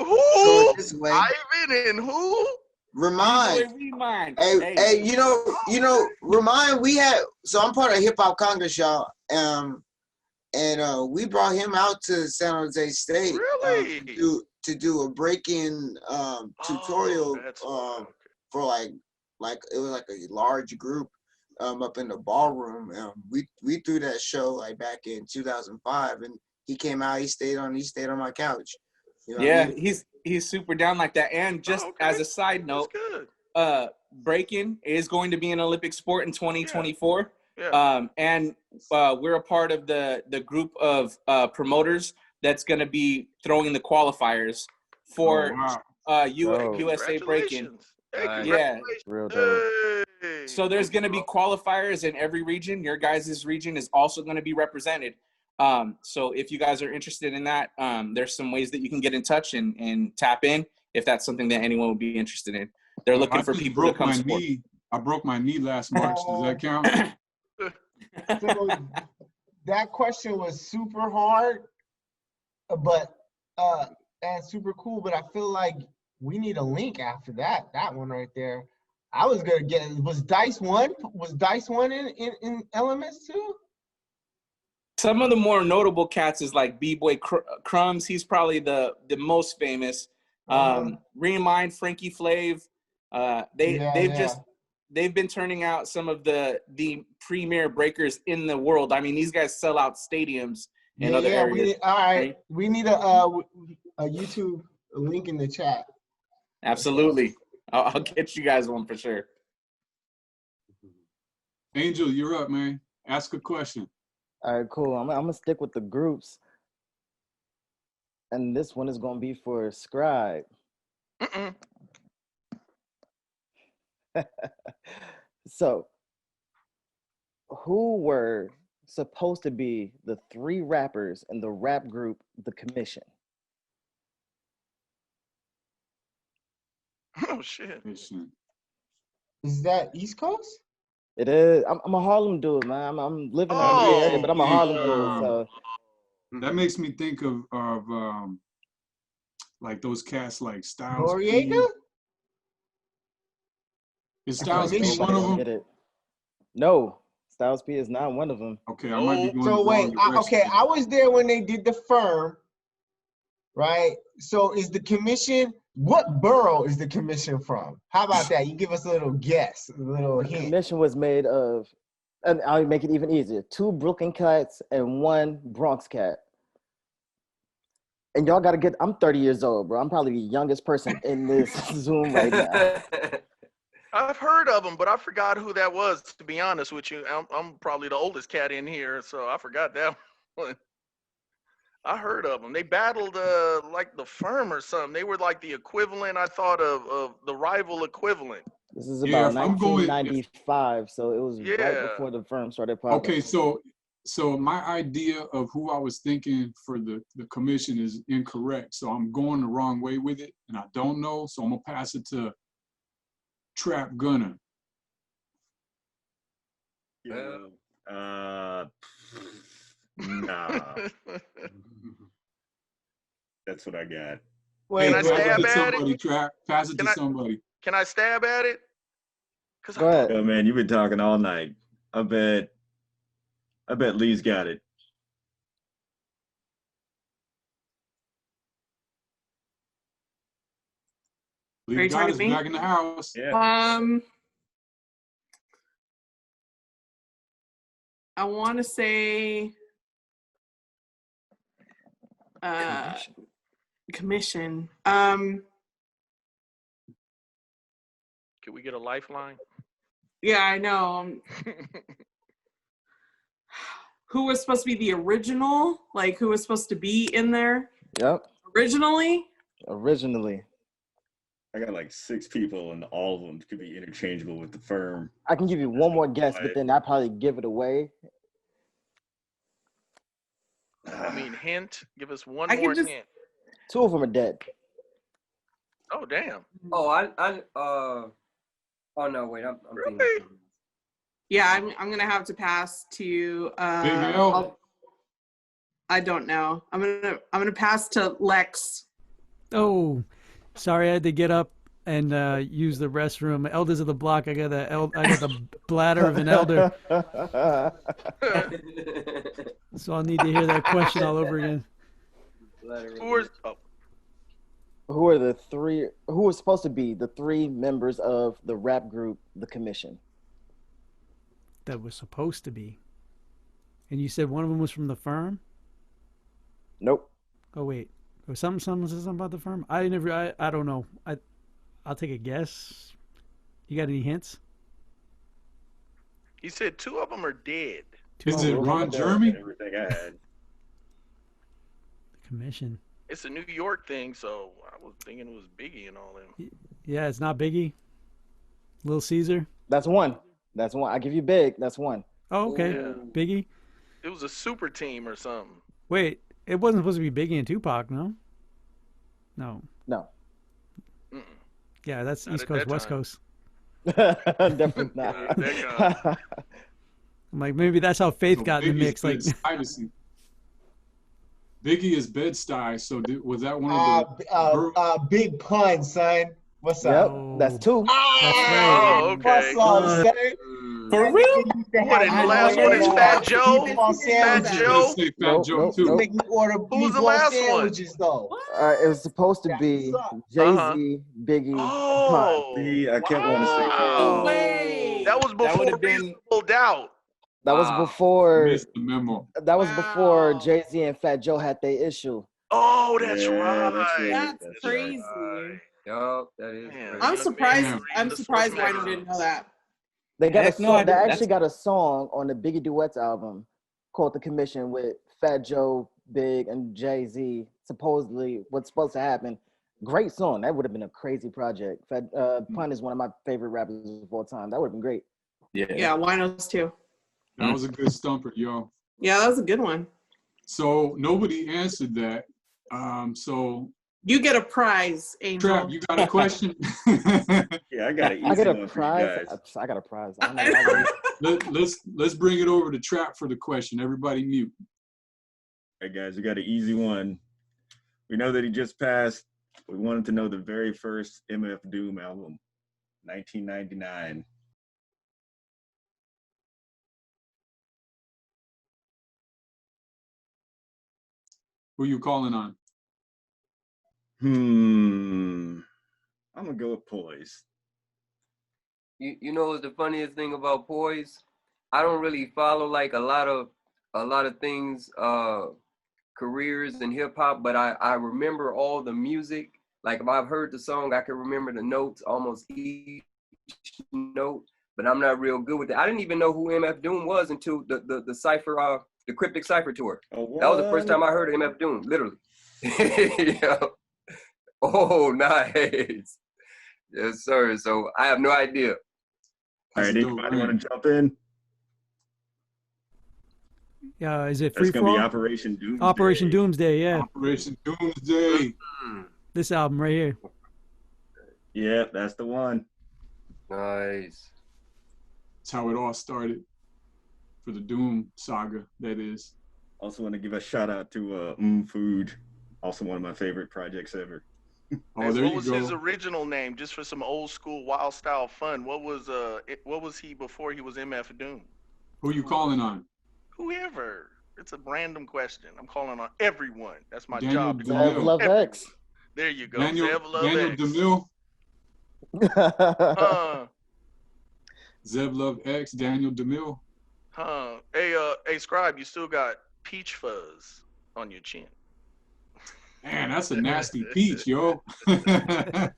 who?
this way.
Ivan and who?
Remind.
Remind.
Hey, you know, Remind. We had I'm part of Hip Hop Congress, y'all. And we brought him out to San Jose State to do a break-in tutorial for like it was like a large group up in the ballroom. We threw that show like back in 2005, and he came out. He stayed on my couch. You know
Yeah,
what I mean?
he's super down like that. And just as a side note, breaking is going to be an Olympic sport in 2024.
Yeah.
And we're a part of the group of promoters that's going to be throwing the qualifiers for USA Breaking. Yeah.
Real dope.
So there's going to be qualifiers in every region. Your guys' region is also going to be represented. So if you guys are interested in that, there's some ways that you can get in touch and tap in if that's something that anyone would be interested in. They're looking for people to come support.
I broke my knee last March. Does that count?
So that question was super hard, but and super cool. But I feel like we need a link after that one right there. I was gonna get. Was Dice one in LMS too?
Some of the more notable cats is like B-Boy Crumbs. He's probably the most famous. Remind, Frankie Flav. They've been turning out some of the premier breakers in the world. I mean, these guys sell out stadiums in other areas.
We need a YouTube link in the chat.
Absolutely. I'll get you guys one for sure.
Angel, you're up, man. Ask a question.
All right, cool. I'm gonna stick with the groups, and this one is gonna be for Scribe. So, who were supposed to be the 3 rappers in the rap group The Commission?
Oh shit!
Is that East Coast?
It is. I'm a Harlem dude, man. I'm living in the Bay Area, but I'm a Harlem dude. So
that makes me think of like those cats like Styles.
Noriega?
Is Styles P one of them?
No, Styles P is not one of them.
Okay, I might be going.
So wait, I was there when they did the firm, right? So is the commission? What borough is the commission from? How about that? You give us a little guess, a little hint.
The commission was made of, and I'll make it even easier: 2 Brooklyn cats and 1 Bronx cat. And y'all gotta get. I'm 30 years old, bro. I'm probably the youngest person in this Zoom right now.
I've heard of them, but I forgot who that was. To be honest with you, I'm probably the oldest cat in here, so I forgot that one. I heard of them. They battled like the firm or something. They were like the equivalent, I thought, of the rival equivalent.
This is about 1995, so it was right before the firm started popping.
Okay, so my idea of who I was thinking for the commission is incorrect. So I'm going the wrong way with it, and I don't know. So I'm gonna pass it to Trap Gunner.
Nah. That's what I got.
Can I stab at it?
Pass it to somebody.
Can I stab at it?
Go ahead.
Oh man, you've been talking all night. I bet Lee's got it.
Lee got us back in the house.
Yeah.
I want to say commission.
Can we get a lifeline?
Yeah, I know.
who was supposed to be the original, like who was supposed to be in there
Yep.
originally.
I got like 6 people, and all of them could be interchangeable with the firm.
I can give you one more guess, but then I probably give it away.
I mean, hint. Give us one
I
more
can just-
hint.
2 of them are dead.
Oh damn.
Oh, oh no, wait, I'm thinking.
Yeah, I'm gonna have to pass to.
Big L.
I don't know. I'm gonna pass to Lex.
Oh, sorry, I had to get up and use the restroom. Elders of the block. I got the bladder of an elder, so I'll need to hear that question all over again.
Who are the 3? Who was supposed to be the 3 members of the rap group, The Commission?
That was supposed to be. And you said one of them was from the firm?
Nope.
Oh wait, was someone said something about the firm? I don't know. I'll take a guess. You got any hints?
He said 2 of them are dead.
Is it Ron Jeremy?
Everything I had.
The Commission.
It's a New York thing, so I was thinking it was Biggie and all them.
Yeah, it's not Biggie. Little Caesar.
That's one. I give you big. That's one.
Oh, okay.
Yeah.
Biggie.
It was a super team or something.
Wait, it wasn't supposed to be Biggie and Tupac, no? No. Yeah, that's
Not
East
at
Coast,
that
West
time.
Coast.
Definitely not.
I'm like, maybe that's how Faith
So
got in the mix. Like,
Biggie is Bed-Stuy, so was that one of the
big pun, son. What's
Yep,
up?
that's 2.
Oh, okay.
What's up, son?
For real?
What, and the last one is Fat Joe? Fat Joe?
Make me order
Who was the
meatball
last one?
sandwiches, though.
It was supposed to be Jay-Z, Biggie,
Oh,
I kept wanting to say
wow.
Way.
That was before
would've been-
Reasonable Doubt.
That was before.
Missed the memo.
That was before Jay-Z and Fat Joe had their issue.
Oh, that's right.
That's crazy.
Yup, that is.
Man,
I'm
young
surprised.
man
I'm
reading the
surprised
Source
Rhino didn't know that.
They got a
Heck no,
song.
I
They
didn't.
actually got a song on the Biggie Duets album called "The Commission" with Fat Joe, Big, and Jay-Z. Supposedly, what's supposed to happen. Great song. That would have been a crazy project. Pun is one of my favorite rappers of all time. That would have been great.
Yeah, Winos too.
That was a good stumper, yo.
Yeah, that was a good one.
So nobody answered that. So
you get a prize, Angel.
Trap, you got a question?
Yeah, I got an
I
easy
get a
one for you
prize.
guys.
I got a prize. I don't know.
Let's bring it over to Trap for the question. Everybody mute.
All right, guys, we got an easy one. We know that he just passed. We wanted to know the very first MF Doom album, 1999.
Who you calling on?
I'm gonna go with Poise.
You know what's the funniest thing about Poise? I don't really follow like a lot of things, careers in hip hop, but I remember all the music. Like if I've heard the song, I can remember the notes, almost each note, but I'm not real good with it. I didn't even know who MF Doom was until the Cypher, the Cryptic Cypher Tour.
Oh,
that was the first time I heard of MF Doom, literally. Yeah. Oh, nice. Yes, sir. So I have no idea.
All right, anybody want to jump in?
Yeah, is it free
That's
for
gonna be
all?
Operation Doomsday.
Operation Doomsday, yeah.
Operation Doomsday.
This album right here.
Yeah, that's the one.
Nice.
That's how it all started for the Doom saga, that is.
Also want to give a shout out to Food, also one of my favorite projects ever.
Oh, there
what
you
was
go.
his original name? Just for some old school wild style fun. What was he before he was MF Doom?
Who you calling on?
Whoever. It's a random question. I'm calling on everyone. That's my
Daniel
job.
DeMille.
Love X.
There you go.
Daniel
Zev Love
DeMille.
X.
Zev Love X, Daniel DeMille.
Hey, Scribe, you still got peach fuzz on your chin.
Man, that's a nasty peach, yo. I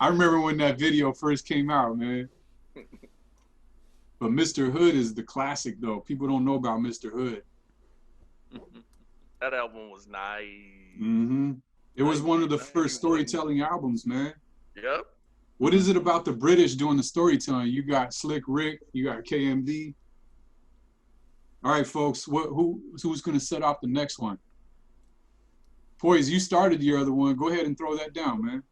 remember when that video first came out, man. But Mr. Hood is the classic, though. People don't know about Mr. Hood.
That album was nice.
Mm-hmm. It was one of the first storytelling albums, man.
Yep.
What is it about the British doing the storytelling? You got Slick Rick, you got KMD. All right, folks, who's going to set off the next one? Poise, you started the other one. Go ahead and throw that down, man.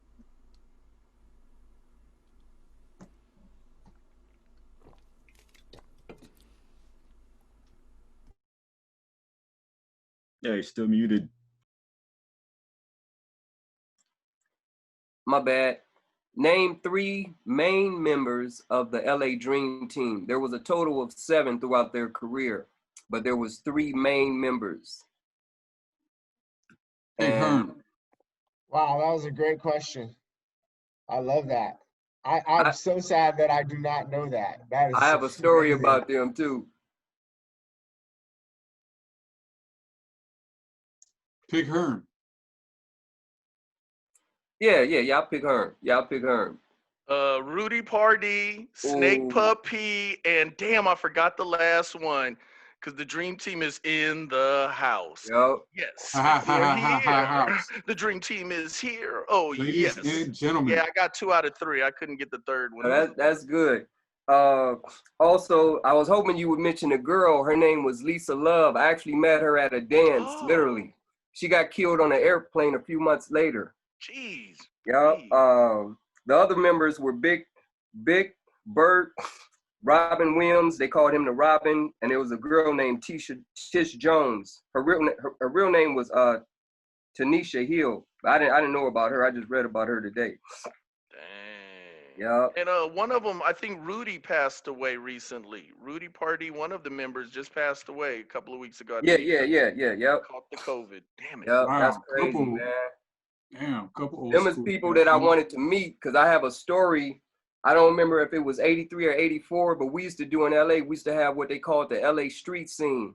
Yeah, you're still muted.
My bad. Name 3 main members of the LA Dream Team. There was a total of 7 throughout their career, but there was 3 main members.
Wow, that was a great question. I love that. I'm so sad that I do not know that. That is
I have a story
amazing.
about them too.
Pick Herm.
Yeah, y'all pick Herm. Y'all pick Herm.
Rudy Pardee, Snake Puppy, and damn, I forgot the last one because the Dream Team is in the house.
Yep.
Yes, we're here. The Dream Team is here. Oh,
ladies
yes.
and gentlemen.
Yeah, I got 2 out of 3. I couldn't get the third one.
That's good. Also, I was hoping you would mention a girl. Her name was Lisa Love. I actually met her at a dance, literally. She got killed on an airplane a few months later.
Jeez.
Yep. The other members were Big Bert, Robin Williams. They called him the Robin, and there was a girl named Tish Jones. Her real name was Tanisha Hill. I didn't know about her. I just read about her today.
Dang.
Yeah.
And one of them, I think Rudy passed away recently. Rudy Pardee, one of the members, just passed away a couple of weeks ago.
Yeah.
Caught the COVID. Damn it.
Yep,
Wow,
that's crazy, man.
Damn, couple old
Them is
school
people
guys,
that I
man.
wanted to meet because I have a story. I don't remember if it was 83 or 84, but we used to do in LA, we used to have what they called the LA street scene.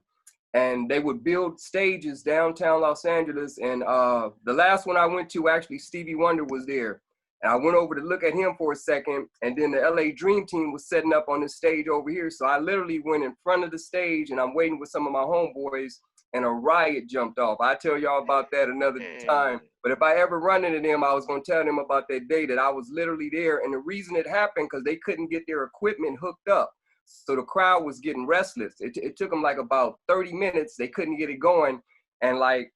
And they would build stages downtown Los Angeles. And the last one I went to, actually, Stevie Wonder was there. And I went over to look at him for a second. And then the LA Dream Team was setting up on the stage over here. So I literally went in front of the stage and I'm waiting with some of my homeboys and a riot jumped off. I'll tell y'all about that another time. But if I ever run into them, I was going to tell them about that day that I was literally there. And the reason it happened, because they couldn't get their equipment hooked up. So the crowd was getting restless. It took them like about 30 minutes. They couldn't get it going. And like,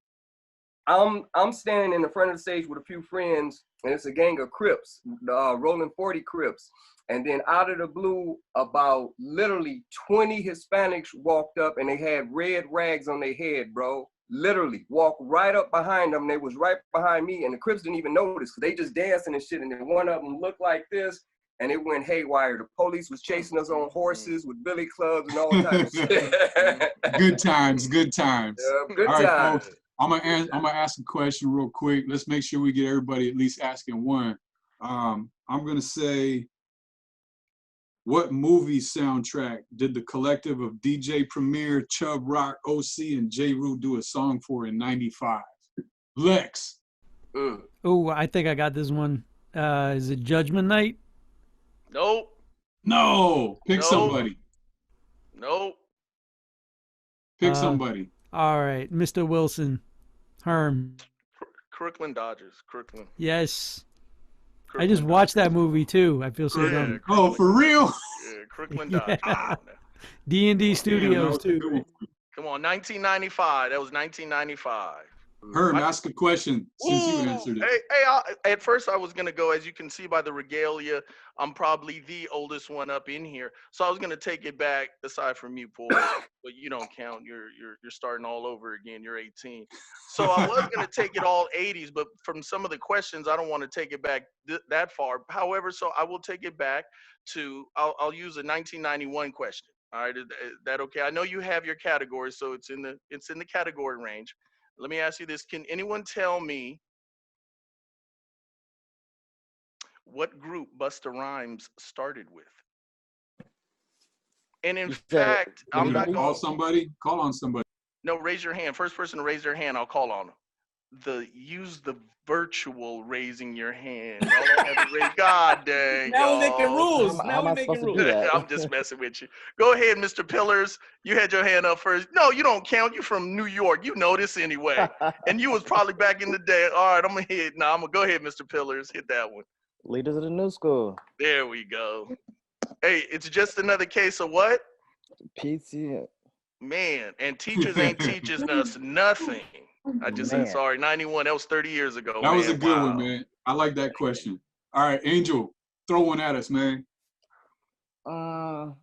I'm standing in the front of the stage with a few friends, and it's a gang of Crips, rolling 40 Crips. And then out of the blue, about literally 20 Hispanics walked up and they had red rags on their head, bro. Literally walked right up behind them. They was right behind me, and the Crips didn't even notice because they just dancing and shit. And then one of them looked like this, and it went haywire. The police was chasing us on horses with billy clubs and all types of shit.
Good times, good times.
Yeah, good
all right,
times.
folks. I'm gonna ask a question real quick. Let's make sure we get everybody at least asking one. I'm gonna say, what movie soundtrack did the collective of DJ Premier, Chubb Rock, OC, and J. Rue do a song for in '95? Lex.
Oh, I think I got this one. Is it Judgment Night?
Nope.
No. Pick somebody.
Nope.
Pick somebody.
All right, Mr. Wilson. Herm.
Crooklyn Dodgers. Crooklyn.
Yes. I just watched that movie too. I feel so dumb.
Oh, for real?
Yeah, Crooklyn Dodgers.
Yeah. D&D Studios too.
Come on, 1995. That was 1995.
Herm, ask a question since you answered it.
At first I was going to go, as you can see by the regalia, I'm probably the oldest one up in here. So I was going to take it back, aside from you, Paul, but you don't count. You're starting all over again. You're 18. So I was going to take it all 80s, but from some of the questions, I don't want to take it back that far. However, so I will take it back to, I'll use a 1991 question. All right, is that okay? I know you have your categories, so it's in the category range. Let me ask you this. Can anyone tell me what group Busta Rhymes started with? And in fact, I'm not going to
call somebody. Call on somebody.
No, raise your hand. First person to raise their hand, I'll call on them. use the virtual raising your hand. Y'all don't have to raise. God dang.
Now we're making
y'all.
rules.
How
Now
am
we're
I
making
supposed to
rules.
do that?
I'm just messing with you. Go ahead, Mr. Pillars. You had your hand up first. No, you don't count. You from New York. You know this anyway. And you was probably back in the day. All right, I'm gonna hit. No, I'm gonna go ahead, Mr. Pillars. Hit that one.
Leaders of the new school.
There we go. Hey, it's just another case of what?
PC.
Man, and teachers ain't teaching us nothing. I just said
Man.
sorry. 91. That was 30 years ago.
That
man.
was a good
Wow.
one, man. I like that question. All right, Angel, throw one at us, man.
Damn.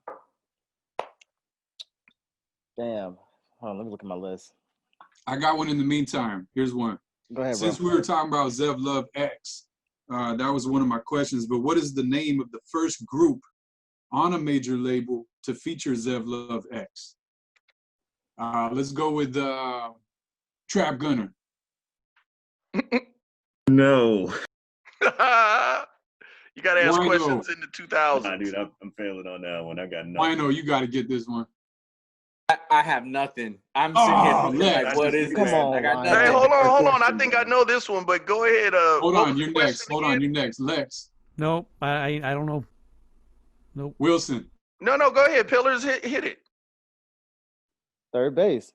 Hold on, let me look at my list.
I got one in the meantime. Here's one.
Go ahead,
Since
bro.
we were talking about Zev Love X, that was one of my questions. But what is the name of the first group on a major label to feature Zev Love X? Let's go with Trap Gunner.
No.
You gotta ask
Wino.
questions in the 2000s.
Nah, dude, I'm failing on that one. I got nothing.
Wino, you got to get this one.
I have nothing. I'm sitting here thinking like, what is
Come
this?
on,
I got
Wino.
nothing.
Hey, hold on. I think I know this one, but go ahead.
Hold
what
on,
was
you're
the question
next. Hold on,
again?
you're next. Lex.
Nope, I don't know. Nope.
Wilson.
No, go ahead. Pillars, hit it.
Third base.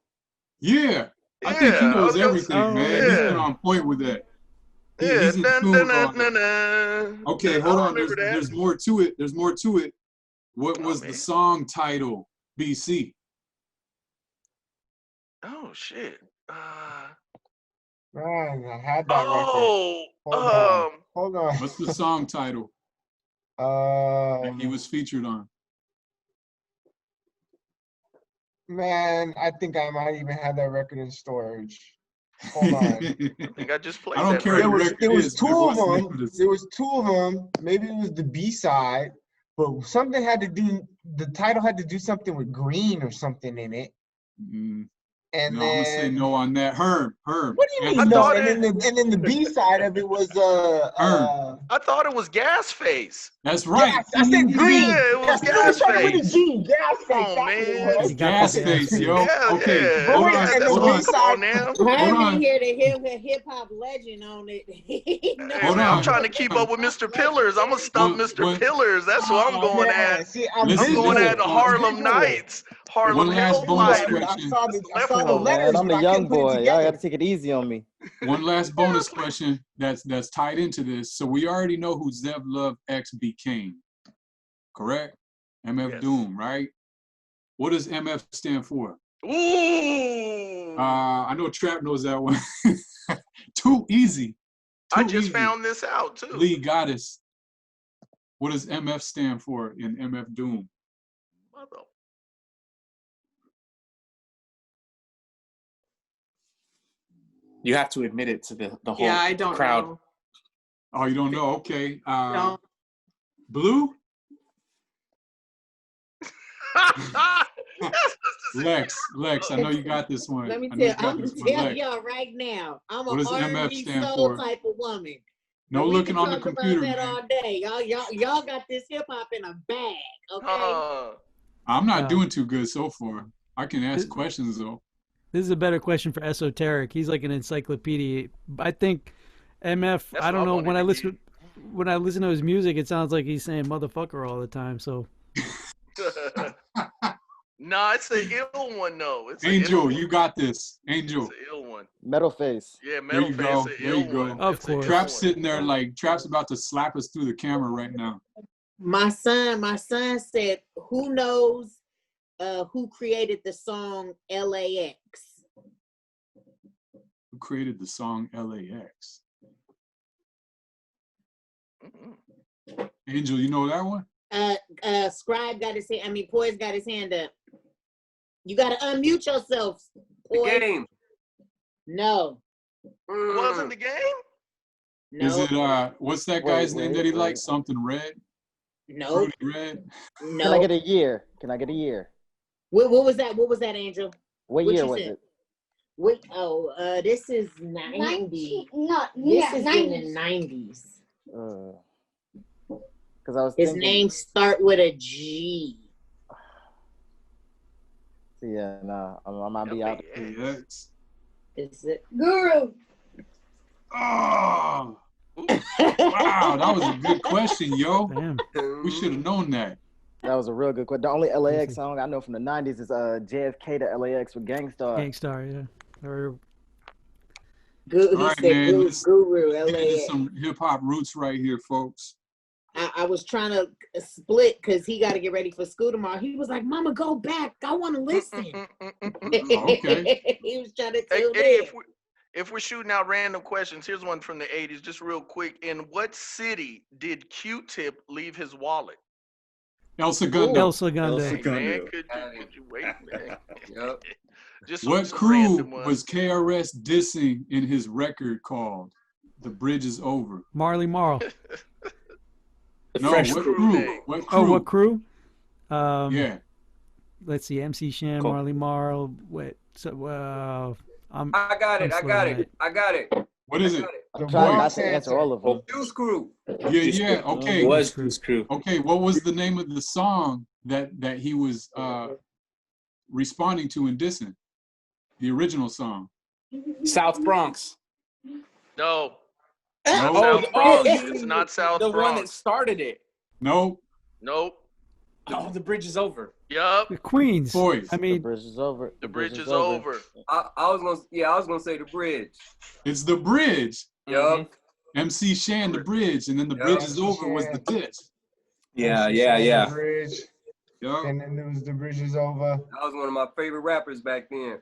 Yeah. I think he knows everything,
Oh,
man.
yeah.
He's been on point with that. He's in tune on it. Okay, hold on. There's more to it. There's more to it. What was the song title? BC.
Oh shit.
Man, I had that record. Hold on.
What's the song title? That he was featured on.
Man, I think I might even have that record in storage. Hold on.
I think I just played
I don't
that.
care what the record
There was
is,
two
but
of
what's the name
them.
of this?
There was two of them. Maybe it was the B-side, but something had to do. The title had to do something with green or something in it. And
no,
then
I'm gonna say no on that. Herm.
What do you mean no? And then the B-side of it was
I thought it was Gas Face.
That's right.
Yes, I said green.
Yeah, it was
Yes, you know what
Gas
started with a
Face.
G. Gas face.
Come on,
That's what it
man.
was.
It's Gas Face, yo.
Yeah,
Okay,
yeah.
hold
wait,
on.
and the
Hold on.
Come on now.
I'm
on.
in here to hear the hip hop legend on it.
Hey,
Hold
man, I'm
on.
trying to keep up with Mr. Pillars. I'm gonna stump Mr. Pillars. That's what I'm going at.
See,
I'm going at the Harlem Nights. Harlem
One last
Hellfighters.
bonus
I
question.
saw the
Come on,
letters,
man. I'm
but
the
I
young
couldn't put it
boy. Y'all
together.
got to take it easy on me.
One last bonus question that's tied into this. So we already know who Zev Love X became, correct? MF Doom, right? What does MF stand for?
Ooh.
I know Trap knows that one. Too easy.
I just found this out too.
Lee Goddess. What does MF stand for in MF Doom?
You have to admit it to the whole
Yeah, I don't
crowd.
know.
Oh, you don't know? Okay.
No.
Blue? Lex, I know you got this one.
Let me
I know you
tell,
got
I'm
this
gonna
one.
tell
Lex.
y'all right now. I'm
What
a
does MF
R&B
stand
soul
for?
type of woman.
No
And we
looking
can
on the
talk
computer,
about that
man.
all day. Y'all got this hip hop in a bag, okay?
I'm not doing too good so far. I can ask questions though.
This is a better question for Esoteric. He's like an encyclopedia. I think MF. I don't know, when I listen to his music, it sounds like he's saying motherfucker all the time. So
No, it's the ill one though. It's
Angel, you got this. Angel.
It's the ill one.
Metal Face.
Yeah,
There
Metal
you
Face.
go.
The
There
ill
you go.
one.
Of
It's the ill
course.
Trap's
one.
sitting there like Trap's about to slap us through the camera right now.
My son said, who knows who created the song LAX?
Who created the song LAX? Angel, you know that one?
Scribe got his hand, Poise got his hand up. You gotta unmute yourself.
The Game.
No.
Wasn't the Game?
No.
Is it what's that guy's name that he likes? Something Red?
No.
Fruity Red?
No.
Can I get a year? Can I get a year?
What was that? What was that, Angel?
What year was it?
What? This is 90. This is in the 90s.
Because I was
His
thinking,
name start with a G.
yeah, no, I might be out.
Is it Guru?
Oh, wow, that was a good question, yo.
Damn.
We should have known that.
That was a real good question. The only LAX song I know from the 90s is JFK to LAX with Gangstar.
Gangstar, yeah. Or
All right, man.
Guru,
Let's get into
LAX.
some hip hop roots right here, folks.
I was trying to split because he got to get ready for school tomorrow. He was like, "Mama, go back. I want to listen."
Okay.
He was trying to
Hey,
tell
hey,
me.
if we're shooting out random questions, here's one from the 80s, just real quick. In what city did Q-Tip leave his wallet?
El Segundo.
El Segundo.
Hey, man, could you wait, man?
Yep.
Just
What
some
crew
random ones.
was KRS dissing in his record called "The Bridge Is Over"?
Marley Marl.
No,
Fresh
what
Crew.
crew? What crew?
Oh, what crew?
Yeah.
Let's see. MC Shan, Marley Marl. Wait. So,
I got it. I got it.
What is it?
I'm trying not to answer all of them.
Juice Crew.
Yeah. Okay.
It was Juice Crew.
Okay. What was the name of the song that he was responding to in dissing? The original song.
South Bronx.
No.
No.
South Bronx. It's not South
The
Bronx.
one that started it.
No.
Nope.
Oh, the bridge is over.
Yup.
The Queens.
Boys.
I
The
mean,
bridge is over.
The bridge is over.
I was gonna say the bridge.
It's The Bridge.
Yup.
MC Shan, The Bridge, and then The Bridge Is Over was the diss.
Yeah.
The bridge.
Yup.
And then there was The Bridge Is Over.
That was one of my favorite rappers back then.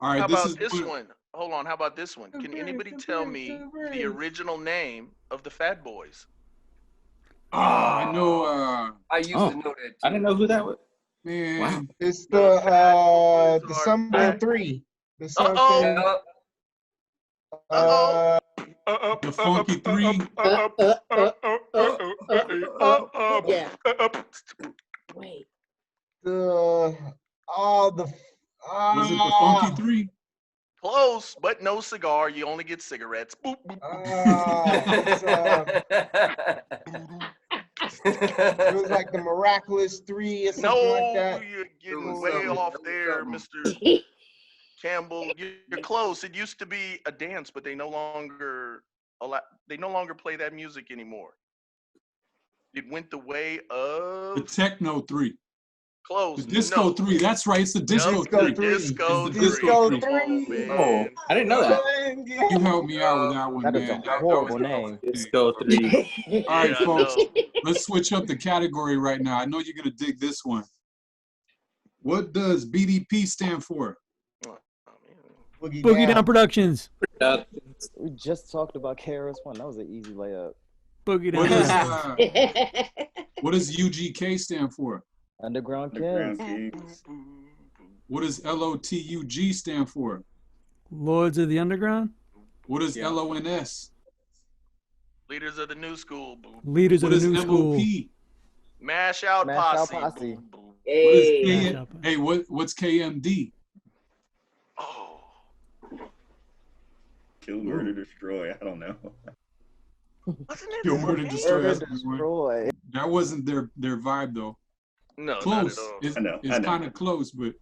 All right.
How
This
about
is
this one? Hold on. How about this one? Can anybody tell me the original name of the Fat Boys?
Oh, I know.
I used to know that too.
I didn't know who that was.
Man.
Wow.
It's the Sunburn 3. The something.
The Funky Three.
Yeah. Wait.
The
Was it the Funky Three?
Close, but no cigar. You only get cigarettes. Boop, boop,
it was like the Miraculous 3 or something like that.
No, you're getting way off there, Mr. Campbell. You're close. It used to be a dance, but they no longer play that music anymore. It went the way of
The Techno 3.
Close.
The Disco 3. That's right. It's the Disco 3.
Disco
It's the Disco 3.
Oh, I didn't know that.
You helped me out with that one,
That
man.
is a horrible name.
Disco 3.
All right,
Yeah, I
folks.
know.
Let's switch up the category right now. I know you're going to dig this one. What does BDP stand for?
Boogie Down Productions.
We just talked about KRS-One. That was an easy layup.
Boogie
What
Down.
does, what does UGK stand for?
Underground Kings.
What does LOTUG stand for?
Lords of the Underground.
What is LONS?
Leaders of the New School. Boop.
Leaders
What
of the
is
New School.
MOP?
Mash out
Mash Out
posse.
Posse.
What's KMD?
Oh.
Kill, murder, destroy. I don't know.
Wasn't it?
Kill, murder, destroy.
Murder,
That's a good one.
Destroy.
That wasn't their vibe though.
No,
Close.
not at all.
It's,
I know.
it's kind of close, but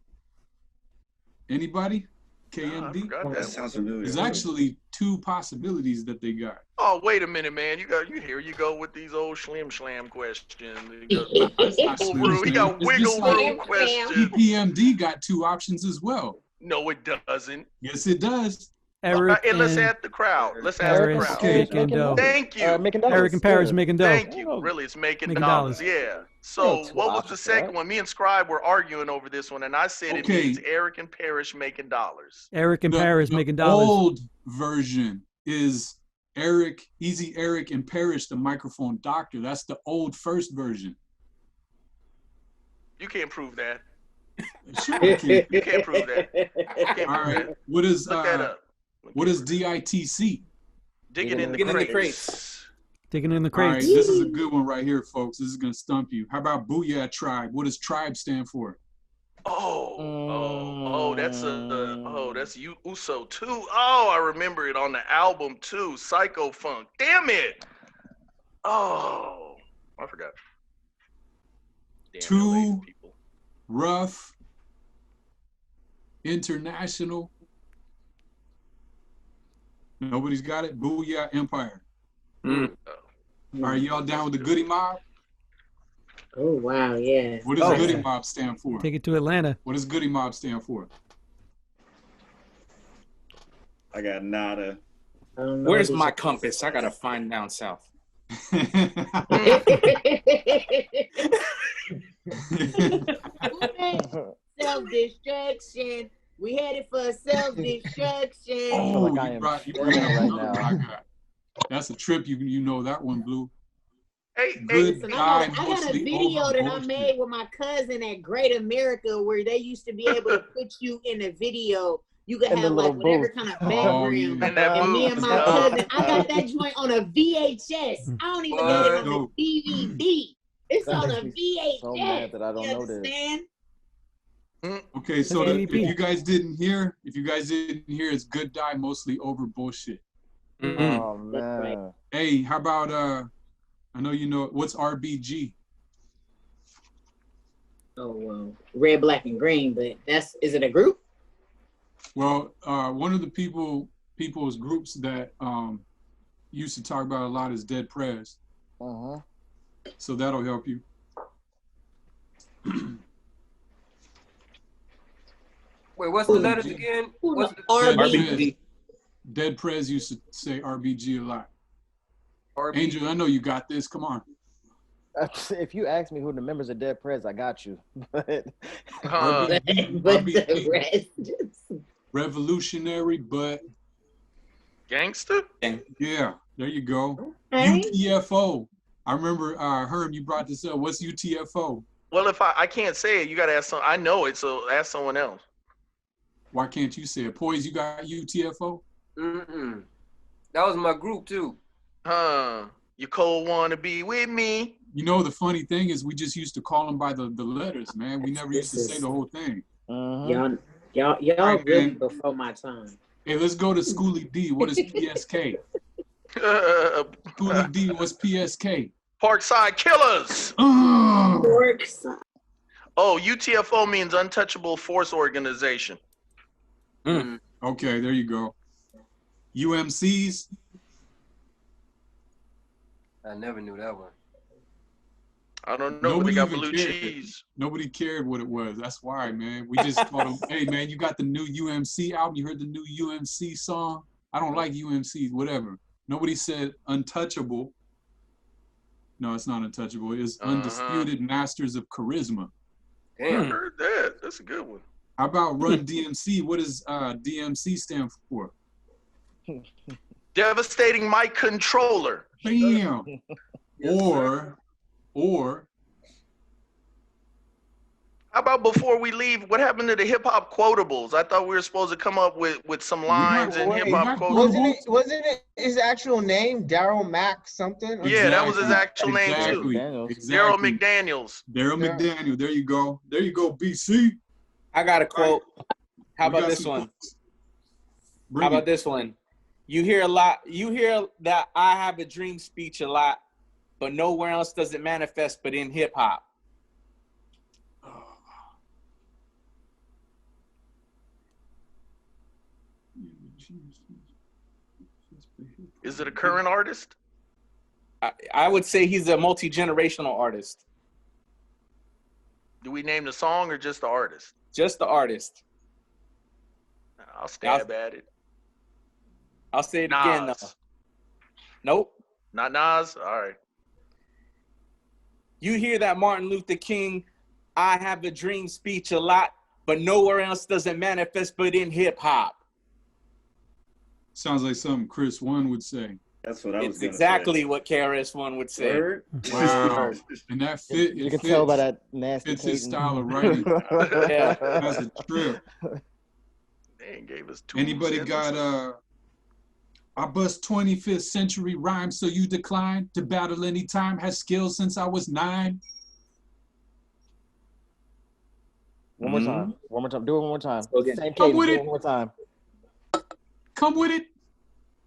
anybody?
I
KMD?
forgot
That
that
sounds
one.
familiar.
There's actually two possibilities that they got.
Oh, wait a minute, man. Here you go with these old schlam questions.
That's not
Wiggle
Slim
room. He
Slim.
got
It's
wiggle
just like
room questions.
EPMD got two options as well.
No, it doesn't.
Yes, it does.
Eric
And let's
and
ask the crowd. Let's ask the
Paris
crowd.
making dough.
Thank you.
Making dollars.
Eric and Paris
Yeah.
making dough.
Thank you. Really, it's making
Making
dollars.
dollars.
Yeah. So
two
what was the
options,
second
right?
one? Me and Scribe were arguing over this one, and I said it
Okay.
means Eric and Parrish making dollars.
Eric and
The-
Paris
the
making dollars.
old version is Easy Eric and Parrish, the microphone doctor. That's the old first version.
You can't prove that.
Sure I can.
You can't prove that. You can't
All
prove
right.
that.
What is
Look that up.
what is DITC?
Digging in the
Digging in the
crates.
Digging in the
All right,
crates.
this is a good one right here, folks. This is gonna stump you. How about Booyah Tribe? What does Tribe stand for?
That's Uso too. Oh, I remember it on the album too. Psycho Funk. Damn it. Oh, I forgot. Damn
Too
LA people.
Rough International. Nobody's got it? Booyah Empire.
Mm.
Are y'all down with the Goody Mob?
Oh, wow, yeah.
What does Goody Mob stand for?
Take it to Atlanta.
What does Goody Mob stand for?
I got nada.
Where's my compass? I gotta find down south.
Self-destruction. We headed for self-destruction.
Oh, you brought right now. That's a trip. You know that one, Blue.
Hey,
Listen, I got a video that I made with my cousin at Great America where they used to be able to put you in a video. You could have like whatever kind of background. And me and my cousin, I got that joint on a VHS. I don't even got it on a DVD. It's on a VHS.
So mad that I don't know this.
Understand?
Okay, so if you guys didn't hear, it's Good Die Mostly Over Bullshit.
Oh man.
Hey, how about I know you know what's RBG?
Oh well, red, black, and green. But is it a group?
Well, one of the people's groups that used to talk about a lot is Dead Prez. So that'll help you.
Wait, what's the letters again? What's the
RBG? Dead Prez used to say RBG a lot. RBG. Angel, I know you got this. Come on.
If you ask me who the members of Dead Prez, I got you. But
RBG, revolutionary, but
gangster.
Yeah, there you go. UTFO. I remember Herm, you brought this up. What's UTFO?
Well, if I can't say it, you gotta ask some. I know it, so ask someone else.
Why can't you say it? Poise, you got UTFO?
That was my group too.
You cold wanna be with me?
You know, the funny thing is we just used to call them by the letters, man. We never used to say the whole thing.
Y'all right, really before my time.
Hey, let's go to Schoolie D. What is PSK? Schoolie D, what's PSK?
Parkside Killers.
Parkside.
Oh, UTFO means Untouchable Force Organization.
Okay, there you go. UMCs.
I never knew that one.
I don't know.
Nobody
We got
even
blue
cared.
cheese.
Nobody cared what it was. That's why, man. We just told them, hey, man, you got the new UMC album. You heard the new UMC song? I don't like UMCs, whatever. Nobody said Untouchable. No, it's not Untouchable. It's Undisputed Masters of Charisma.
Damn, I heard that. That's a good one.
How about Run DMC? What does DMC stand for?
Devastating Mic Controller.
Bam. Or
how about before we leave, what happened to the hip hop quotables? I thought we were supposed to come up with some lines and hip hop quotables.
Wasn't it his actual name, Daryl Mack something?
Yeah, that was his actual name too. Daryl McDaniels.
Daryl McDaniel. There you go. There you go, BC.
I got a quote. How about this one? How about this one? You hear that I have a dream speech a lot, but nowhere else does it manifest but in hip hop.
Is it a current artist?
I would say he's a multi-generational artist.
Do we name the song or just the artist?
Just the artist.
I'll stab at it.
I'll say it again though. Nope.
Not Nas? All right.
You hear that Martin Luther King, I have a dream speech a lot, but nowhere else does it manifest but in hip hop.
Sounds like something Chris One would say.
That's what I was
It's exactly what KRS-One would say.
Wow. And that fit.
You can tell by that nasty.
It's his style of writing.
Yeah.
That's a trip.
They gave us two.
Anybody got I bust 25th century rhymes, so you decline to battle anytime. Has skills since I was 9.
One more time. One more time. Do it one more time. Same
Come
cadence.
with
Do
it.
one more time.
Come with it.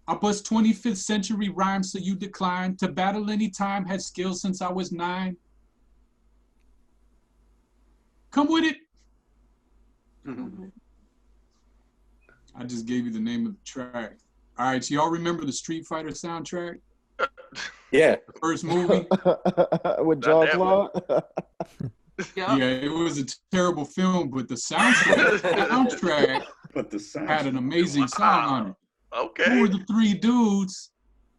I bust 25th century rhymes, so you decline to battle anytime. Had skills since I was 9. Come with it. I just gave you the name of the track. All right, so y'all remember the Street Fighter soundtrack?
Yeah.
The first movie?
With Jean-Claude?
Yeah, it was a terrible film, but the soundtrack had an amazing song on it.
Okay.
Who were the three dudes?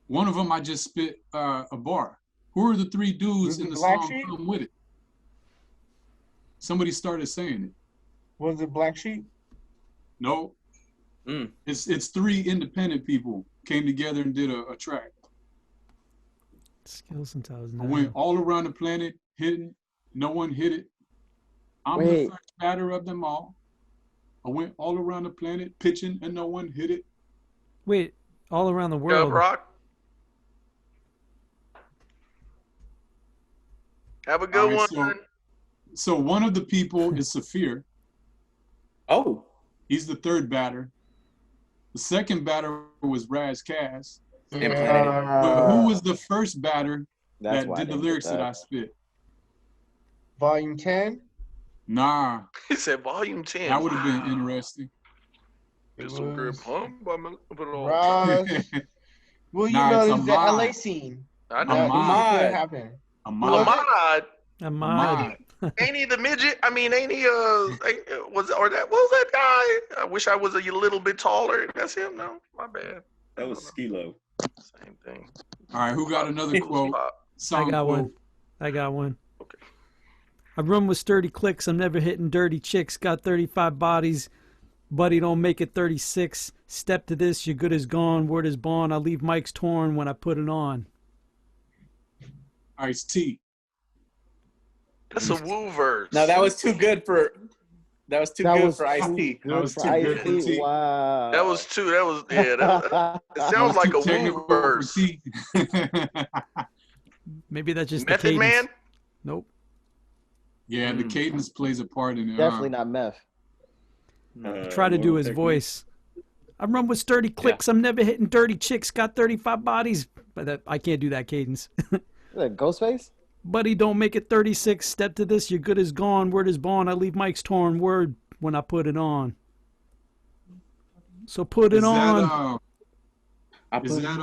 One of them I just spit a bar. Who are the three dudes in the
Black
song
Sheep?
Come With It? Somebody started saying it.
Was it Black Sheep?
No. It's three independent people came together and did a track.
Skills and talents.
I went all around the planet, hitting. No one hit it. I'm the first batter of them all. I went all around the planet pitching and no one hit it.
Wait, all around the world.
Rock. Have a good one.
So one of the people is Saphir.
Oh.
He's the third batter. The second batter was Raz Cass. But who was the first batter that did the lyrics that I spit?
Volume 10?
Nah.
He said volume 10.
That would have been interesting.
It's some good pump.
Ross. Well, you know, there's the LA scene.
I know.
What happened?
Ahmad. Ain't he the midget? I mean, ain't he what was that guy? I wish I was a little bit taller. That's him. No, my bad.
That was Skilo.
Same thing.
All right, who got another quote?
I got one.
Okay.
I run with sturdy clicks. I'm never hitting dirty chicks. Got 35 bodies. Buddy, don't make it 36. Step to this, your good is gone. Word is born. I leave mics torn when I put it on.
Ice-T.
That's a woo verse.
No, that was too good for. That was too good for Ice-T.
That was too good for T.
Wow.
That was too. That was it sounds like a woo verse.
Maybe that's just
Method
the cadence.
Man.
Nope.
Yeah, the cadence plays a part in it.
Definitely not meth.
Try to do his voice. I run with sturdy clicks. I'm never hitting dirty chicks. Got 35 bodies. But I can't do that cadence.
Is that Ghostface?
Buddy, don't make it 36. Step to this, your good is gone. Word is born. I leave mics torn. Word when I put it on. So put it on.
Is that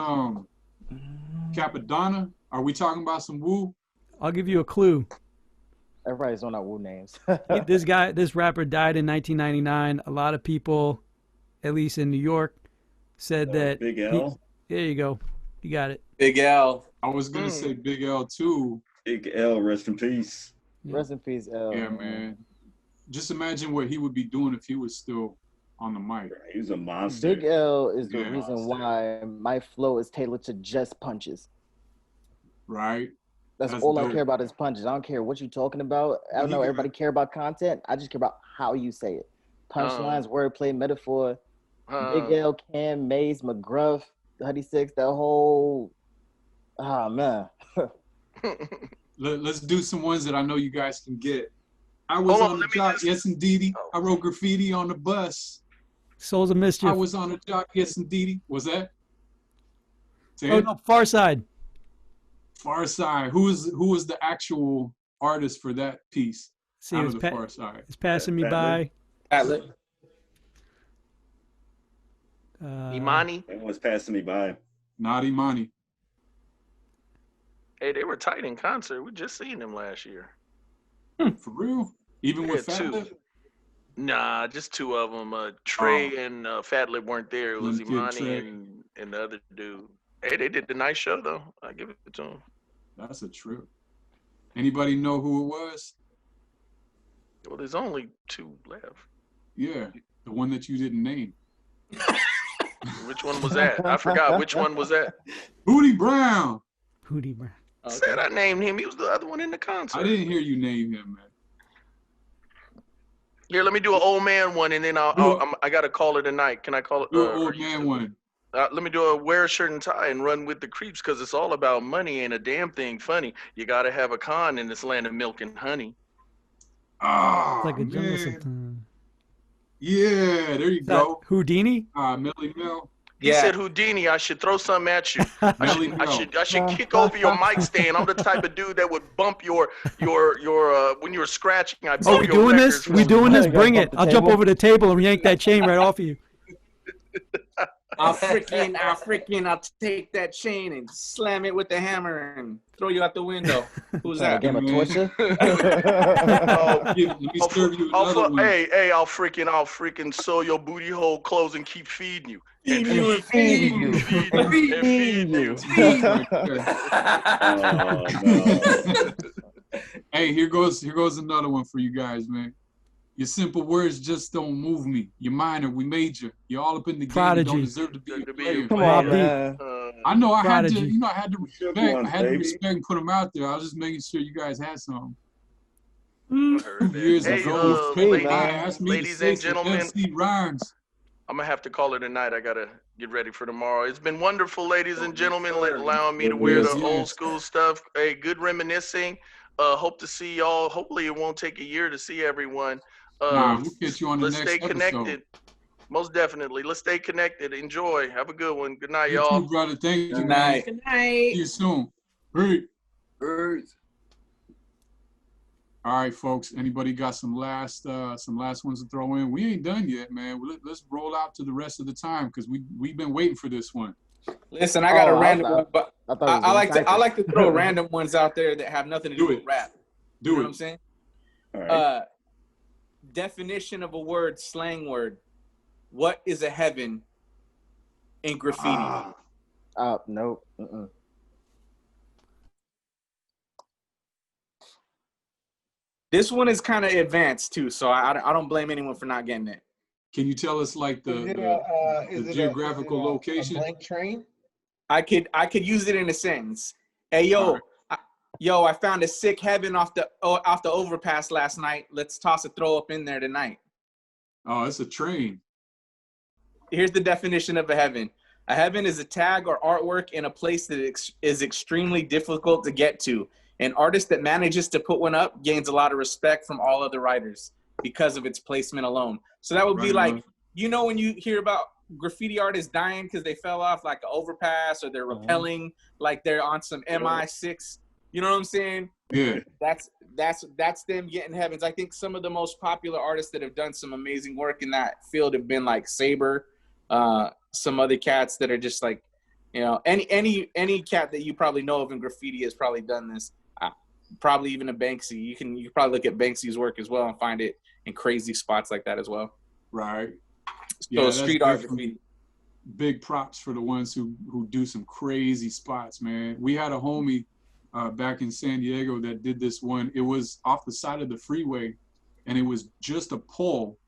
Capadonna? Are we talking about some woo?
I'll give you a clue.
Everybody's on our woo names.
This rapper died in 1999. A lot of people, at least in New York, said that.
Big L?
There you go. You got it.
Big L.
I was going to say Big L too.
Big L, rest in peace.
Rest in peace, L.
Yeah, man. Just imagine what he would be doing if he was still on the mic.
He was a monster.
Big L is the reason why my flow is tailored to just punches.
Right.
That's all I care about is punches. I don't care what you're talking about. I don't know everybody care about content. I just care about how you say it. Punchlines, wordplay, metaphor. Big L, Cam, Maze, McGruff, Huddy Six, that whole man.
Let's do some ones that I know you guys can get. I was on the jock, yes indeedy. I wrote graffiti on the bus.
Souls of Mischief.
I was on the jock, yes indeedy. Was that?
No, Far Side.
Far Side. Who was the actual artist for that piece?
See,
out of the Far Side.
It's passing me by.
Atlet.
Imani.
It was passing me by.
Not Imani.
Hey, they were tight in concert. We just seen them last year.
For real? Even with Fat Lip?
Nah, just two of them. Trey and Fat Lip weren't there. It was Imani and the other dude. Hey, they did a nice show though. I give it to them.
That's a trip. Anybody know who it was?
Well, there's only two left.
Yeah, the one that you didn't name.
Which one was that? I forgot. Which one was that?
Hootie Brown.
Hootie Brown.
Okay. Said I named him. He was the other one in the concert.
I didn't hear you name him, man.
Here, let me do an old man one, and then I gotta call it a night. Can I call it?
Do an old man one.
Let me do a wear a shirt and tie and run with the creeps, because it's all about money. Ain't a damn thing funny. You gotta have a con in this land of milk and honey.
Oh,
like a jungle
man.
sometimes.
Yeah, there you go.
Houdini?
Millie Mel.
He said Houdini, I should throw something at you. I should kick over your mic stand. I'm the type of dude that would bump your when you were scratching. I
Oh, we doing this? We doing this? Bring it. I'll jump over the table and yank that chain right off of you.
I'll take that chain and slam it with the hammer and throw you out the window. Who's that?
A game of torture?
I'll freaking sew your booty hole clothes and keep feeding you.
Feeding you.
Oh, no. Hey, here goes another one for you guys, man. Your simple words just don't move me. You're minor, we major. You're all up in the game. You don't deserve to be a player.
Come on, man.
I know I had
Prodigy.
to, I had to respect. I had to respect and put them out there. I was just making sure you guys had some. 2 years ago,
ladies and gentlemen,
rhymes.
I'm gonna have to call it a night. I gotta get ready for tomorrow. It's been wonderful, ladies and gentlemen, allowing me to wear the old school stuff. Hey, good reminiscing. Hope to see y'all. Hopefully, it won't take a year to see everyone.
We'll get you on the
let's
next
stay connected. Most definitely. Let's stay connected. Enjoy. Have a good one. Good night, y'all.
You too, brother. Thank you.
Good night.
Good night.
See you soon. Hey. All right, folks. Anybody got some last ones to throw in? We ain't done yet, man. Let's roll out to the rest of the time because we've been waiting for this one.
Listen, I got a random one, but I like to throw random ones out there that have nothing to do with rap. You know what I'm saying?
All right.
Definition of a word, slang word. What is a heaven in graffiti?
No.
This one is kind of advanced too, so I don't blame anyone for not getting it.
Can you tell us like the geographical location?
A blank train?
I could use it in a sentence. Hey yo, I found a sick heaven off the overpass last night. Let's toss a throw up in there tonight.
Oh, it's a train.
Here's the definition of a heaven. A heaven is a tag or artwork in a place that is extremely difficult to get to. An artist that manages to put one up gains a lot of respect from all other writers because of its placement alone. So that would be like, when you hear about graffiti artists dying because they fell off like an overpass or they're rappelling like they're on some MI6. You know what I'm saying?
Yeah.
That's them getting heavens. I think some of the most popular artists that have done some amazing work in that field have been like Saber, some other cats that are just like, any cat that you probably know of in graffiti has probably done this. Probably even a Banksy. You can probably look at Banksy's work as well and find it in crazy spots like that as well.
Right.
So street art graffiti.
Big props for the ones who do some crazy spots, man. We had a homie back in San Diego that did this one. It was off the side of the freeway, and it was just a pole,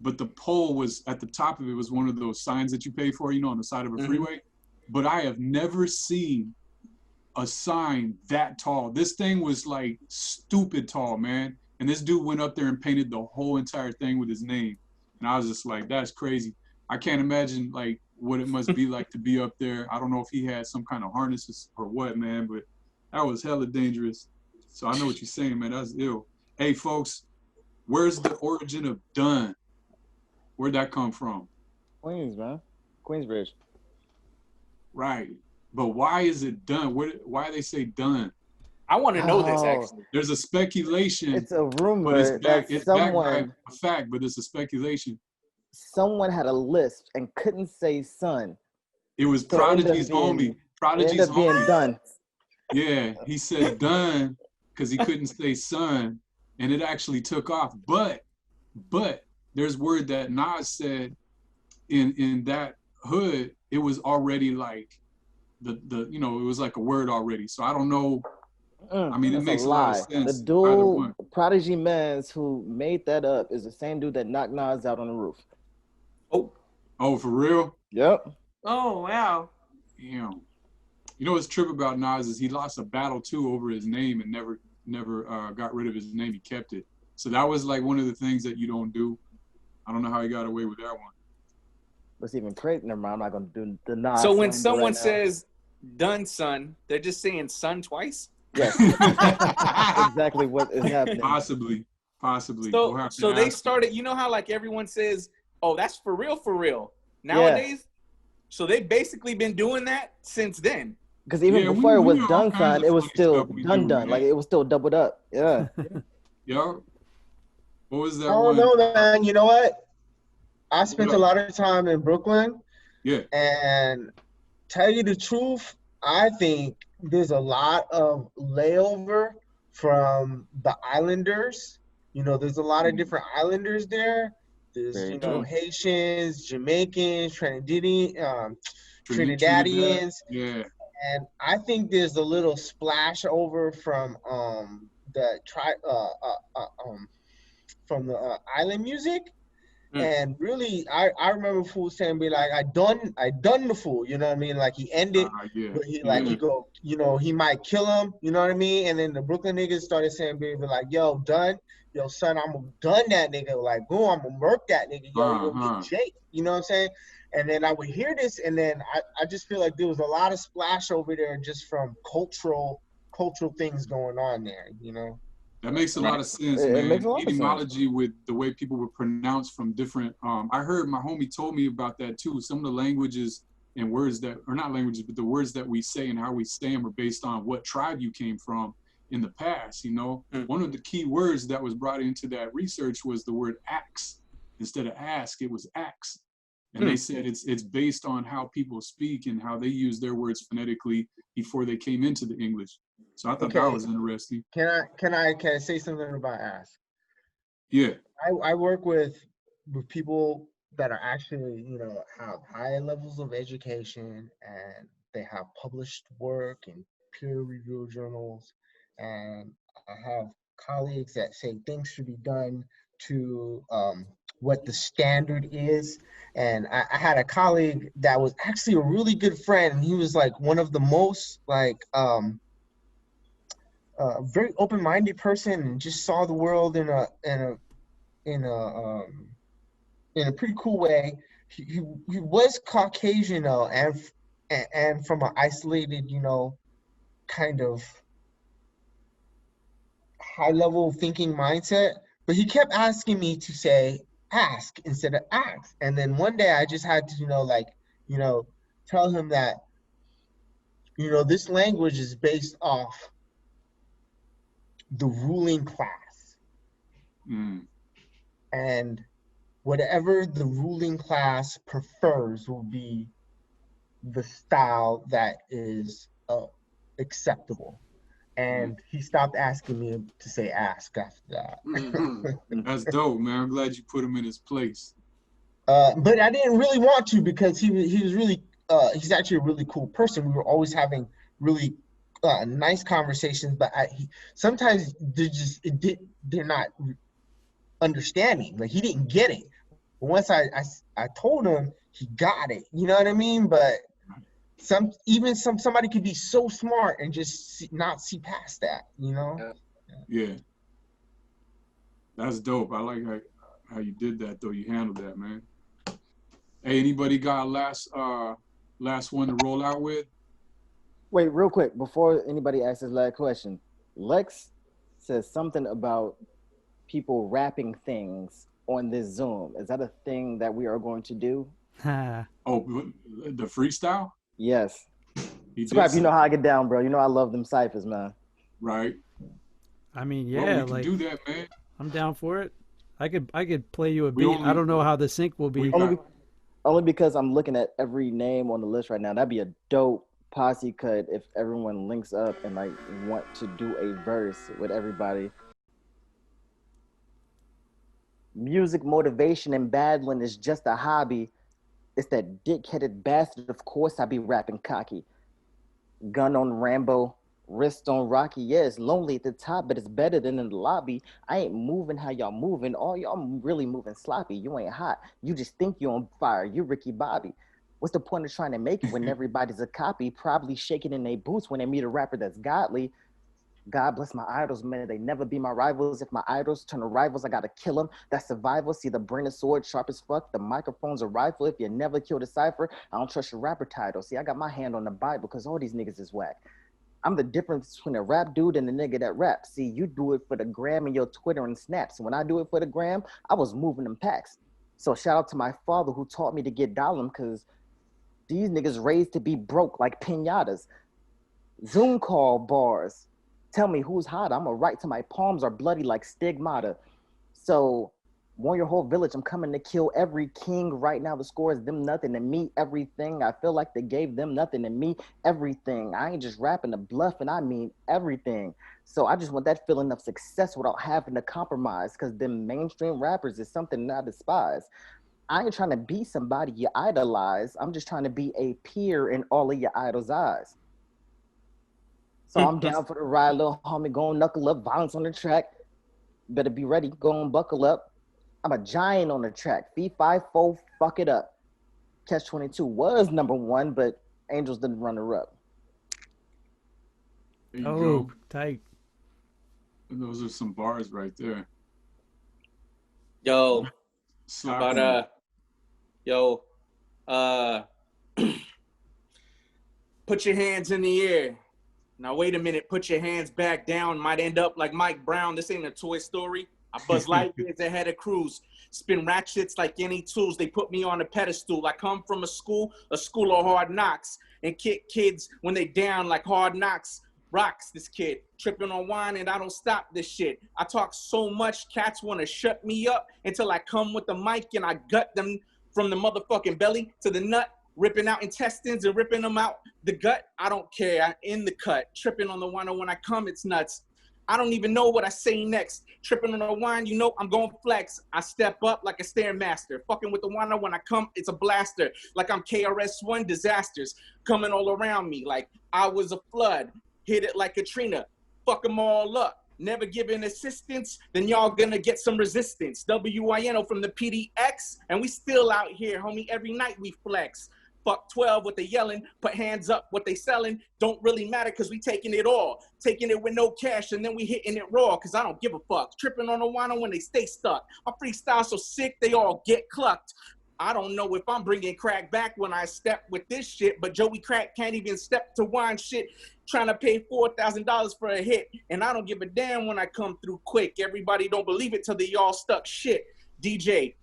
but the pole was at the top of it was one of those signs that you pay for, on the side of a freeway. But I have never seen a sign that tall. This thing was like stupid tall, man. And this dude went up there and painted the whole entire thing with his name. And I was just like, that's crazy. I can't imagine like what it must be like to be up there. I don't know if he had some kind of harnesses or what, man, but that was hella dangerous. So I know what you're saying, man. That's ill. Hey, folks, where's the origin of done? Where'd that come from?
Queens, man. Queensbridge.
Right. But why is it done? Why they say done?
I want to know this, actually.
There's a speculation.
It's a rumor
it's backed
someone,
by a fact, but it's a speculation.
Someone had a lisp and couldn't say son.
It was
So
Prodigy's homie. Prodigy's
being
homie.
done.
Yeah, he said done because he couldn't say son, and it actually took off. But there's word that Nas said in that hood, it was already like it was like a word already. So I don't know. I mean, it makes a lot of sense.
The dude, Prodigy Mans, who made that up is the same dude that knocked Nas out on the roof.
Oh, for real?
Yep.
Oh, wow.
Damn. You know what's trip about Nas is he lost a battle too over his name and never got rid of his name. He kept it. So that was like one of the things that you don't do. I don't know how he got away with that one.
What's even crazy? Never mind. I'm not gonna do the Nas.
So when someone says "done, son," they're just saying "son" twice.
Yes. Exactly what is happening.
Possibly.
So they started. You know how like everyone says, "Oh, that's for real." Nowadays. Yeah. So they've basically been doing that since then.
Because even before it was done, son, it was still done. Like it was still doubled up. Yeah.
Yo. What was that?
I don't know, man. You know what? I spent a lot of time in Brooklyn,
Yeah.
And tell you the truth, I think there's a lot of layover from the islanders. You know, there's a lot of different islanders there. There's, you know, Haitians, Jamaicans, Trinidadians.
Yeah.
And I think there's a little splash over from the island music. And really, I remember Fool saying, "Be like, I done the Fool." You know what I mean? Like he ended, but he go, you know, he might kill him. You know what I mean? And then the Brooklyn niggas started saying, "Be like, yo, done, yo, son, I'm gonna done that nigga. Like, boom, I'm gonna murk that nigga. Yo, you gonna get Jake." You know what I'm saying? And then I would hear this, and then I just feel like there was a lot of splash over there just from cultural things going on there. You know.
That makes a lot of sense, man.
It makes a lot of sense.
Etymology with the way people were pronounced from different. I heard my homie told me about that too. Some of the languages and words that, or not languages, but the words that we say and how we say them are based on what tribe you came from in the past. You know, one of the key words that was brought into that research was the word axe. Instead of ask, it was axe. And they said it's based on how people speak and how they use their words phonetically before they came into the English. So I thought that was interesting.
Can I say something about ask?
Yeah.
I work with people that are actually, you know, have high levels of education and they have published work in peer-reviewed journals, and I have colleagues that say things should be done to what the standard is. And I had a colleague that was actually a really good friend, and he was like one of the most like very open-minded person, and just saw the world in a pretty cool way. He was Caucasian though, and from an isolated, you know, kind of high-level thinking mindset. But he kept asking me to say ask instead of ask. And then one day I just had to, you know, like, you know, tell him that, you know, this language is based off the ruling class. And whatever the ruling class prefers will be the style that is acceptable. And he stopped asking me to say ask after that.
That's dope, man. I'm glad you put him in his place.
But I didn't really want to, because he was really he's actually a really cool person. We were always having really nice conversations, but sometimes they're not understanding. Like he didn't get it. But once I told him, he got it. You know what I mean? But somebody could be so smart and just not see past that. You know?
Yeah. That's dope. I like how you did that though. You handled that, man. Hey, anybody got a last one to roll out with?
Wait, real quick, before anybody asks this last question, Lex says something about people rapping things on this Zoom. Is that a thing that we are going to do?
Oh, the freestyle?
Yes. Scrap, you know how I get down, bro. You know I love them ciphers, man.
Right.
I mean, yeah,
well, we
like
can do that, man.
I'm down for it. I could play you a beat. I don't know how the sync will be.
Only because I'm looking at every name on the list right now. That'd be a dope posse cut if everyone links up and like want to do a verse with everybody. Music, motivation, and battling is just a hobby. It's that dick-headed bastard. Of course I be rapping cocky. Gun on Rambo, wrist on Rocky. Yeah, it's lonely at the top, but it's better than in the lobby. I ain't moving how y'all moving. All y'all really moving sloppy. You ain't hot. You just think you on fire. You Ricky Bobby. What's the point of trying to make it when everybody's a copy? Probably shaking in their boots when they meet a rapper that's godly. God bless my idols, man. They never be my rivals. If my idols turn to rivals, I gotta kill them. That's survival. See, the brain is sword, sharp as fuck. The microphone's a rifle. If you never kill the cipher, I don't trust your rapper title. See, I got my hand on the Bible because all these niggas is whack. I'm the difference between a rap dude and the nigga that raps. See, you do it for the gram and your Twitter and snaps. When I do it for the gram, I was moving them packs. So shout out to my father who taught me to get dollars, because these niggas raised to be broke like pinatas. Zoom call bars. Tell me who's hot. I'ma write till my palms are bloody like stigmata. So warn your whole village, I'm coming to kill every king. Right now the score is them nothing and me everything. I feel like they gave them nothing and me everything. I ain't just rapping to bluff, and I mean everything. So I just want that feeling of success without having to compromise, because them mainstream rappers is something I despise. I ain't trying to be somebody you idolize. I'm just trying to be a peer in all of your idols' eyes. So I'm down for the ride, little homie. Go on, knuckle up, violence on the track. Better be ready. Go on, buckle up. I'm a giant on the track. Fee, 5-4, fuck it up. Catch 22 was #1, but Angels didn't run her up.
There you
Oh,
go.
tight.
And those are some bars right there.
Yo,
Slap
about yo, put your hands in the air. Now wait a minute, put your hands back down. Might end up like Mike Brown. This ain't a Toy Story. I buzz light years ahead of crews. Spin ratchets like any tools. They put me on a pedestal. I come from a school of hard knocks, and kick kids when they down like hard knocks. Rocks this kid, tripping on wine, and I don't stop this shit. I talk so much, cats want to shut me up until I come with the mic and I gut them from the motherfucking belly to the nut, ripping out intestines and ripping them out the gut. I don't care, I'm in the cut, tripping on the wine, and when I come, it's nuts. I don't even know what I say next. Tripping on the wine, you know, I'm going flex. I step up like a Stairmaster. Fucking with the wine, when I come, it's a blaster. Like I'm KRS-One disasters coming all around me. Like I was a flood. Hit it like Katrina, fuck them all up. Never giving assistance, then y'all gonna get some resistance. WINO from the PDX, and we still out here, homie, every night we flex. Fuck 12 what they yelling, put hands up what they selling, don't really matter cause we taking it all. Taking it with no cash and then we hitting it raw cause I don't give a fuck. Tripping on the wino when they stay stuck. My freestyle so sick they all get clucked. I don't know if I'm bringing crack back when I step with this shit, but Joey Crack can't even step to wine shit, trying to pay $4,000 for a hit. And I don't give a damn when I come through quick. Everybody don't believe it till they all stuck shit. DJ,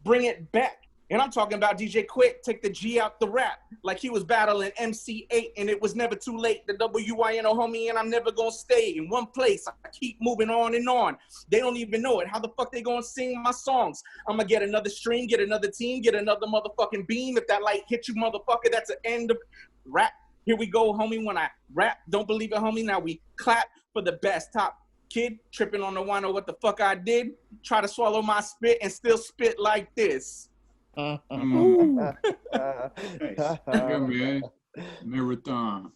bring it back. And I'm talking about DJ Quick, take the G out the rap, like he was battling MC8 and it was never too late. The WINO homie, and I'm never gonna stay in one place. I keep moving on and on. They don't even know it. How the fuck they gonna sing my songs? I'm gonna get another stream, get another team, get another motherfucking beam. If that light hit you, motherfucker, that's the end of rap. Here we go, homie, when I rap. Don't believe it, homie. Now we clap for the best. Top kid, tripping on the wino, what the fuck I did. Try to swallow my spit and still spit like this.
Yeah, man. Marathon.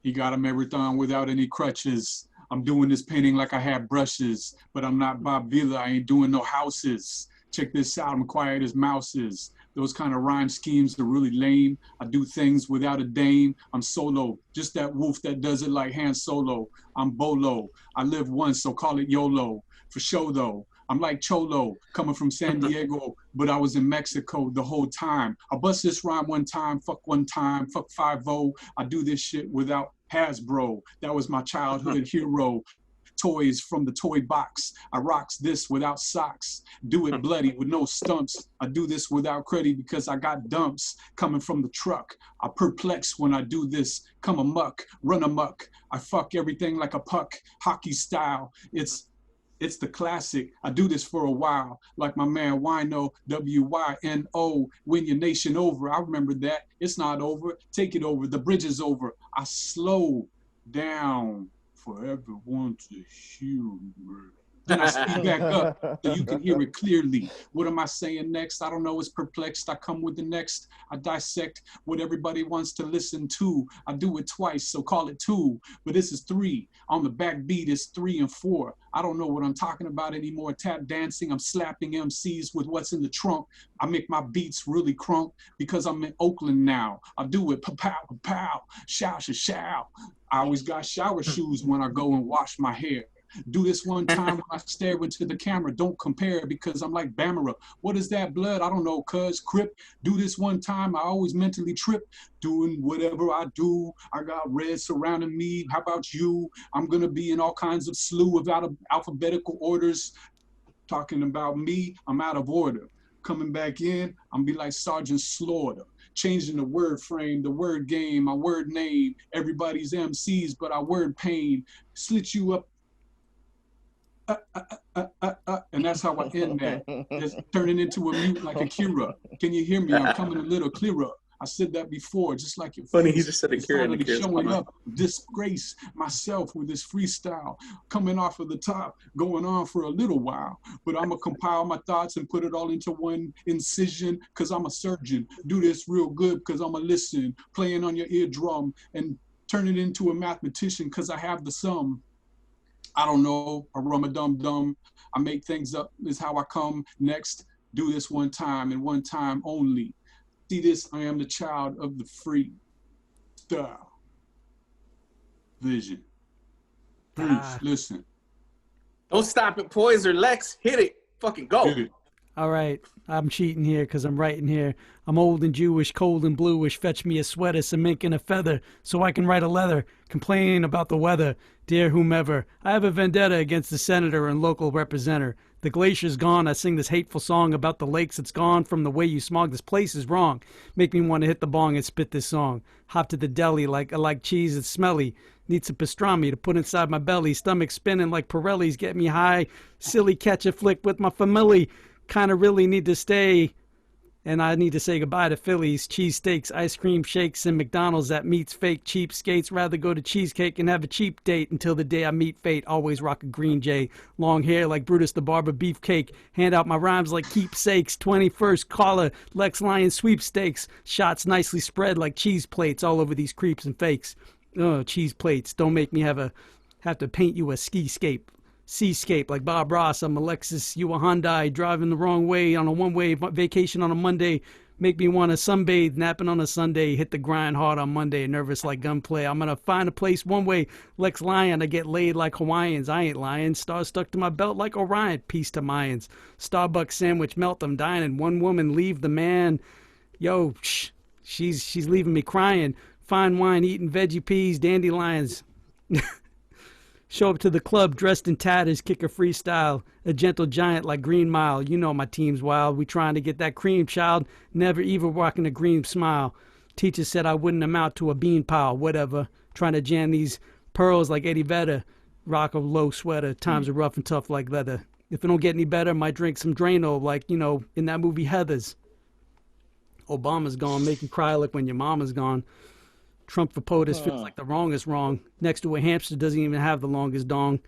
He got a marathon without any crutches. I'm doing this painting like I have brushes, but I'm not Bob Vila. I ain't doing no houses. Check this out, I'm quiet as mouses. Those kind of rhyme schemes are really lame. I do things without a dame. I'm solo, just that wolf that does it like Han Solo. I'm Bolo. I live once, so call it YOLO. For sure though, I'm like Cholo, coming from San Diego, but I was in Mexico the whole time. I bust this rhyme one time, fuck 5-0. I do this shit without Hasbro. That was my childhood hero. Toys from the toy box. I rocks this without socks. Do it bloody with no stumps. I do this without credit because I got dumps coming from the truck. I perplex when I do this. Come amok, run amok. I fuck everything like a puck, hockey style. It's the classic. I do this for a while, like my man Wino, WYNO, win your nation over. I remember that. It's not over. Take it over. The bridge is over. I slow down for everyone to hear me. Then I speed back up so you can hear it clearly. What am I saying next? I don't know, it's perplexed. I come with the next. I dissect what everybody wants to listen to. I do it twice, so call it 2. But this is 3. On the backbeat, it's 3 and 4. I don't know what I'm talking about anymore. Tap dancing, I'm slapping MCs with what's in the trunk. I make my beats really crunk because I'm in Oakland now. I do it pow, pow, show, show. I always got shower shoes when I go and wash my hair. Do this one time when I stare into the camera. Don't compare because I'm like Bamera. What is that blood? I don't know, cuz Crip. Do this one time. I always mentally trip. Doing whatever I do. I got red surrounding me. How about you? I'm going to be in all kinds of slew of alphabetical orders. Talking about me, I'm out of order. Coming back in, I'm be like Sergeant Slaughter. Changing the word frame, the word game, my word name. Everybody's MCs, but I word pain. Slit you up. And that's how I end that. Just turning into a mute like Akira. Can you hear me? I'm coming a little clearer. I said that before, just like your
Funny,
face.
he just said
It's
Akira and
finally
Akira's
showing
coming.
up. Disgrace myself with this freestyle. Coming off of the top, going on for a little while. But I'm going to compile my thoughts and put it all into one incision because I'm a surgeon. Do this real good because I'm a listen. Playing on your eardrum and turn it into a mathematician because I have the sum. I don't know, a rum-a-dum-dum. I make things up is how I come. Next, do this one time and one time only. See this, I am the child of the free style vision. Bruce, listen.
Don't stop it, Poise or Lex. Hit it. Fucking go.
Hit it.
All right, I'm cheating here because I'm writing here. I'm old and Jewish, cold and bluish. Fetch me a sweater, some ink and a feather, so I can write a letter, complaining about the weather. Dear whomever, I have a vendetta against the senator and local representative. The glacier's gone. I sing this hateful song about the lakes. It's gone from the way you smog. This place is wrong. Make me want to hit the bong and spit this song. Hop to the deli like I like cheese. It's smelly. Need some pastrami to put inside my belly. Stomach spinning like Pirelli's. Get me high. Silly catch a flick with my family. Kind of really need to stay. And I need to say goodbye to Phillies, cheesesteaks, ice cream shakes, and McDonald's that meets fake cheapskates. Rather go to cheesecake and have a cheap date until the day I meet fate. Always rock a green jay. Long hair like Brutus the Barber beefcake. Hand out my rhymes like keepsakes. 21st caller, Lex Lion sweepstakes. Shots nicely spread like cheese plates all over these creeps and fakes. Oh, cheese plates. Don't make me have to paint you a ski-scape. Seascape like Bob Ross. I'm a Lexus, you a Hyundai, driving the wrong way on a one-way vacation on a Monday. Make me want to sunbathe, napping on a Sunday, hit the grind hard on Monday, nervous like gunplay. I'm gonna find a place one way, Lex Lion. I get laid like Hawaiians. I ain't lying. Stars stuck to my belt like Orion. Peace to Mayans. Starbucks sandwich melt. I'm dying. One woman leave the man. Yo, she's leaving me crying. Fine wine, eating veggie peas, dandelions. Show up to the club dressed in tatters, kick a freestyle. A gentle giant like Green Mile. You know my team's wild. We trying to get that cream, child. Never even rocking a green smile. Teacher said I wouldn't amount to a bean pile. Whatever. Trying to jam these pearls like Eddie Vedder. Rock a low sweater. Times are rough and tough like leather. If it don't get any better, might drink some Drano like, you know, in that movie Heathers. Obama's gone. Make you cry like when your mama's gone. Trump for POTUS feels like the wrongest wrong. Next to a hamster doesn't even have the longest dong.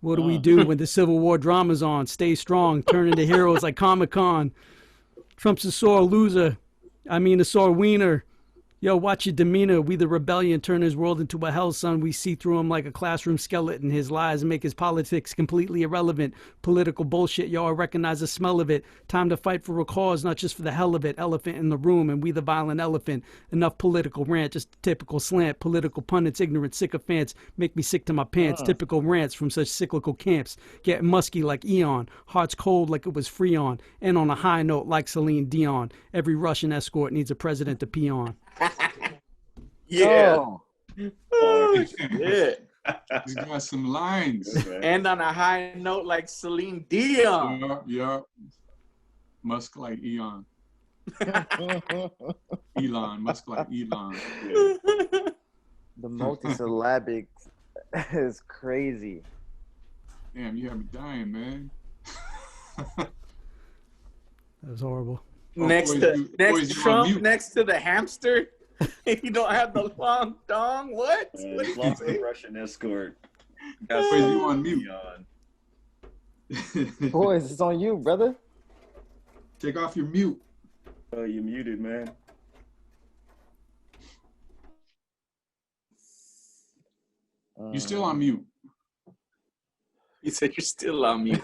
What do we do when the Civil War drama's on? Stay strong, turn into heroes like Comic-Con. Trump's a sore loser. I mean a sore wiener. Yo, watch your demeanor. We the rebellion turn his world into a hell, son. We see through him like a classroom skeleton. His lies make his politics completely irrelevant. Political bullshit, yo, I recognize the smell of it. Time to fight for a cause, not just for the hell of it. Elephant in the room, and we the violent elephant. Enough political rant, just typical slant. Political pundits, ignorant sycophants, make me sick to my pants. Typical rants from such cyclical camps. Getting musky like Eon. Hearts cold like it was Freon. And on a high note like Celine Dion. Every Russian escort needs a president to pee on.
Yeah.
Oh, shit. You got some lines.
And on a high note like Celine Dion.
Yeah. Musk like Eon. Elon. Musk like Elon.
The multisyllabic is crazy.
Damn, you have me dying, man.
That was horrible.
Next to Trump, next to the hamster. You don't have the long dong. What? What did you say?
Russian escort.
That's crazy. You on mute.
Boys, it's on you, brother.
Take off your mute.
Oh, you're muted, man.
You're still on mute.
You said you're still on mute.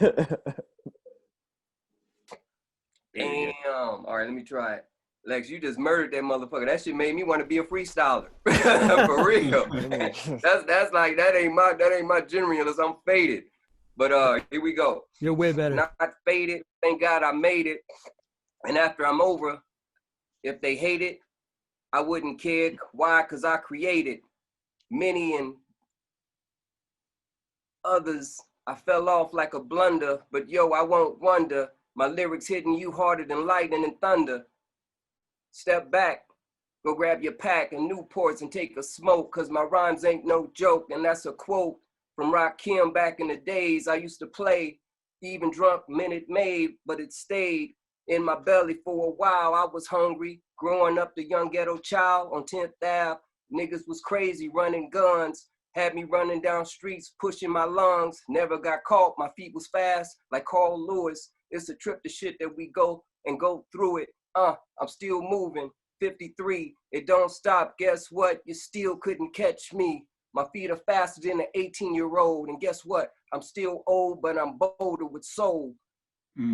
Damn. All right, let me try it. Lex, you just murdered that motherfucker. That shit made me want to be a freestyler. For real. That's like that ain't my genre unless I'm faded. But here we go.
You're way better.
Not faded. Thank God I made it. And after I'm over, if they hate it, I wouldn't care. Why? Because I created many and others. I fell off like a blunder, but yo, I won't wonder. My lyrics hitting you harder than lightning and thunder. Step back, go grab your pack and Newports and take a smoke, cause my rhymes ain't no joke. And that's a quote from Rakim back in the days I used to play Even drunk Minute Maid, but it stayed in my belly for a while. I was hungry, growing up the young ghetto child on 10th Ave. Niggas was crazy, running guns, had me running down streets, pushing my lungs. Never got caught, my feet was fast, like Carl Lewis. It's a trip to shit that we go through it. I'm still moving, 53, it don't stop. Guess what? You still couldn't catch me. My feet are faster than an 18-year-old. And guess what? I'm still old, but I'm bolder with soul.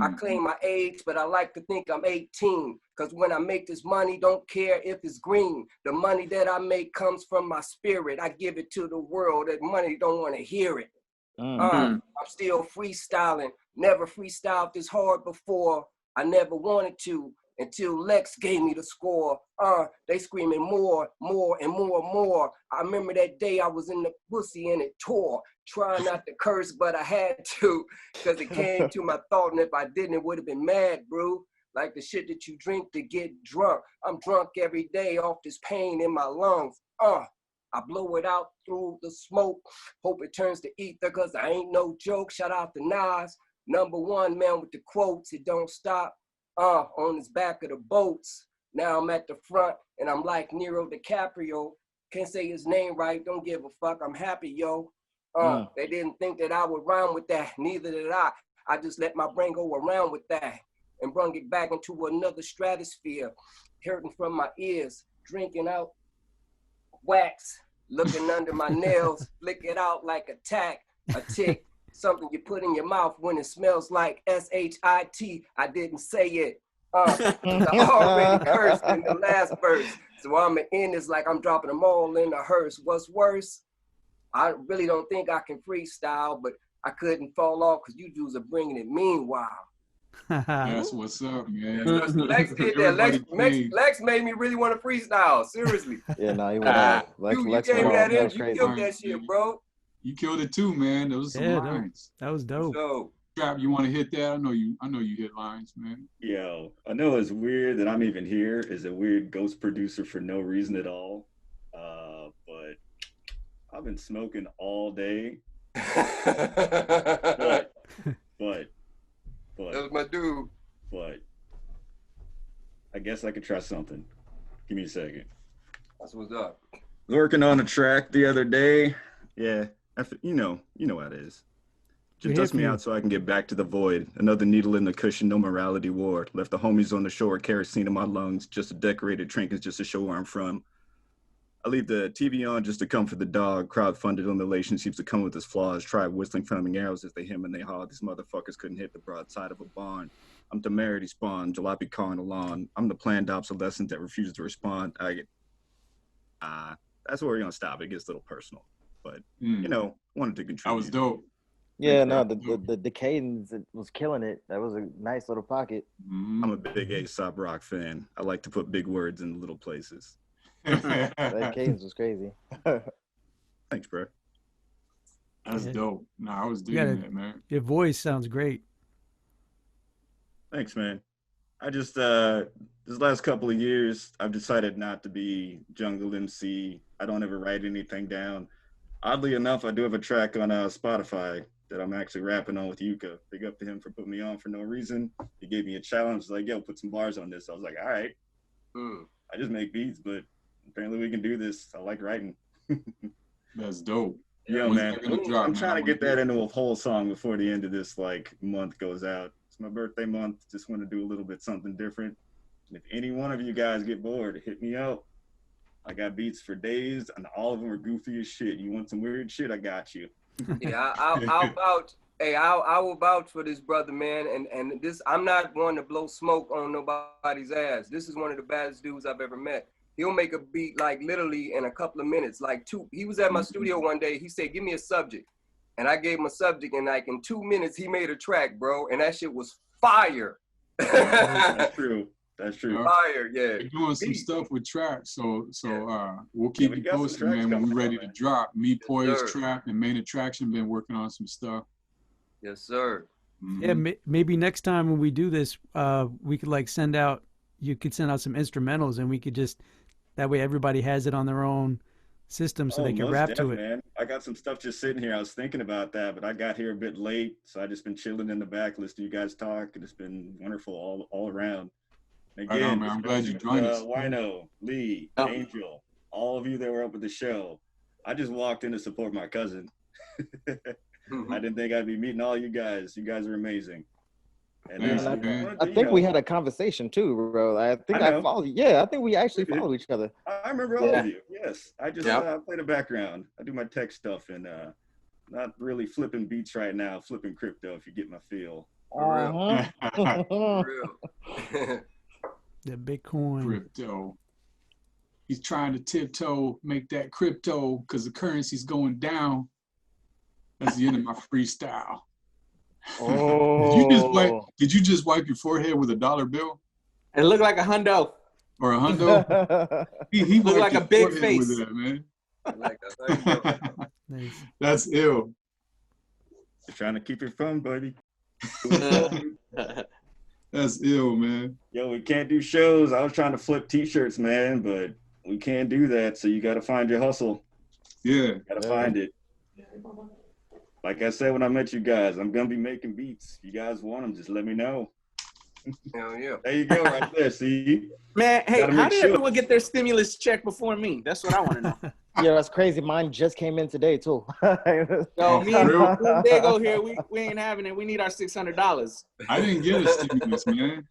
I claim my age, but I like to think I'm 18. Cause when I make this money, don't care if it's green. The money that I make comes from my spirit. I give it to the world. That money don't want to hear it. I'm still freestyling. Never freestyled this hard before. I never wanted to until Lex gave me the score. They screaming more, more, and more, more. I remember that day I was in the pussy and it tore. Trying not to curse, but I had to, because it came to my thought, and if I didn't, it would have been mad, bro. Like the shit that you drink to get drunk. I'm drunk every day off this pain in my lungs. I blow it out through the smoke. Hope it turns to ether, because I ain't no joke. Shout out to Nas. #1 man with the quotes. It don't stop. On his back of the boats. Now I'm at the front, and I'm like Nero DiCaprio. Can't say his name right. Don't give a fuck. I'm happy, yo. They didn't think that I would rhyme with that. Neither did I. I just let my brain go around with that and brung it back into another stratosphere. Hurting from my ears, drinking out wax, looking under my nails, flick it out like a tack, a tick, something you put in your mouth when it smells like S-H-I-T. I didn't say it. I already cursed in the last verse. So I'ma end this like I'm dropping them all in a hearse. What's worse? I really don't think I can freestyle, but I couldn't fall off because you dudes are bringing it meanwhile.
That's what's up, man.
Lex did that. Lex made me really want to freestyle. Seriously.
Yeah, no, he went off.
You gave me that in. You killed that shit, bro.
You killed it too, man. Those are some lines.
That was dope.
Trap, you want to hit that? I know you hit lines, man.
Yo, I know it's weird that I'm even here as a weird ghost producer for no reason at all. But I've been smoking all day. but
that was my dude.
But I guess I could try something. Give me a second.
That's what's up.
Working on a track the other day. Yeah, you know how it is. Just dust me out so I can get back to the void. Another needle in the cushion, no morality ward. Left the homies on the shore, kerosene in my lungs. Just a decorated trinkets just to show where I'm from. I leave the TV on just to comfort the dog. Crowdfunded on the relation seems to come with its flaws. Try whistling, flaming arrows as they hem and they haw. These motherfuckers couldn't hit the broadside of a barn. I'm temerity spawn, jalopy calling along. I'm the planned obsolescent that refuses to respond. That's where we're gonna stop. It gets a little personal, but wanted to contribute.
That was dope.
Yeah, no, the cadence was killing it. That was a nice little pocket.
I'm a big A$AP Rock fan. I like to put big words in little places.
That cadence was crazy.
Thanks, bro.
That's dope. No, I was digging it, man.
Your voice sounds great.
Thanks, man. I just this last couple of years, I've decided not to be jungle MC. I don't ever write anything down. Oddly enough, I do have a track on Spotify that I'm actually rapping on with Yuka. Big up to him for putting me on for no reason. He gave me a challenge, like, yo, put some bars on this. I was like, all right. I just make beats, but apparently we can do this. I like writing.
That's dope.
Yo, man, I'm trying to get that into a whole song before the end of this month goes out. It's my birthday month. Just want to do a little bit something different. And if any one of you guys get bored, hit me up. I got beats for days, and all of them are goofy as shit. You want some weird shit? I got you.
Yeah, I'll vouch. Hey, I will vouch for this brother, man. And this, I'm not one to blow smoke on nobody's ass. This is one of the baddest dudes I've ever met. He'll make a beat like literally in a couple of minutes. He was at my studio one day. He said, "Give me a subject," and I gave him a subject, and like in 2 minutes he made a track, bro. And that shit was fire.
That's true. That's true.
Fire, yeah.
We're doing some stuff with Trap, so we'll keep you posted, man. When we're ready to drop, me, Poise, Trap, and Main Attraction been working on some stuff.
Yes, sir.
Yeah, maybe next time when we do this, we could send out. You could send out some instrumentals, and we could just that way everybody has it on their own system so they can rap to it.
Man. I got some stuff just sitting here. I was thinking about that, but I got here a bit late, so I just been chilling in the back, listening to you guys talk, and it's been wonderful all around. Again,
man. I'm glad you joined us.
Wino, Lee, Angel, all of you that were up at the show. I just walked in to support my cousin. I didn't think I'd be meeting all you guys. You guys are amazing. And
I think we had a conversation too, bro. I think I followed you. Yeah, I think we actually follow each other.
I remember all of you. Yes, I just play the background. I do my tech stuff and not really flipping beats right now. Flipping crypto, if you get my feel.
For
real. The Bitcoin.
Crypto. He's trying to tiptoe, make that crypto because the currency's going down. That's the end of my freestyle.
Oh.
Did you just wipe your forehead with a dollar bill?
It looked like a hundo.
Or a hundo? he
looked like a big face.
With that, man.
Nice.
That's ill.
Just trying to keep it fun, buddy.
That's ill, man.
Yo, we can't do shows. I was trying to flip t-shirts, man, but we can't do that. So you got to find your hustle.
Yeah.
Got to find it. Like I said when I met you guys, I'm going to be making beats. If you guys want them, just let me know.
Hell yeah.
There you go, right there. See?
Man, hey, how did everyone get their stimulus check before me? That's what I want to know.
Yeah, that's crazy. Mine just came in today, too.
Yo, me and Diego here, we ain't having it. We need our $600.
I didn't get a stimulus, man.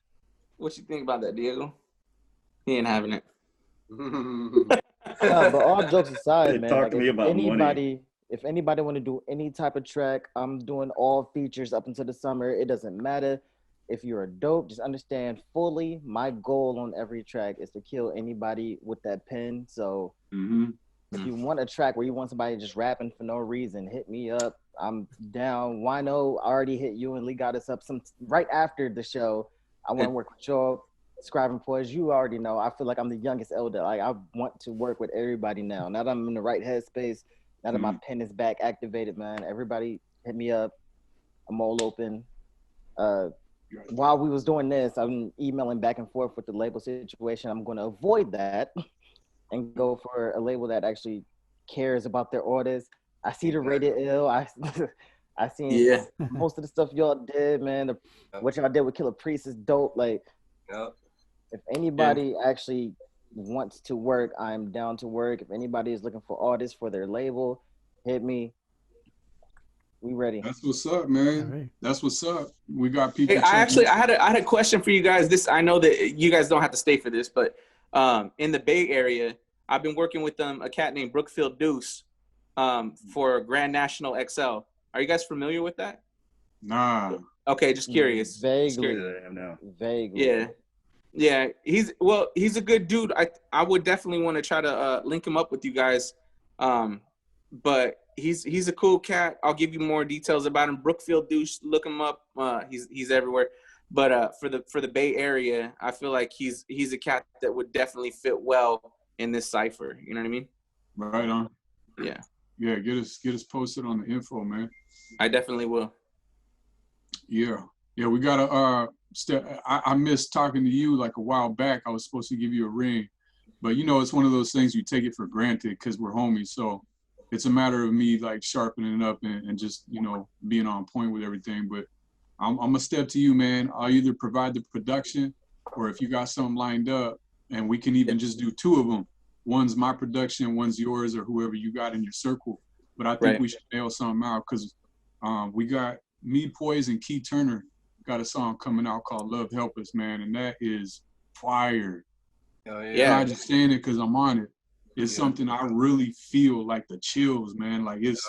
What you think about that, Diego? He ain't having it.
But all jokes aside, man,
talk to me about money.
If anybody want to do any type of track, I'm doing all features up until the summer. It doesn't matter. If you're a dope, just understand fully my goal on every track is to kill anybody with that pen. So if you want a track where you want somebody just rapping for no reason, hit me up. I'm down. Wino already hit you and Lee got us up some right after the show. I want to work with y'all. Scribing Poise, you already know. I feel like I'm the youngest elder. Like I want to work with everybody now. Now that I'm in the right headspace, now that my pen is back activated, man. Everybody hit me up. I'm all open. While we was doing this, I'm emailing back and forth with the label situation. I'm going to avoid that and go for a label that actually cares about their orders. I see the Rated Ill. I seen most of the stuff y'all did, man. What y'all did with Killer Priest is dope. Like, if anybody actually wants to work, I'm down to work. If anybody is looking for artists for their label, hit me. We ready.
That's what's up, man. Right. That's what's up. We got people.
Hey, I had a question for you guys. This, I know that you guys don't have to stay for this, but in the Bay Area, I've been working with a cat named Brookfield Deuce for Grand National XL. Are you guys familiar with that?
Nah.
Okay, just curious.
Vaguely.
Yeah. Yeah, he's a good dude. I would definitely want to try to link him up with you guys. But he's a cool cat. I'll give you more details about him. Brookfield Deuce, look him up. He's everywhere. But for the Bay Area, I feel like he's a cat that would definitely fit well in this cipher. You know what I mean?
Right on.
Yeah.
Yeah, get us posted on the info, man.
I definitely will.
Yeah. Yeah, we gotta I missed talking to you like a while back. I was supposed to give you a ring. But you know, it's one of those things you take it for granted because we're homies. So it's a matter of me like sharpening up and just, you know, being on point with everything. But I'm gonna step to you, man. I'll either provide the production or if you got something lined up and we can even just do two of them. One's my production, one's yours or whoever you got in your circle. But I think we should nail something out because we got me, Poise, and Key Turner got a song coming out called Love Help Us, man. And that is fire.
Oh,
yeah. I'm not just saying it because I'm on it. It's something I really feel like the chills, man. Like it's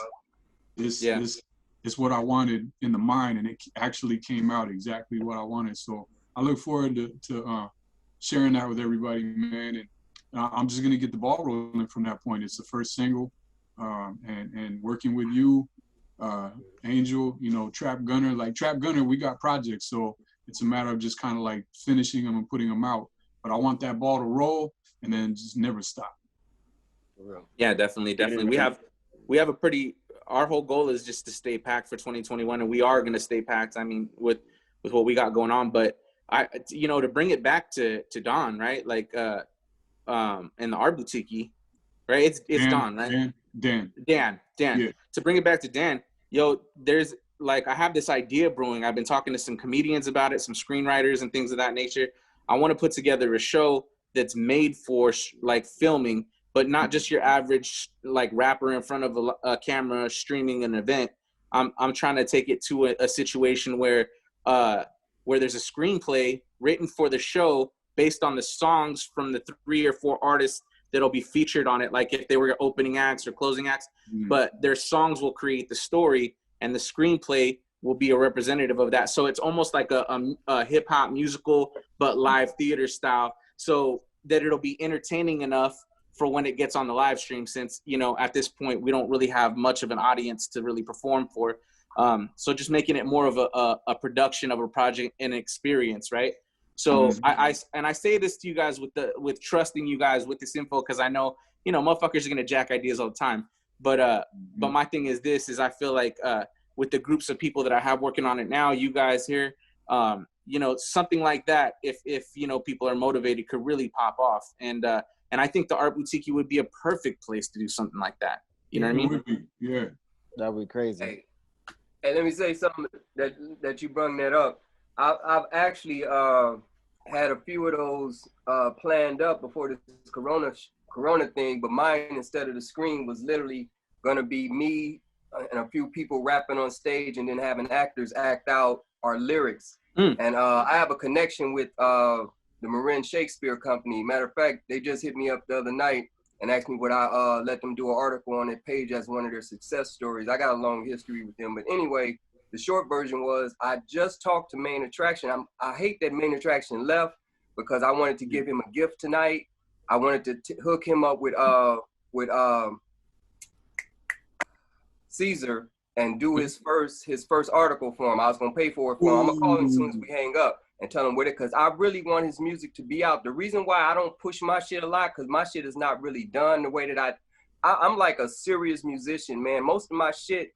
what I wanted in the mind, and it actually came out exactly what I wanted. So I look forward to sharing that with everybody, man. And I'm just gonna get the ball rolling from that point. It's the first single, and working with you, Angel, you know, Trap Gunner. Like Trap Gunner, we got projects, so it's a matter of just kind of like finishing them and putting them out. But I want that ball to roll and then just never stop.
Yeah, definitely. We have a pretty. Our whole goal is just to stay packed for 2021, and we are going to stay packed. I mean, with what we got going on, but to bring it back to Don, right? Like, in the Art Boutiki, right? It's
Dan,
Don, right?
Dan.
Yeah. To bring it back to Dan, yo, there's like, I have this idea brewing. I've been talking to some comedians about it, some screenwriters and things of that nature. I want to put together a show that's made for like filming, but not just your average like rapper in front of a camera streaming an event. I'm trying to take it to a situation where there's a screenplay written for the show based on the songs from the 3 or 4 artists that'll be featured on it, like if they were opening acts or closing acts. But their songs will create the story, and the screenplay will be a representative of that. So it's almost like a hip hop musical, but live theater style, so that it'll be entertaining enough for when it gets on the live stream, since, you know, at this point we don't really have much of an audience to really perform for. So just making it more of a production of a project and experience, right? So I say this to you guys with trusting you guys with this info, because I know, you know, motherfuckers are gonna jack ideas all the time. But my thing is I feel like with the groups of people that I have working on it now, you guys here, you know, something like that, if you know, people are motivated, could really pop off. And I think the Art Boutiki would be a perfect place to do something like that. You know what I mean?
Would be, yeah.
That would be crazy.
Hey, let me say something that you brought that up. I've actually had a few of those planned up before this corona thing, but mine, instead of the screen, was literally gonna be me and a few people rapping on stage, and then having actors act out our lyrics. And I have a connection with the Marin Shakespeare Company. Matter of fact, they just hit me up the other night and asked me would I let them do an article on their page as one of their success stories. I got a long history with them, but anyway, the short version was I just talked to Main Attraction. I hate that Main Attraction left, because I wanted to give him a gift tonight. I wanted to hook him up with Caesar and do his first article for him. I was gonna pay for it for him. I'm gonna call him as soon as we hang up and tell him with it, because I really want his music to be out. The reason why I don't push my shit a lot, because my shit is not really done the way that I'm like a serious musician, man. Most of my shit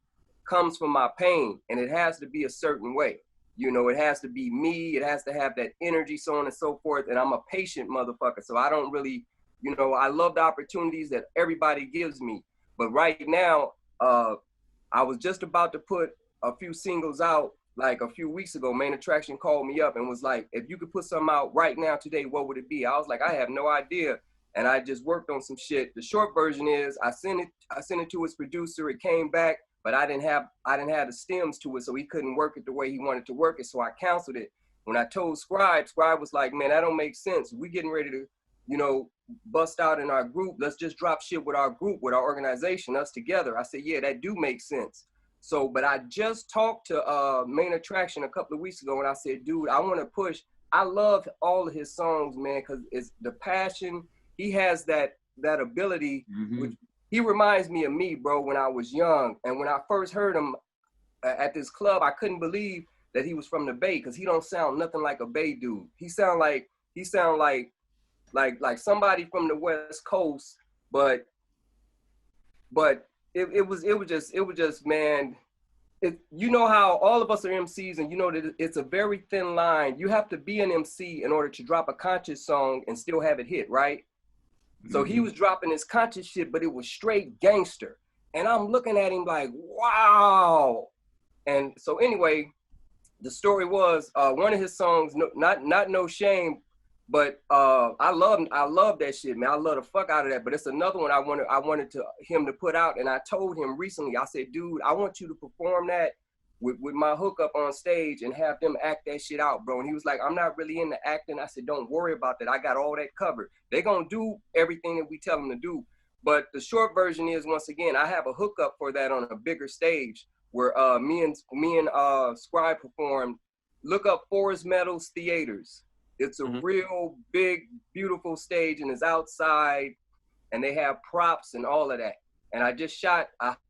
comes from my pain, and it has to be a certain way. You know, it has to be me, it has to have that energy, so on and so forth. And I'm a patient motherfucker, so I don't really, you know, I love the opportunities that everybody gives me. But right now, I was just about to put a few singles out like a few weeks ago. Main Attraction called me up and was like, if you could put something out right now today, what would it be? I was like, I have no idea. And I just worked on some shit. The short version is I sent it to his producer. It came back, but I didn't have the stems to it, so he couldn't work it the way he wanted to work it. So I canceled it. When I told Scribe was like, man, that don't make sense. We getting ready to, you know, bust out in our group. Let's just drop shit with our group, with our organization, us together. I said, yeah, that do make sense. So, but I just talked to Main Attraction a couple of weeks ago, and I said, dude, I want to push. I love all of his songs, man, because it's the passion. He has that ability. Which, he reminds me of me, bro, when I was young. And when I first heard him at this club, I couldn't believe that he was from the Bay, because he don't sound nothing like a Bay dude. He sound like somebody from the West Coast, but it was just man, you know how all of us are MCs, and you know that it's a very thin line. You have to be an MC in order to drop a conscious song and still have it hit, right? So he was dropping his conscious shit, but it was straight gangster. And I'm looking at him like, wow. And so anyway, the story was one of his songs, not No Shame, but I love that shit, man. I love the fuck out of that. But it's another one I wanted him to put out, and I told him recently. I said, dude, I want you to perform that with my hookup on stage and have them act that shit out, bro. And he was like, I'm not really into acting. I said, don't worry about that. I got all that covered. They're gonna do everything that we tell them to do. But the short version is, once again, I have a hookup for that on a bigger stage where me and Scribe performed. Look up Forest Meadows Theaters. It's a real big, beautiful stage, and it's outside, and they have props and all of that. And I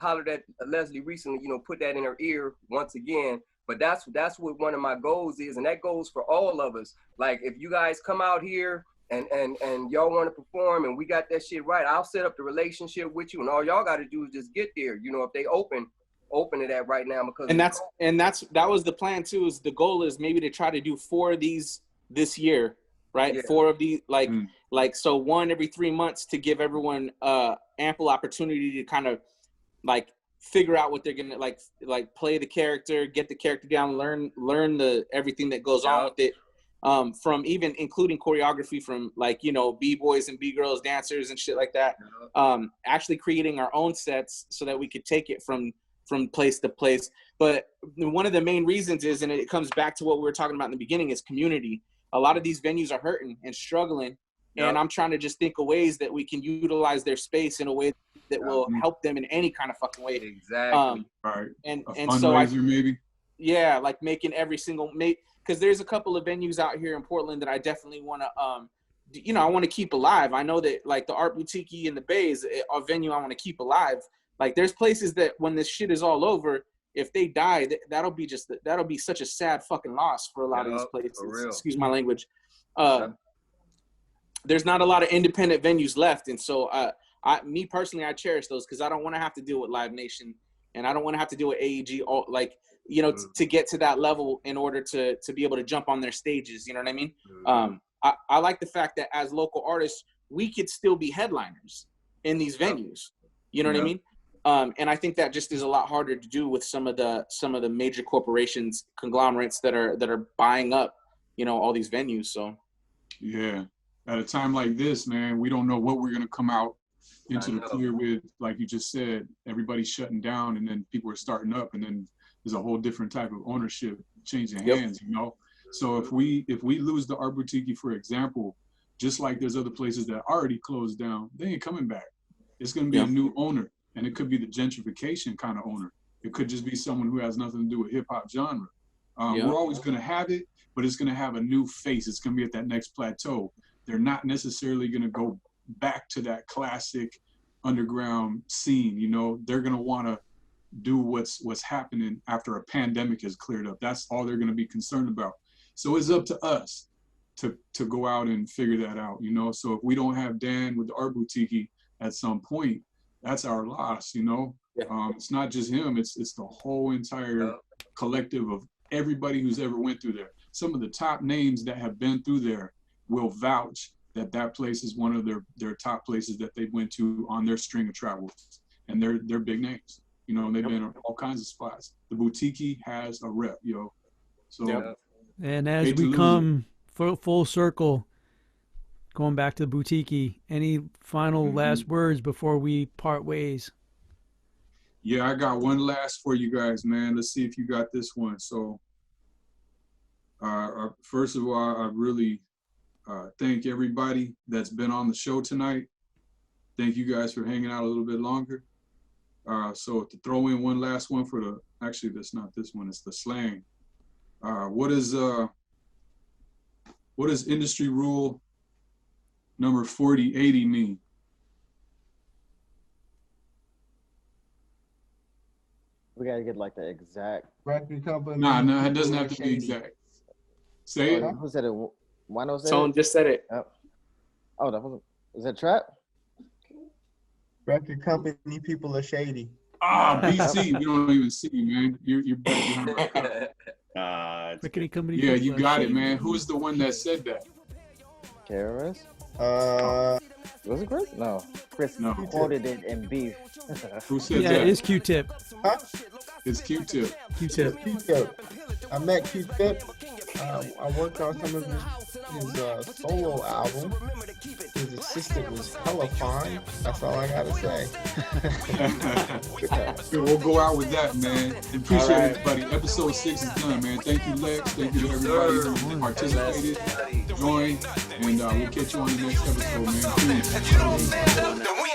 hollered at Leslie recently, you know, put that in her ear once again. But that's what one of my goals is, and that goes for all of us. Like, if you guys come out here and y'all want to perform and we got that shit right, I'll set up the relationship with you, and all y'all got to do is just get there. You know, if they open to that right now, because
that was the plan too. Is the goal is maybe to try to do 4 of these this year, right? Yeah. 4 of these, like so one every 3 months, to give everyone ample opportunity to kind of like figure out what they're gonna like play the character, get the character down, learn the everything that goes on with it. From even including choreography from like, you know, B-boys and B-girls, dancers and shit like that. Actually creating our own sets so that we could take it from place to place. But one of the main reasons is, and it comes back to what we were talking about in the beginning, is community. A lot of these venues are hurting and struggling. And I'm trying to just think of ways that we can utilize their space in a way that will help them in any kind of fucking way.
Exactly.
Right.
And
So maybe.
Yeah, like making every single because there's a couple of venues out here in Portland that I definitely want to, you know, I want to keep alive. I know that like the Art Boutiki in the Bay is a venue I want to keep alive. Like there's places that when this shit is all over, if they die, that'll be such a sad fucking loss for a lot of these places. Excuse my language. There's not a lot of independent venues left, and so me personally, I cherish those because I don't want to have to deal with Live Nation, and I don't want to have to deal with AEG. You know, to get to that level in order to be able to jump on their stages. You know what I mean? I like the fact that as local artists, we could still be headliners in these venues. You know what I mean? And I think that just is a lot harder to do with some of the major corporations, conglomerates that are buying up, you know, all these venues. So
yeah, at a time like this, man, we don't know what we're gonna come out into the clear with. Like you just said, everybody's shutting down, and then people are starting up, and then there's a whole different type of ownership changing hands, you know? So if we lose the Art Boutiki, for example, just like there's other places that already closed down, they ain't coming back. It's gonna be a new owner, and it could be the gentrification kind of owner. It could just be someone who has nothing to do with hip hop genre. We're always gonna have it, but it's gonna have a new face. It's gonna be at that next plateau. They're not necessarily gonna go back to that classic underground scene, you know? They're gonna wanna do what's happening after a pandemic has cleared up. That's all they're going to be concerned about. So it's up to us to go out and figure that out, you know? So if we don't have Dan with the Art Boutiki at some point, that's our loss, you know? It's not just him, it's the whole entire collective of everybody who's ever went through there. Some of the top names that have been through there will vouch that place is one of their top places that they went to on their string of travels. And they're big names. You know, and they've been in all kinds of spots. The Boutiki has a rep, yo. So,
and as we come full circle, going back to the Boutiki, any final last words before we part ways?
Yeah, I got one last for you guys, man. Let's see if you got this one. So, first of all, I really thank everybody that's been on the show tonight. Thank you guys for hanging out a little bit longer. So to throw in one last one for actually that's not this one, it's the slang. What is industry rule number 4080 mean?
We gotta get like the exact
record company.
No, it doesn't have to be exact. Say it.
Who said it? Wano said
Tone just said it.
Oh, that wasn't. Is that Trap?
Record company people are shady.
BC, we don't even see you, man. You're better behind my
company.
Yeah, you got it, man. Who's the one that said that?
KRS? Was it Chris? No. Chris quoted it in Beef.
Who said that?
Yeah, it is Q-Tip.
Huh?
It's Q-Tip.
Q-Tip. I met Q-Tip. I worked on some of his solo album. His assistant was hella fine. That's all I gotta say.
We'll go out with that, man. Appreciate it, buddy. Episode 6 is done, man. Thank you, Lex. Thank you to everybody who participated, joined, and we'll catch you on the next episode, man. Peace.